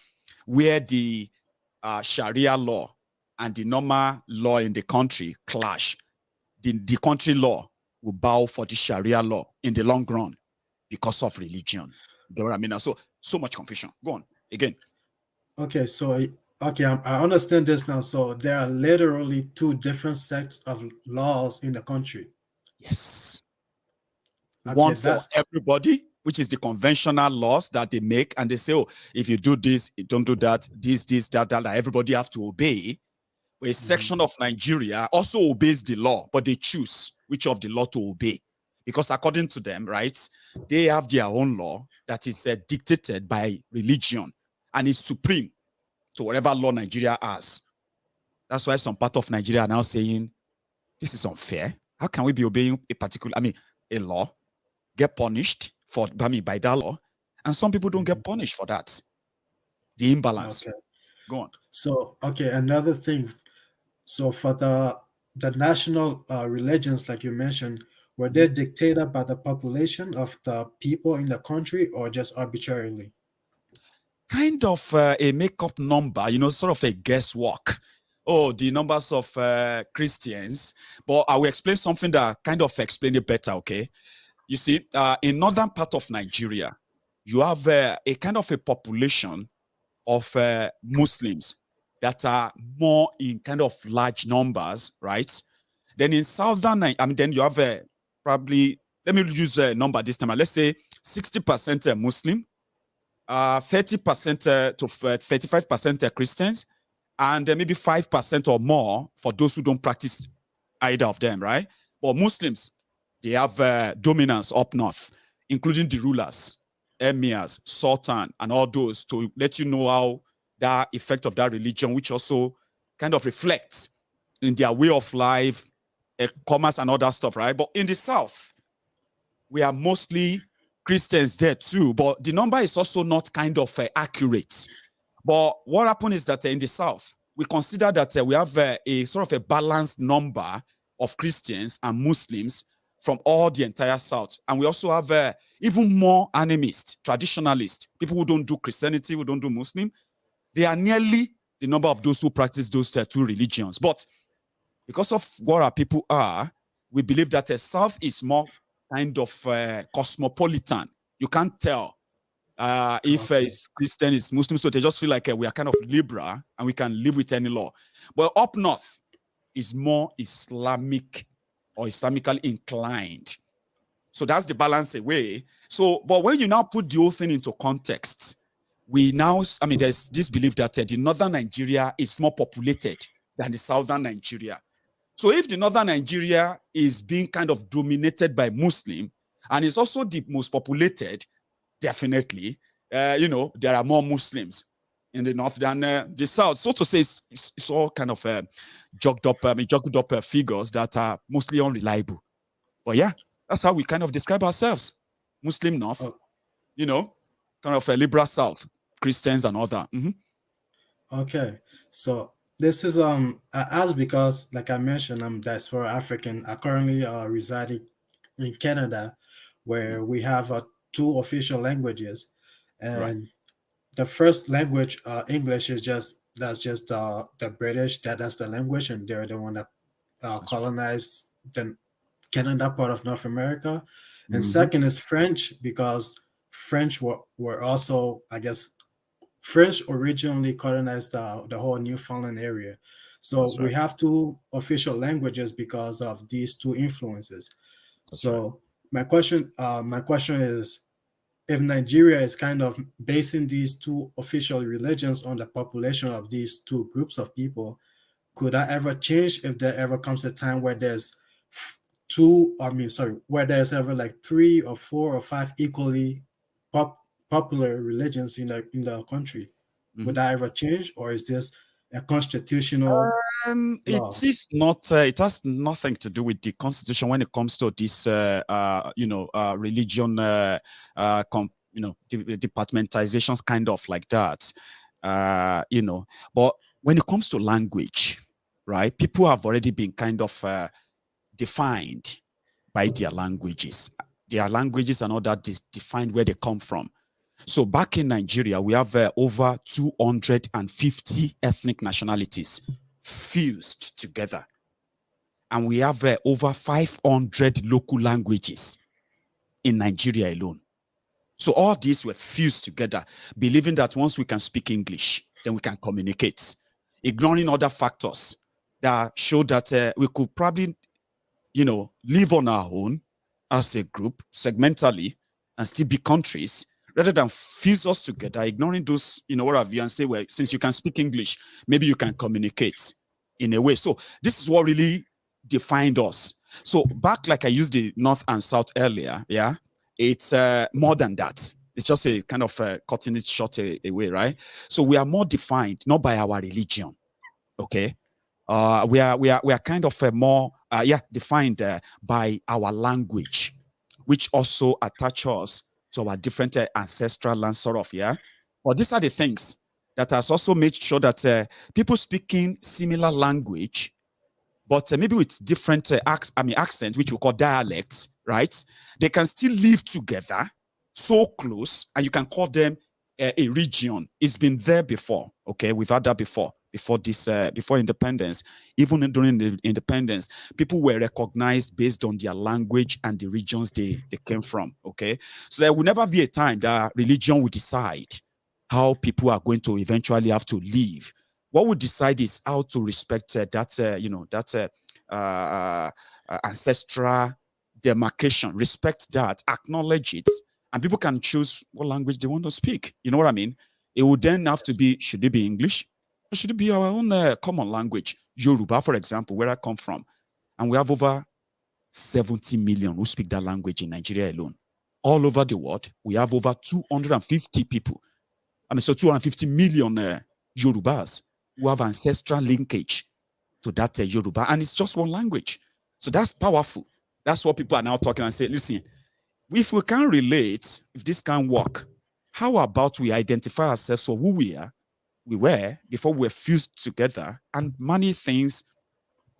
where the Sharia law and the normal law in the country clash, the country law will bow for the Sharia law in the long run because of religion. You know what I mean? So much confusion. Go on again. Okay, I understand this now. So there are literally two different sets of laws in the country. Yes. One for everybody, which is the conventional laws that they make, and they say, oh, if you do this, you don't do that, this, that, everybody have to obey. A section of Nigeria also obeys the law, but they choose which of the law to obey. Because according to them, right, they have their own law that is dictated by religion and is supreme to whatever law Nigeria has. That's why some part of Nigeria are now saying, this is unfair. How can we be obeying a law, get punished by that law, and some people don't get punished for that? The imbalance. Okay. Go on. So, another thing. So for the national religions, like you mentioned, were they dictated by the population of the people in the country or just arbitrarily? Kind of a make-up number, sort of a guesswork. Oh, the numbers of Christians. But I will explain something that kind of explain it better, okay? You see, in northern part of Nigeria, you have a kind of a population of Muslims that are more in kind of large numbers, right? Then in southern, then you have probably, let me use a number this time. Let's say 60% Muslim, 30% to 35% Christians, and maybe 5% or more for those who don't practice either of them, right? But Muslims, they have dominance up north, including the rulers, emirs, sultan, and all those, to let you know how that effect of that religion, which also kind of reflects in their way of life, commerce, and all that stuff, right? But in the south, we are mostly Christians there too, but the number is also not kind of accurate. But what happened is that in the south, we consider that we have a sort of a balanced number of Christians and Muslims from all the entire south. And we also have even more animists, traditionalists, people who don't do Christianity, who don't do Muslim. They are nearly the number of those who practice those two religions. But because of what our people are, we believe that the south is more kind of cosmopolitan. You can't tell if it's Christian, it's Muslim, so they just feel like we are kind of liberal and we can live with any law. But up north, is more Islamic or Islamically inclined. So that's the balance away. So, but when you now put the whole thing into context, we now, I mean, there's this belief that the northern Nigeria is more populated than the southern Nigeria. So if the northern Nigeria is being kind of dominated by Muslim, and it's also the most populated, definitely, you know, there are more Muslims in the north than the south. So to say, it's all kind of jogged up figures that are mostly unreliable. But yeah, that's how we kind of describe ourselves. Muslim north, you know, kind of a liberal south, Christians and all that. Okay, so this is I asked because, like I mentioned, I'm diaspora African. I currently residing in Canada, where we have two official languages, and the first language, English, is just the British. That's the language, and they're the one that colonized the Canada part of North America. And second is French, because French were also, I guess, French originally colonized the whole Newfoundland area. So we have two official languages because of these two influences. My question is, if Nigeria is kind of basing these two official religions on the population of these two groups of people, could that ever change if there ever comes a time where there's where there's ever like 3 or 4 or 5 equally popular religions in the country? Would that ever change, or is this a constitutional law? It is not. It has nothing to do with the constitution when it comes to this, religion, departmentizations, kind of like that, But when it comes to language, right? People have already been kind of defined by their languages. Their languages and all that defined where they come from. So back in Nigeria, we have over 250 ethnic nationalities fused together. And we have over 500 local languages in Nigeria alone. So all these were fused together, believing that once we can speak English, then we can communicate, ignoring other factors that show that we could probably, live on our own as a group, segmentally, and still be countries, rather than fuse us together, ignoring those, what have you, and say, well, since you can speak English, maybe you can communicate in a way. So this is what really defined us. So back, like I used the North and South earlier, yeah, it's more than that. It's just a kind of cutting it short away, right? So we are more defined, not by our religion, okay? We are kind of more, defined by our language, which also attach us to our different ancestral land, sort of, yeah? But these are the things that has also made sure that people speaking similar language, but maybe with different accents, which we call dialects, right? They can still live together so close, and you can call them a region. It's been there before, okay? We've had that before independence. Even during the independence, people were recognized based on their language and the regions they came from, okay? So there will never be a time that religion will decide how people are going to eventually have to live. What we decide is how to respect that ancestral demarcation, respect that, acknowledge it, and people can choose what language they want to speak. You know what I mean? It would then have to be, should it be English? Or should it be our own common language? Yoruba, for example, where I come from. And we have over 70 million who speak that language in Nigeria alone. All over the world, we have over 250 people. 250 million Yorubas who have ancestral linkage to that Yoruba. And it's just one language. So that's powerful. That's what people are now talking and say, listen, if we can relate, if this can work, how about we identify ourselves for who we were before we were fused together and many things,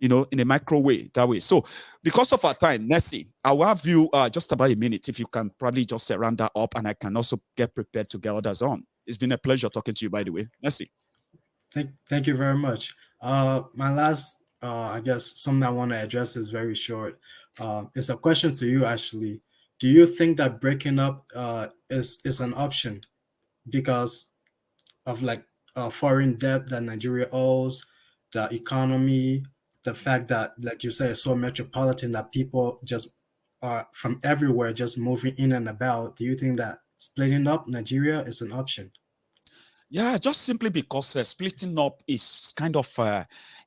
in a micro way, that way. So because of our time, Nessie, I will have you just about a minute, if you can probably just round that up, and I can also get prepared to get others on. It's been a pleasure talking to you, by the way. Nessie. Thank you very much. My last, I guess, something I want to address is very short. It's a question to you, actually. Do you think that breaking up is an option because of foreign debt that Nigeria owes, the economy, the fact that, like you say, it's so metropolitan that people just are from everywhere just moving in and about, do you think that splitting up Nigeria is an option? Yeah, just simply because splitting up is kind of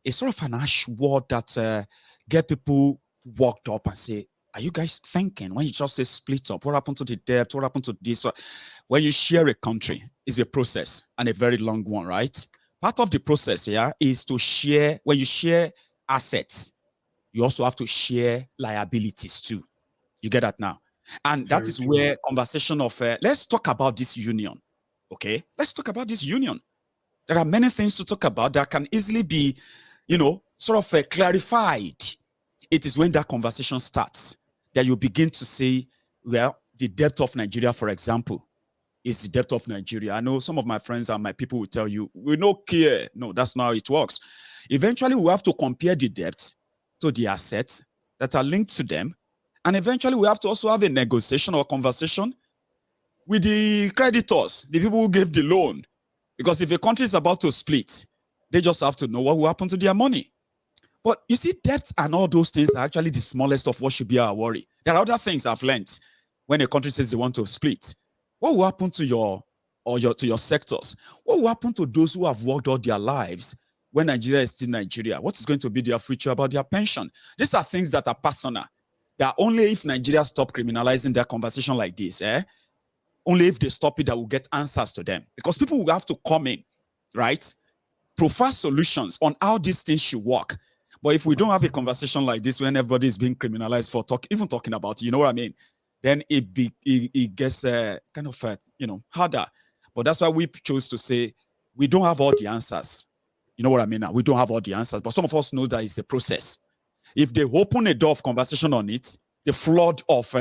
it's sort of an ash word that get people walked up and say, are you guys thinking when you just say split up? What happened to the debt? What happened to this? When you share a country, it's a process and a very long one, right? Part of the process, yeah, is to share. When you share assets, you also have to share liabilities too. You get that now? And that is where conversation of, let's talk about this union. Okay, let's talk about this union. There are many things to talk about that can easily be, sort of clarified. It is when that conversation starts that you begin to say, well, the debt of Nigeria, for example, is the debt of Nigeria. I know some of my friends and my people will tell you, we don't care. No, that's not how it works. Eventually, we have to compare the debt to the assets that are linked to them. And eventually, we have to also have a negotiation or conversation with the creditors, the people who gave the loan. Because if a country is about to split, they just have to know what will happen to their money. But you see, debt and all those things are actually the smallest of what should be our worry. There are other things I've learned when a country says they want to split. What will happen to your sectors? What will happen to those who have worked all their lives when Nigeria is still Nigeria? What is going to be their future about their pension? These are things that are personal. That only if Nigeria stop criminalizing their conversation like this, only if they stop it, that will get answers to them. Because people will have to come in, right? Provide solutions on how these things should work. But if we don't have a conversation like this when everybody is being criminalized for even talking about it, you know what I mean? Then it gets kind of harder. But that's why we chose to say we don't have all the answers. You know what I mean? Now we don't have all the answers, but some of us know that it's a process. If they open a door of conversation on it, the flood of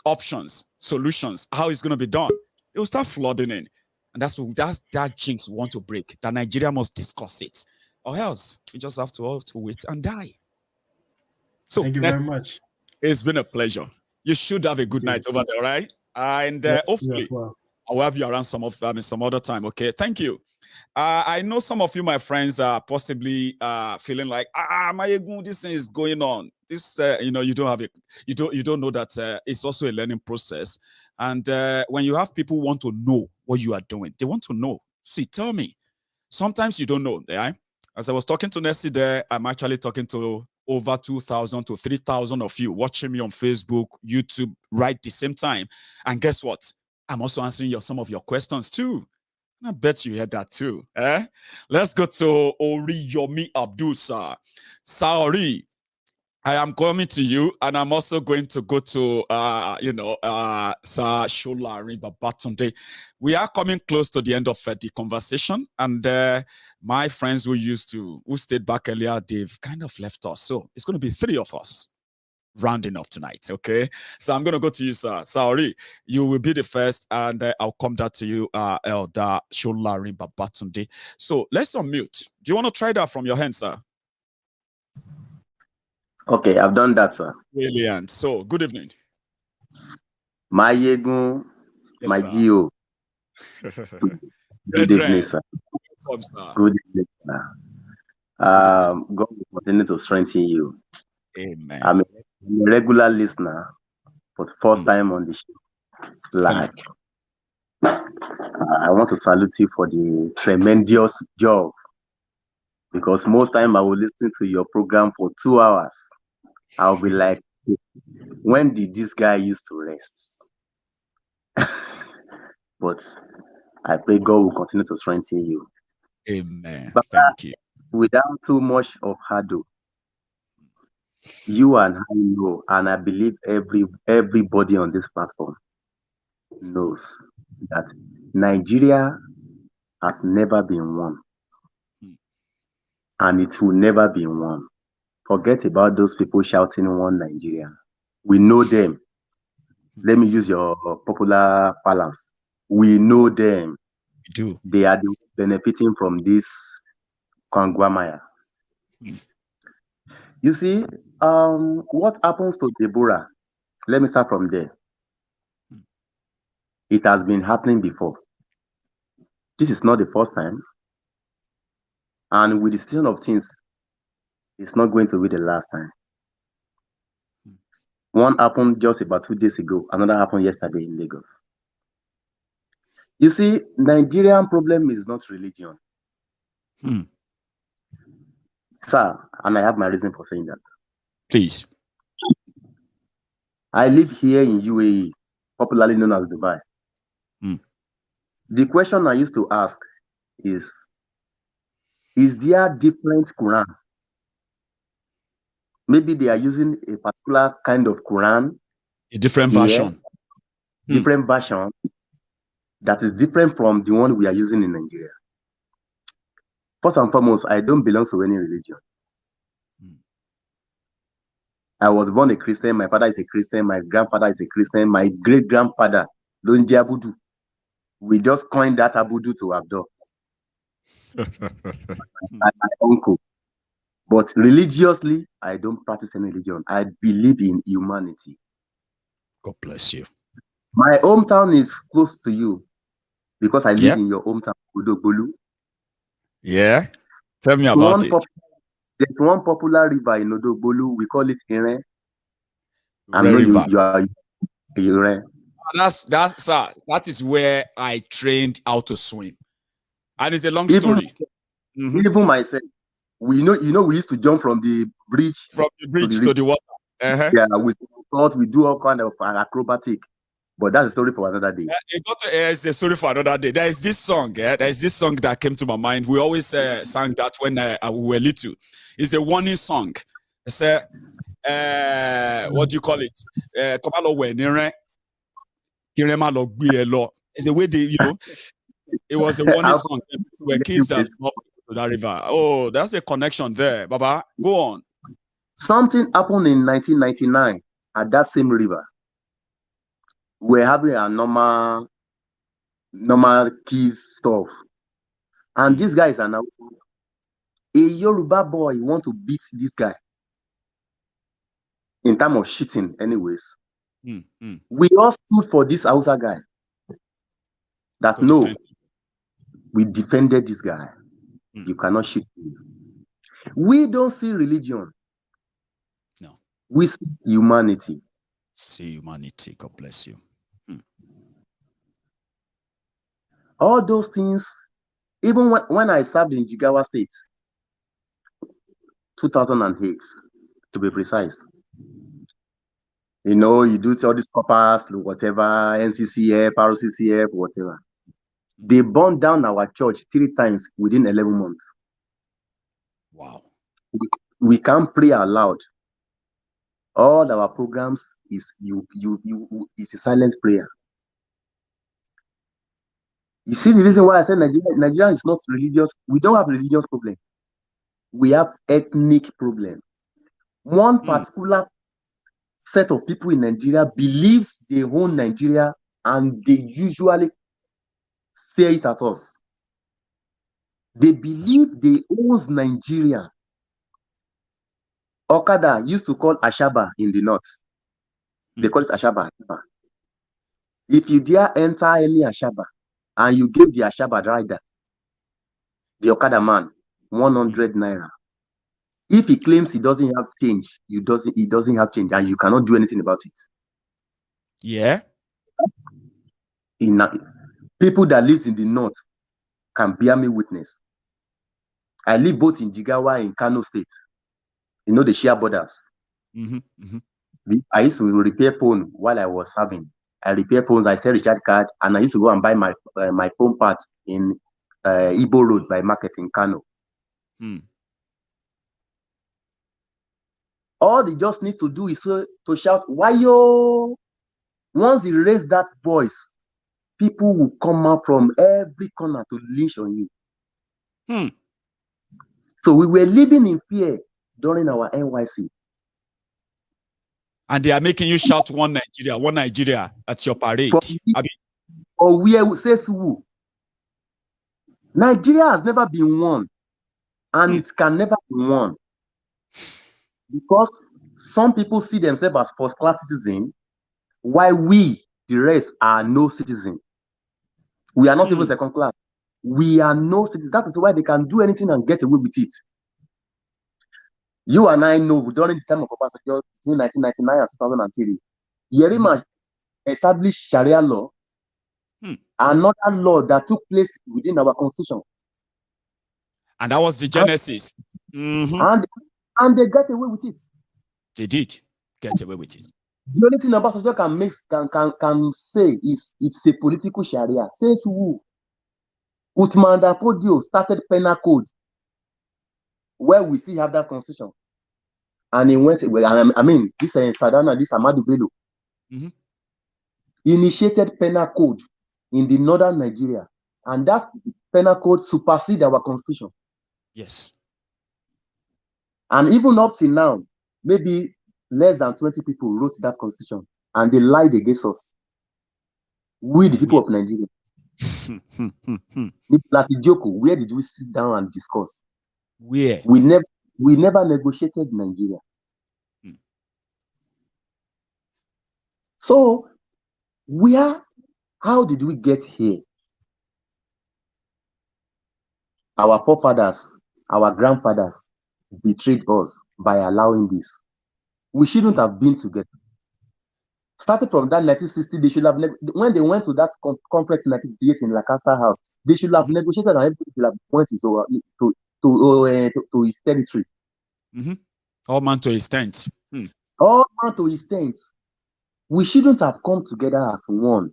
options, solutions, how it's going to be done, it will start flooding in. And that's that jinx we want to break, that Nigeria must discuss it. Or else we just have to wait and die. So thank you very much. It's been a pleasure. You should have a good night over there, right? And yes, hopefully I'll have you around some other time. Okay, thank you. I know some of you, my friends, are possibly feeling like, Maiyegun, this thing is going on. This, you don't have it. You don't know that it's also a learning process. And when you have people who want to know what you are doing, they want to know. See, tell me. Sometimes you don't know. Yeah? As I was talking to Nessie there, I'm actually talking to over 2,000 to 3,000 of you watching me on Facebook, YouTube, right the same time. And guess what? I'm also answering some of your questions too. I bet you heard that too. Let's go to Oriyomi Abdul, sir. Sorry, I am coming to you, and I'm also going to go to, Sir Sholari Babatunde. We are coming close to the end of the conversation, and my friends who stayed back earlier, they've kind of left us. So it's going to be 3 of us rounding up tonight, okay? So I'm going to go to you, sir. Sorry, you will be the first, and I'll come down to you, Elder Sholari Babatunde. So let's unmute. Do you want to try that from your hand, sir? Okay, I've done that, sir. Brilliant. So, good evening. Maiyegun, yes, my Gio. Good evening, sir. Welcome, sir. Good evening, sir. God will continue to strengthen you. Amen. I'm a regular listener for the first time on the show live. I want to salute you for the tremendous job, because most time I will listen to your program for 2 hours. I'll be like, when did this guy used to rest? But I pray God will continue to strengthen you. Amen. But thank you. Without too much of hurdle, you and I know, and I believe everybody on this platform knows that Nigeria has never been won, and it will never be won. Forget about those people shouting "One Nigeria." We know them. Let me use your popular balance. We know them. We do. They are benefiting from this Kwangwamaya. You see, what happens to Deborah? Let me start from there. It has been happening before. This is not the first time. And with the situation of things, It's not going to be the last time. One happened just about 2 days ago. Another happened yesterday in Lagos. You see, Nigerian problem is not religion. Sir, and I have my reason for saying that. Please. I live here in UAE, popularly known as Dubai. The question I used to ask is there different Quran? Maybe they are using a particular kind of Quran. A different version. Different version that is different from the one we are using in Nigeria. First and foremost, I don't belong to any religion. I was born a Christian. My father is a Christian. My grandfather is a Christian. My great-grandfather, Lonji Abudu. We just coined that Abudu to Abdul. My uncle. But religiously, I don't practice any religion. I believe in humanity. God bless you. My hometown is close to you because I live in your hometown, Odogbolu. Yeah. Tell me about it. There's one popular river in Odogbolu. We call it Ire. I know you are Ire. That is where I trained how to swim. And it's a long story. Even myself, we used to jump from the bridge to the water. Yeah, we thought we do all kind of acrobatic, but that's a story for another day. It's a story for another day. There is this song, There is this song that came to my mind. We always sang that when we were little. It's a warning song. It's what do you call it? It's a way they, it was a warning song. Were kids that to that river. Oh, that's a connection there. Baba, go on. Something happened in 1999 at that same river. We're having a normal kids stuff. And this guy is announced, a Yoruba boy want to beat this guy. In terms of shitting, anyways. We all stood for this Hausa guy. That no, we defended this guy. You cannot shit him. We don't see religion. No. We see humanity. See humanity. God bless you. All those things, even when I served in Jigawa State, 2008, to be precise. You do all these coppers, whatever, NCCF, RCCF, whatever. They burned down our church 3 times within 11 months. Wow. We can't pray aloud. All our programs is a silent prayer. You see the reason why I said Nigeria is not religious. We don't have religious problem. We have ethnic problem. One particular set of people in Nigeria believes they own Nigeria, and they usually say it at us. They believe they own Nigeria. Okada used to call Ashaba in the north. They call it Ashaba. If you dare enter any Ashaba and you give the Ashaba rider, the Okada man, 100 naira. If he claims he doesn't have change, he doesn't have change, and you cannot do anything about it. Yeah. People that lives in the north can bear me witness. I live both in Jigawa and Kano State. They share borders. I used to repair phone while I was serving. I repair phones, I sell recharge card, and I used to go and buy my phone parts in Ibo Road by Market in Kano. All they just need to do is to shout, "Wayo!" Once he raise that voice, people will come out from every corner to lynch on you. So we were living in fear during our NYC. And they are making you shout one Nigeria at your parade. Or where says who? Nigeria has never been won, and it can never be won. Because some people see themselves as first-class citizens, while we, the rest, are no citizen. We are not even second class. We are no citizens. That is why they can do anything and get away with it. You and I know during the time of Obasanjo between 1999 and 2003, Yerima established Sharia law, another law that took place within our constitution. And that was the genesis. And they got away with it. They did get away with it. The only thing Obasanjo can say is it's a political Sharia. Says who? Uthman Podio started penal code where we still have that constitution. And he went, I mean, this Sadana, this Amadu Bello, initiated penal code in the northern Nigeria. And that penal code supersedes our constitution. Yes. And even up till now, maybe less than 20 people wrote that constitution. And they lied against us. We, the people of Nigeria. It's like a joke. Where did we sit down and discuss? Where? We never negotiated Nigeria. So, how did we get here? Our forefathers, our grandfathers betrayed us by allowing this. We shouldn't have been together. Starting from that 1960, they should have when they went to that conference in 1958 in Lancaster House, they should have negotiated and everybody should have went to his territory. All man to his tent. All man to his tent. We shouldn't have come together as one.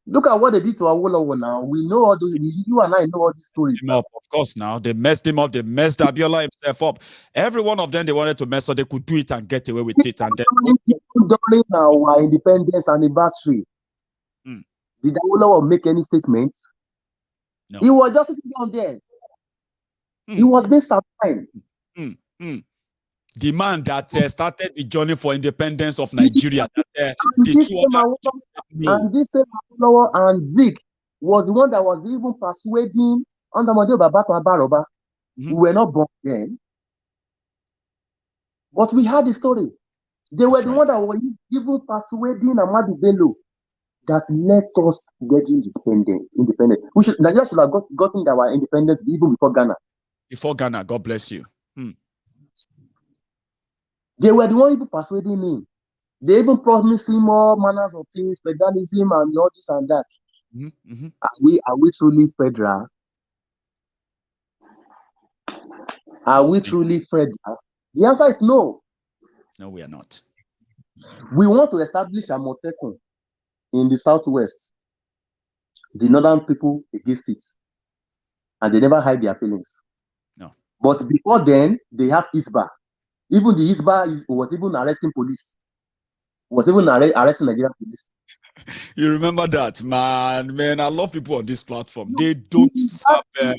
Look at what they did to Awolowo now. We know all those. You and I know all these stories. Of course, now they messed him up. They messed Abiola himself up. Every one of them they wanted to mess up. They could do it and get away with it. And then during our independence anniversary, did Awolowo make any statements? No. He was just sitting down there. He was being sidelined. The man that started the journey for independence of Nigeria. And this same Awolowo and Zik was the one that was even persuading Andamade Babato Abaroba. We were not born then. But we had the story. They were the one that were even persuading Amadu Bello that let us get independent. Nigeria should have gotten our independence even before Ghana. Before Ghana, God bless you. They were the one even persuading him. They even promised him all manners of things, federalism and all this and that. Are we truly federal? Are we truly federal? The answer is no. No, we are not. We want to establish a Amotekun in the southwest. The northern people against it. And they never hide their feelings. No. But before then, they have Isba. Even the Isba was even arresting police. Was even arresting Nigerian police. You remember that, man? I love people on this platform. They don't serve a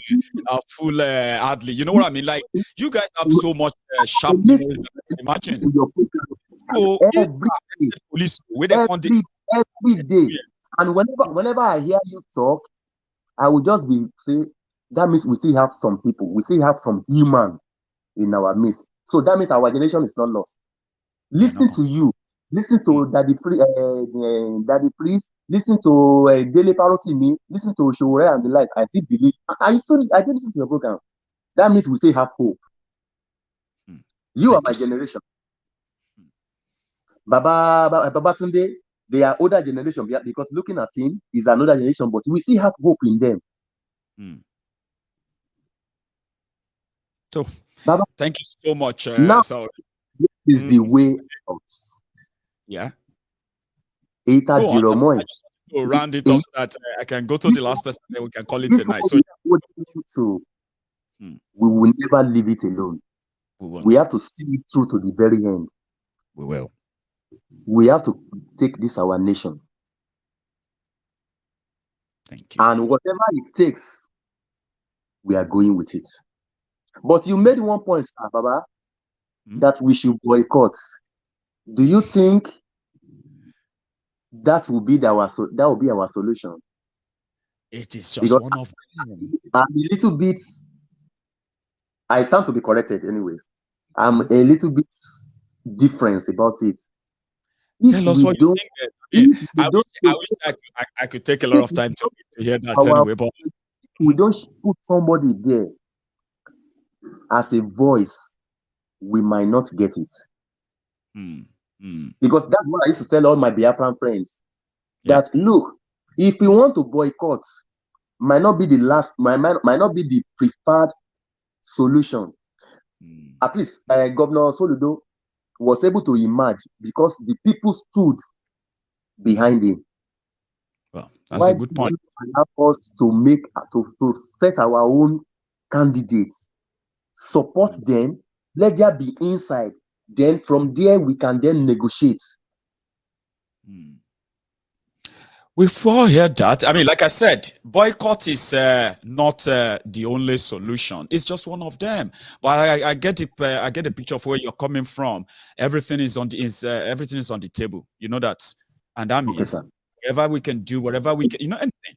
full hardly. You know what I mean? Like, you guys have so much sharpness. Imagine. Every day. And whenever I hear you talk, I will just be saying, that means we still have some people. We still have some human in our midst. So that means our generation is not lost. Listen to you. Listen to Daddy Priest. Listen to Dele Parotimi. Listen to Shore and the like. I still believe. I did listen to your program. That means we still have hope. You are my generation. Babatunde, they are older generation because looking at him is another generation, but we still have hope in them. So, thank you so much. Now, this is the way out. Yeah. I just want to round it up so that I can go to the last person and we can call it a night. So, we will never leave it alone. We have to see it through to the very end. We will. We have to take this our nation. Thank you. And whatever it takes, we are going with it. But you made one point, sir, Baba, that we should boycott. Do you think that will be our solution? It is just one of them. I'm a little bit. I stand to be corrected, anyways. I'm a little bit different about it. Tell us what you think. I wish I could take a lot of time to hear that anyway. But we don't put somebody there as a voice we might not get it. Because that's what I used to tell all my Biafran friends. That look, if we want to boycott, might not be the might not be the preferred solution. At least Governor Soludo was able to emerge because the people stood behind him. Well, that's a good point. Allow us to set our own candidates, support them, let there be inside. Then from there we can then negotiate. We've all heard that. I mean, like I said, boycott is not the only solution. It's just one of them. But I get it. I get a picture of where you're coming from. Everything is on the table. You know that, and that means whatever we can do, whatever we can, anything.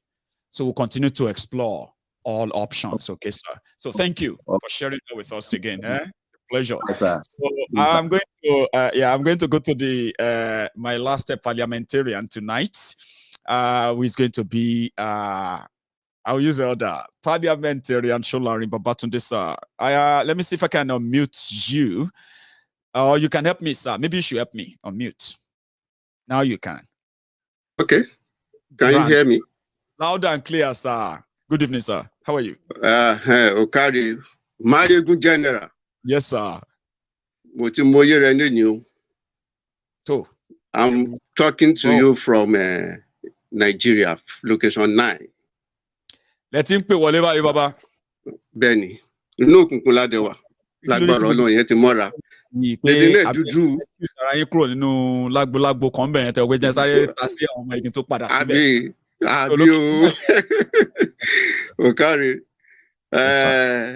So we'll continue to explore all options. Okay, sir. So thank you for sharing that with us again. Pleasure. So I'm going to go to the my last parliamentarian tonight. Who is going to be I'll use the other parliamentarian Sholari Babatunde, sir. Let me see if I can unmute you. Or you can help me, sir. Maybe you should help me unmute. Now you can. Okay. Can you hear me? Loud and clear, sir. Good evening, sir. How are you? Okari, Maiyegun General. Yes, sir. I'm talking to you from Nigeria, location 9. Let him pay whatever, Baba. Benny. No kunkuladewa. Lagbara Ọlọ́run yẹn ti mọ́ra. Èdè náà dúdú. Lágbo kan bẹ̀rẹ̀ tẹ̀ wé jẹ́ sáré ta sí àwọn ọmọ igi tó padà síbẹ̀. Àbí o. Okari.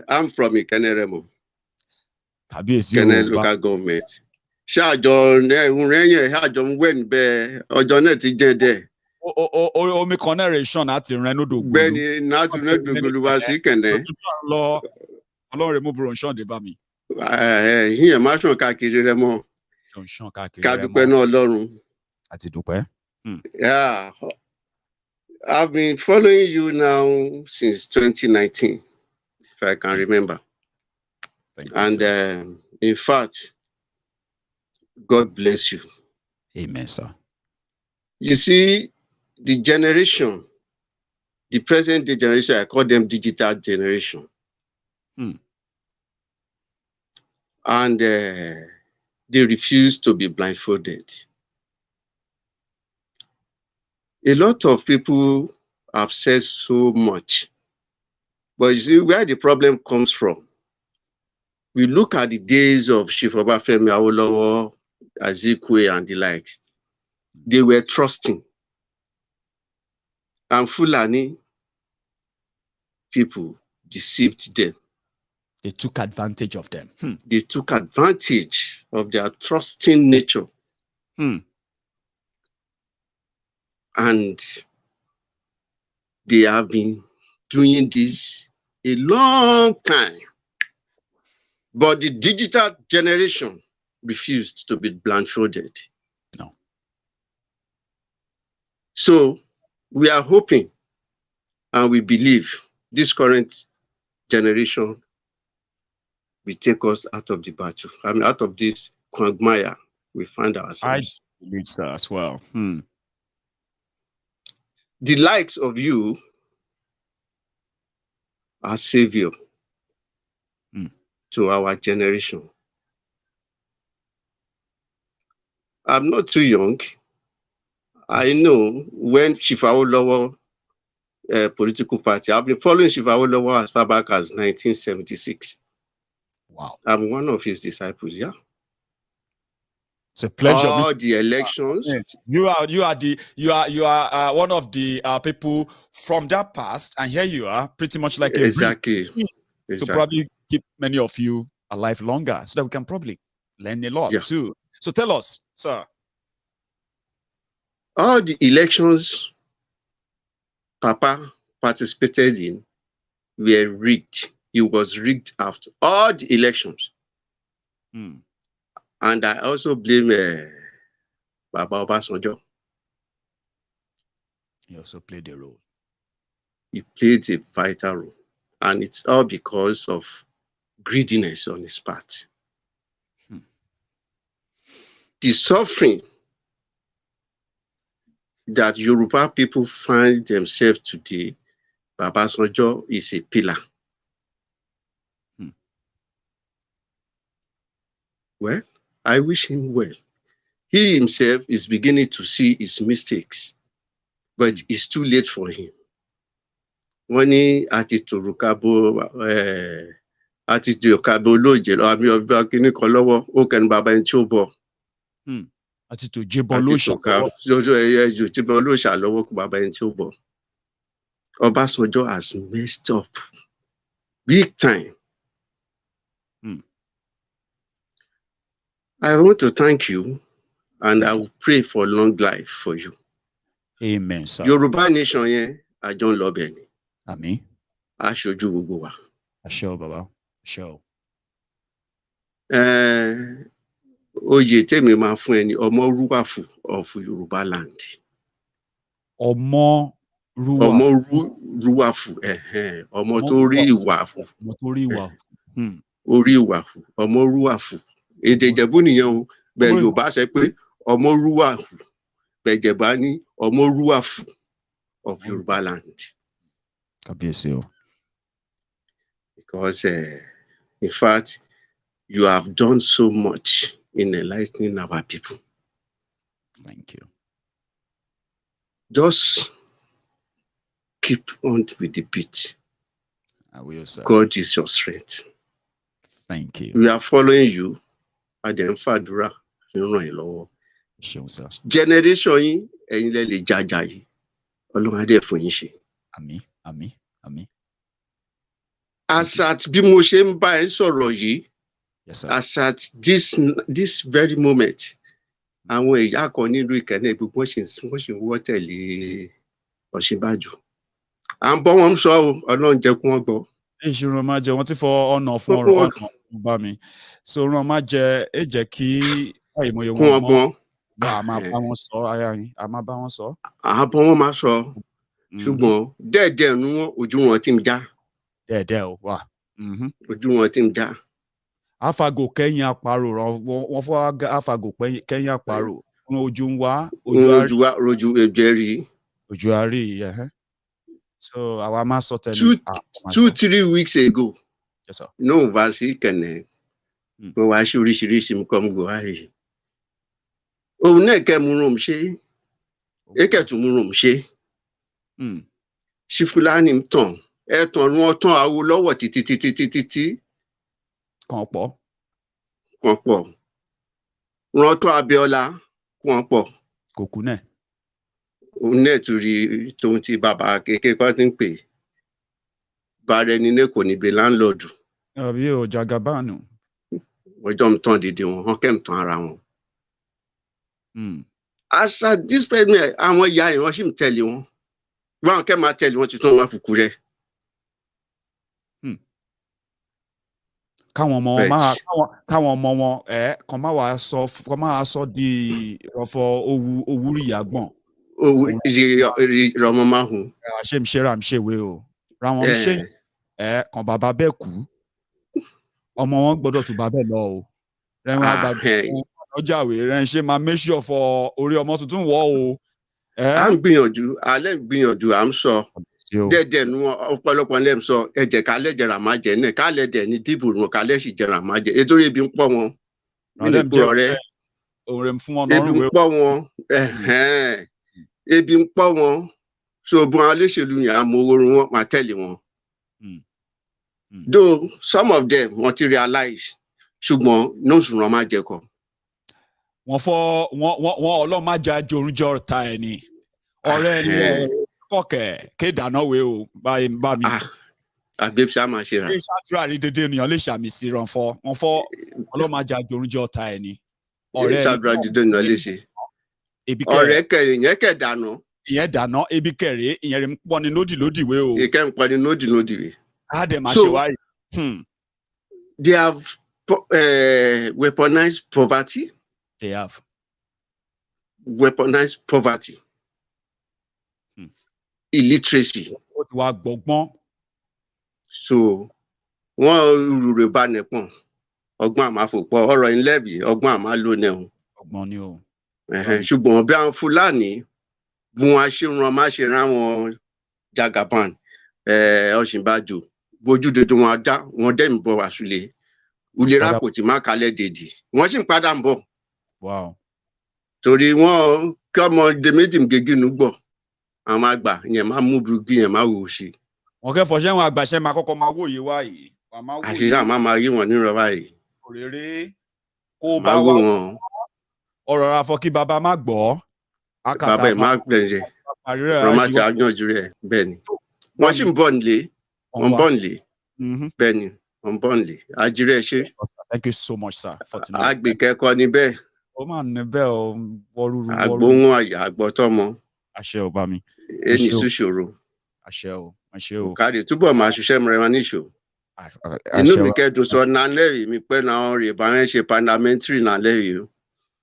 I'm from Ikeneremo. Ikene local government. Ṣáàjọ rẹ́yìn ṣáàjọ ń wẹ̀ níbẹ̀ ọjọ́ náà ti jẹ́ dẹ̀. Omi kan náà rẹ̀ ṣàn láti rìn lódò gbòòlù. Bẹ́ẹ̀ni láti rìn lódò gbòòlù wá sí Kẹ̀nẹ́. Ọlọ́run rẹ̀ mú burú ṣàn dé bá mi. Yíyan má ṣàn káàkiri rẹ mọ́. Ká dúpẹ́ náà Ọlọ́run. Àti dúpẹ́. Yeah, I've been following you now since 2019, if I can remember. And in fact, God bless you. Amen, sir. You see, the present day generation, I call them digital generation. And they refuse to be blindfolded. A lot of people have said so much. But you see where the problem comes from. We look at the days of Chief Obafemi Awolowo, Azikwe, and the likes. They were trusting. And Fulani people deceived them. They took advantage of them. They took advantage of their trusting nature. And they have been doing this a long time. But the digital generation refused to be blindfolded. No. So we are hoping and we believe this current generation will take us out of the battle. I mean, out of this quagmire we find ourselves. I believe so as well. The likes of you are savior to our generation. I'm not too young. I know when Chief Awolowo political party, I've been following Chief Awolowo as far back as 1976. Wow. I'm one of his disciples, yeah. It's a pleasure. All the elections. You are one of the people from that past, and here you are, pretty much like a exactly. To probably keep many of you alive longer, so that we can probably learn a lot too. So tell us, sir. All the elections Papa participated in were rigged. It was rigged after all the elections. And I also blame Baba Obasanjo. He also played a role. He played a vital role. And it's all because of greediness on his part. the suffering that Yoruba people find themselves today, Baba Sanjo is a pillar. Well, I wish him well. He himself is beginning to see his mistakes, but it's too late for him. When he attitude Rukabo, attitude Kabo Loje, I mean, of Bakini Kolowo, Oken Baba and Chobo. Attitude Jibolosha. Jibolosha, Lowo Baba and Chobo. Obasanjo has messed up big time. I want to thank you, and I will pray for long life for you. Amen, sir. Yoruba nation, yeah, I don't love any. Amen. I showed you go. I show, Baba. Show. Oye, tell me, my friend, Omo Ruwafu of Yoruba land. Omo Ruwafu. Omo Ruwafu, Omo Tori Wafu. Omo Tori Wafu. Ori Wafu, Omo Ruwafu. Èdè Ìjẹ̀bú nìyẹn o, bẹ́ẹ̀ Yorùbá sọ pé Ọmọ Rúwàfù, bẹ́ẹ̀ Ìjẹ̀bú ní Ọmọ Rúwàfù of Yoruba land. Because in fact, you have done so much in enlightening our people. Thank you. Just keep on with the beat. I will, sir. God is your strength. Thank you. We are following you. Fadura, generation yín, ẹ̀yin lẹ lè jaja yìí. Ọlọ́run á dẹ̀ fún yín ṣe. Àmín, àmín, àmín. As at bí mo ṣe ń bá ẹ sọ̀rọ̀ yìí, as at this very moment, àwọn ìyá kan nílùú Ìkẹ́nnẹ́ gbogbo wọ́n ṣì ń wọ́ tẹ̀lé Ọ̀ṣínbàjò. À ń bọ́ wọn sọ ọ́, Ọlọ́run jẹ́ kí wọ́n gbọ́. Ìṣirò máa jẹ wọ́n ti fọ ọ̀nà fún ọ̀nà bá mi. So ràn má jẹ ẹ jẹ́ kí àìmọye wọn mọ́. A máa bá wọn sọ aya yín, a máa bá wọn sọ. Àbọ̀ wọn máa sọ, ṣùgbọ́n dẹ́ẹ̀dẹ́ẹ̀ nu wọn ojú wọn ti ń já. Dẹ́ẹ̀dẹ́ẹ̀ o wà. Ojú wọn ti ń já. Afago kẹ́yìn àparò wọ́n fọ́ afago kẹ́yìn àparò. Ojú ń wá. Ojú ẹ̀jẹ̀ Ojú àárí yẹn. So àwa máa sọ tẹ́lẹ̀. 2-3 weeks ago. Yes, sir. No, Vasi Kenne. Mo wá sí oríṣiríṣi nǹkan gbọ́ ààyè. Òun náà kẹ́ mú rùm ṣe. Èkẹ́ tún mú rùm ṣe. Ṣífúlání ń tàn. Ẹ̀tàn rún ọtán àwo lọ́wọ́ títí. Kàn pọ̀. Rún ọtán Abíọ́lá kàn pọ̀. Kò kú náà. Òun náà tún rí tóun ti bàbá kékeré kan ti ń pè. Bàrẹ̀ ni ní kò ní be láńlọ́ọ̀dù. Àbí o Jagabanu. Ọjọ́ ń tán dìde wọn, wọ́n kẹ́ ń tán ara wọn. As at this point, àwọn ìyá yẹn wọ́n sì ń tẹ̀lé wọn. Wọ́n kẹ́ máa tẹ̀lé wọn ti tán wọn fùkú rẹ̀. Káwọn ọmọ wọn kàn máa sọ di ọ̀fọ̀ owúrí ìyàgbọ̀n. Rọmọ máa hùn. Àṣé mi ṣe ra mi ṣe wé o. Ra wọn ṣe kàn bàbá bẹ́ẹ̀ kú. Ọmọ wọn gbọ́dọ̀ tún bá bẹ́ẹ̀ lọ o. Rẹ́wọ̀n àgbàgbọ́ ọjàwé rẹ̀ ń ṣe máa make sure for orí ọmọ tuntun wọ̀ o. À ń gbìyànjú, alẹ́ ń gbìyànjú, à ń sọ. Dẹ́dẹ̀ nu ọ̀pọ̀lọpọ̀ lẹ́ ń sọ ẹ̀jẹ̀ kálẹ̀ jẹ̀rà máa jẹ náà kálẹ̀ dẹ̀ ní dìbò wọn kálẹ̀ sì jẹ̀rà máa jẹ. Ètò ebi ń pọ̀ wọn. Ebi ń pọ̀ wọn. Ebi ń pọ̀ wọn. So bu àwọn olóṣèlú yẹn àmọ́ orun wọn máa tẹ̀lé wọn. Though some of them want to realize, ṣùgbọ́n no sùnrọ̀ máa jẹ kọ. Wọ́n ọlọ́run máa jẹ àjòrúnjọ ta ẹ̀ ni. Ọ̀rẹ́ ẹni kọ̀kẹ́ kéèdáná wé o bá mi. Àgbẹ̀ sá máa ṣe rà. Ṣé ìṣàtúrà rí dédé ènìyàn lè ṣàmì sí ràn fọ́? Wọ́n fọ́ ọlọ́run máa jẹ àjòrúnjọ ta ẹ̀ ni. Ọ̀rẹ́ ìṣàtúrà dédé ènìyàn lè ṣe. Ọ̀rẹ́ kẹrin yẹn kẹ̀ dáná. Ìyẹn dáná ebi kẹrẹ ìyẹn rẹ̀ ń pọ́n ni lódì wé o. Ìkẹ́ ń pọ́n ni lódì wé. So they have weaponized poverty. They have weaponized poverty. Illiteracy. So wọ́n rúre bá nìpọ̀n ọgbọ́n àmàfòpọ̀ ọ̀rọ̀ ìlẹ́bì ọgbọ́n àmàlónẹ̀hún ṣùgbọ́n bí àwọn Fúlàní bí wọ́n ṣe ràn má ṣe rán wọn Jagaban Ọ̀ṣínbàjò bójú dodo wọn dá wọn dẹ́mi bọ̀ wá sílé ulera kò tí má kalẹ̀ dèdì wọ́n sì ń padà ń bọ̀. Torí wọn kí ọmọdé méjì gègé nù gbọ̀ àwọn àgbà yẹn máa mú burúkú yẹn máa wò sí. Wọ́n kẹ́ fọṣẹ́ wọn àgbàṣẹ́ máa kọ́kọ́ máa wòye wá yìí. Àṣírí àmà máa rí wọn nírọ̀ báyìí. Òrèrè kó bá wà wọ́n. Ọ̀rọ̀ afọ kí bàbá má gbọ́. Bàbá ẹ̀ má gbẹ̀rẹ̀. Ọ̀rọ̀ má ti àyànjú rẹ̀ bẹ́ẹ̀ ni. Wọ́n sì ń bọ̀ nílé. Wọ́n bọ̀ nílé. Bẹ́ẹ̀ ni wọ́n bọ̀ nílé. Àjírí ẹ̀ ṣe. Thank you so much, sir, for tonight. Àgbẹ̀kẹ́kọ̀ọ́ ni bẹ́ẹ̀. Ó máa ní bẹ́ẹ̀ o wọ́rúurú. Àgbóhùn àyà àgbọ̀tọ́mọ. Àṣẹ ò bá mi. Ẹni ṣòṣòro. Àṣẹ ò. Àṣẹ ò. Òkàdé túbọ̀ máa ṣiṣẹ́ mìíràn wọn níṣò. Inú mi kẹ́dùn sọ nálẹ́ yìí mi pẹ́ náà rè bá wọn ṣe parliamentary nálẹ́ yìí o.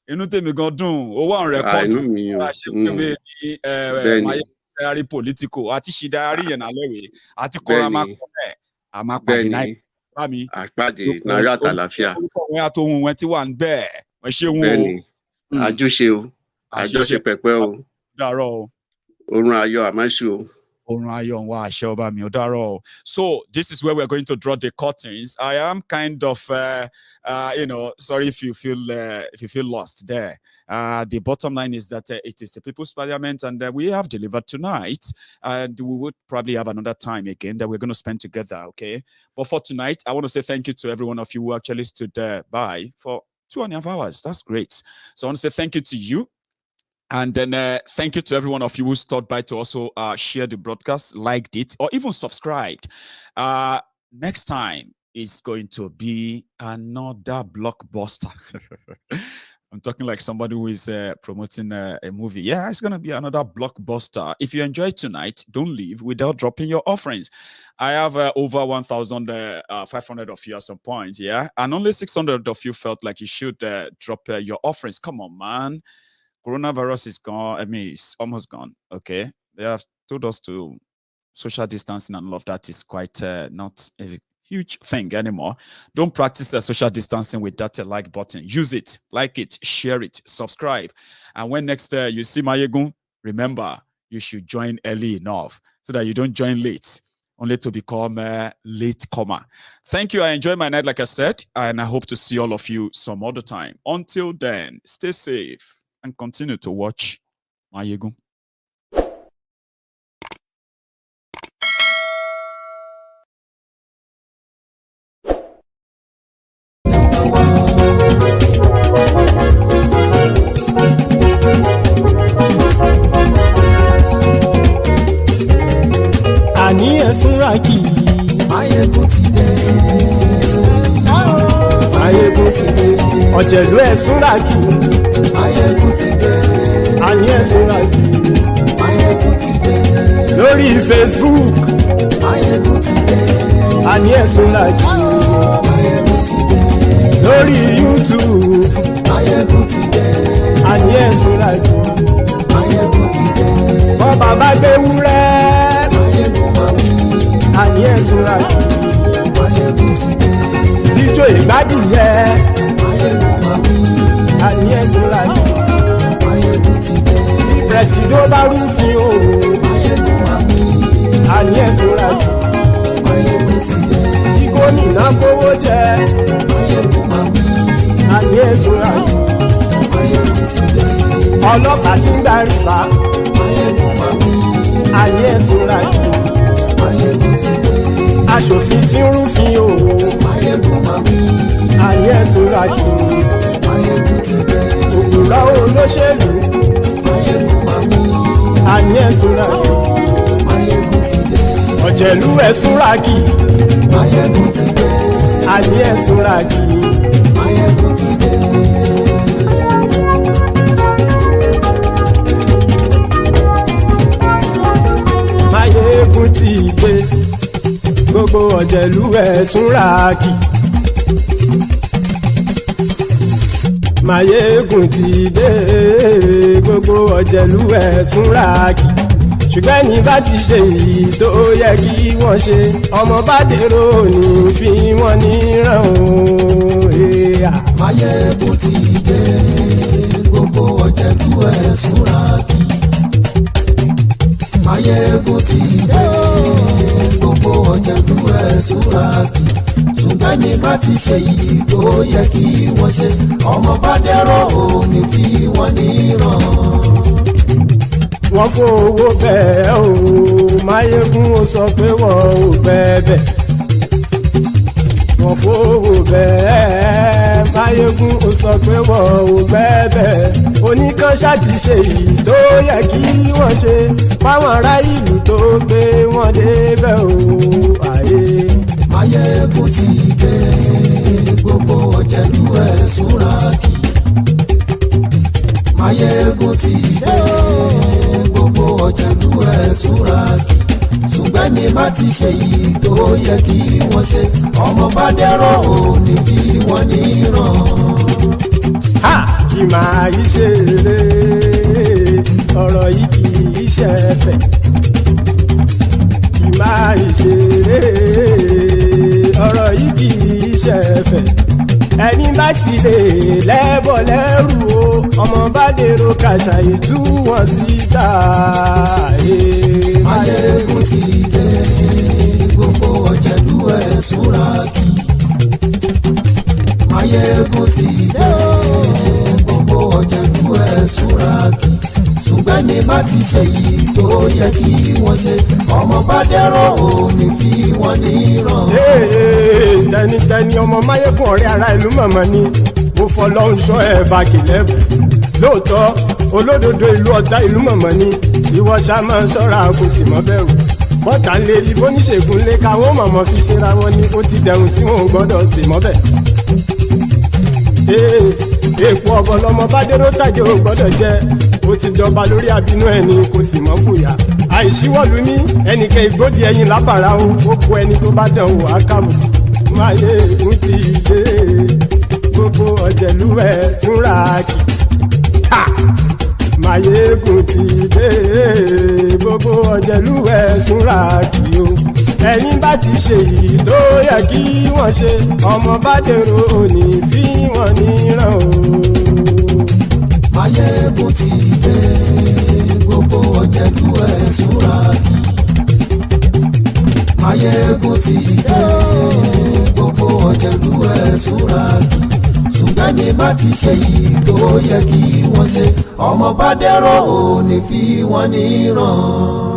Inú tèmi gan dùn owó àwọn rẹ́kọ́ọ̀dù ṣe Politico àti ṣìdárí yẹn nálẹ́ wèé àti kọ́ra máa kọ́ ẹ̀ àmàpàdé náà bá mi. Àpàdé náírà àtàlàfíà. Orúkọ wọn àtòhun wọn ti wà ń bẹ́ẹ̀ wọ́n ṣe wọn o. Bẹ́ẹ̀ni àjọṣe o àjọṣe pẹ̀pẹ́ o. Dàrọ̀ o. Orun ayọ̀ àmáṣu o. So this is where we're going to draw the curtains. I am kind of, sorry if you feel lost there. The bottom line is that it is the People's Parliament, and we have delivered tonight, and we would probably have another time again that we're going to spend together. Okay, but for tonight, I want to say thank you to every one of you who actually stood by for 2.5 hours. That's great. So I want to say thank you to you. And then thank you to every one of you who stopped by to also share the broadcast, liked it, or even subscribed. Next time is going to be another blockbuster. I'm talking like somebody who is promoting a movie. Yeah, it's going to be another blockbuster. If you enjoyed tonight, don't leave without dropping your offerings. I have over 1,500 of you at some point, yeah? And only 600 of you felt like you should drop your offerings. Come on, man. Coronavirus is gone. I mean, it's almost gone. Okay. They have told us to social distancing and all of that is quite not a huge thing anymore. Don't practice social distancing with that like button. Use it, like it, share it, subscribe. And when next you see Maiyegun, remember, you should join early enough so that you don't join late, only to become a late comer. Thank you. I enjoyed my night, like I said, and I hope to see all of you some other time. Until then, stay safe and continue to watch Maiyegun. Àní ẹ̀sùnra kì í. Maiyegun ti dé. Maiyegun ti dé. Ọ̀jẹ̀lú ẹ̀sùnra kì í. Maiyegun ti dé. Àní ẹ̀sùnra kì í. Maiyegun ti dé. Lórí Facebook. Maiyegun ti dé. Àní ẹ̀sùnra kì í. Maiyegun ti dé. Lórí YouTube. Maiyegun ti dé. Àní ẹ̀sùnra kì í. Maiyegun ti dé. Bọ́ bàbá gbé wúrẹ́. Maiyegun máa wí. Àní ẹ̀sùnra kì í. Maiyegun ti dé. Ijó ìgbádìyẹ. Maiyegun máa wí. Àní ẹ̀sùnra kì í. Maiyegun ti dé. Presido bá rúfin o. Maiyegun máa wí. Àní ẹ̀sùnra kì í. Maiyegun ti dé. Kí gómìnà kówó jẹ. Maiyegun máa wí. Àní ẹ̀sùnra kì í. Maiyegun ti dé. Ọlọ́pàá tí ń gba rìbá. Maiyegun máa wí. Àní ẹ̀sùnra kì í. Maiyegun ti dé. Aṣòfin tí ń rúfin o. Maiyegun máa wí. Àní ẹ̀sùnra kì í. Maiyegun ti dé. Òpùrọ́ olóṣèlú. Maiyegun máa wí. Àní ẹ̀sùnra kì í. Maiyegun ti dé. Ọ̀jẹ̀lú ẹ̀sùnra kì í. Maiyegun ti dé. Àní ẹ̀sùnra kì í. Maiyegun ti dé. Maiyegun ti dé. Gbogbo ọ̀jẹ̀lú ẹ̀sùnra kì í. Maiyegun ti dé. Gbogbo ọ̀jẹ̀lú ẹ̀sùnra kì í. Ṣùgbọ́n ní bá ti ṣe èyí tó yẹ kí wọ́n ṣe, ọmọ bá dèrò ní fi wọ́n níran o. Maiyegun ti dé. ọ̀jẹ̀lú ẹ̀ súnra kí. Maiyegun ti dé gbogbo ọ̀jẹ̀lú ẹ̀ súnra kí. Ṣùgbọ́n ní bá ti ṣe yìí tó yẹ kí wọ́n ṣe ọmọ bá dẹ́rọ̀ ò ní fi wọ́n níran. Wọ́n fowó bẹ́ẹ̀ o Maiyegun ó sọ pé wọ́n ò bẹ́ẹ̀ wọ́n fowó bẹ́ẹ̀ Maiyegun ó sọ pé wọ́n ò bẹ́ẹ̀ oníkan ṣáàtì ṣe yìí tó yẹ kí wọ́n ṣe fáwọn ará ìlú tó gbé wọn débẹ̀ o àyè. Maiyegun ti dé gbogbo ọ̀jẹ̀lú ẹ̀ súnra kí. Maiyegun ti dé gbogbo ọ̀jẹ̀lú ẹ̀ súnra kí. Ṣùgbọ́n ní má ti ṣe yìí tó yẹ kí wọ́n ṣe ọmọ bá dẹ́rọ̀ ò ní fi wọ́n níran. Kì máa yí ṣe eré ọ̀rọ̀ yìí kì í ṣe ẹ̀fẹ̀. Kì máa yí ṣe eré ọ̀rọ̀ yìí kì í ṣe ẹ̀fẹ̀. Ẹni bá ti lè lẹ́bọ̀ lẹ́rù o ọmọ bá dèrò kàṣàyè tú wọn síta. Maiyegun ti dé gbogbo ọ̀jẹ̀lú ẹ̀ súnra kí. Maiyegun ti dé gbogbo ọ̀jẹ̀lú ẹ̀ súnra kí. Ṣùgbọ́n ní bá ti ṣe yìí tó yẹ kí wọ́n ṣe ọmọ bá dẹ́rọ̀ ò ní fi wọ́n níran. Tẹnitẹni ọmọ Maiyegun ọ̀rẹ́ ara ìlú mọ̀mọ́ ni mo fọlọ́run sọ ẹ̀ bá kìlẹ́bù lóòótọ́ olódodo ìlú ọ̀tá ìlú mọ̀mọ́ ni ìwọ ṣá máa ń ṣọ́ra kò sì mọ́ bẹ̀rù bọ́tà ń lé ibó níṣègùn lé káwọn mọ̀mọ́ fi ṣera wọn ni ó ti dẹ̀rùn tí wọn ò gbọ́dọ̀ sì mọ́ bẹ̀. Èèpo ọ̀bọ lọmọ bá dérò tàjẹ́ ò gbọ́dọ̀ jẹ́ ó ti jọba lórí abínú ẹni kò sì mọ́ fòyà àìsíwọ́lu ní ẹnìkẹ́ ìgbódì ẹyin lábàrá ó kó ẹni tó bá dán wò á kàmù. Maiyegun ti dé gbogbo ọ̀jẹ̀lú ẹ̀ túnra kì. Maiyegun ti dé gbogbo ọ̀jẹ̀lú ẹ̀ túnra kì o. Ẹni bá ti ṣe yìí tó yẹ kí wọ́n ṣe ọmọ bá dèrò òní fi wọ́n níran o. Maiyegun ti dé gbogbo ọ̀jẹ̀lú ẹ̀ súnra kí. Maiyegun ti dé gbogbo ọ̀jẹ̀lú ẹ̀ súnra kí. Ṣùgbọ́n ní bá ti ṣe yìí tó yẹ kí wọ́n ṣe ọmọ bá dẹ́rọ̀ ò ní fi wọ́n níran.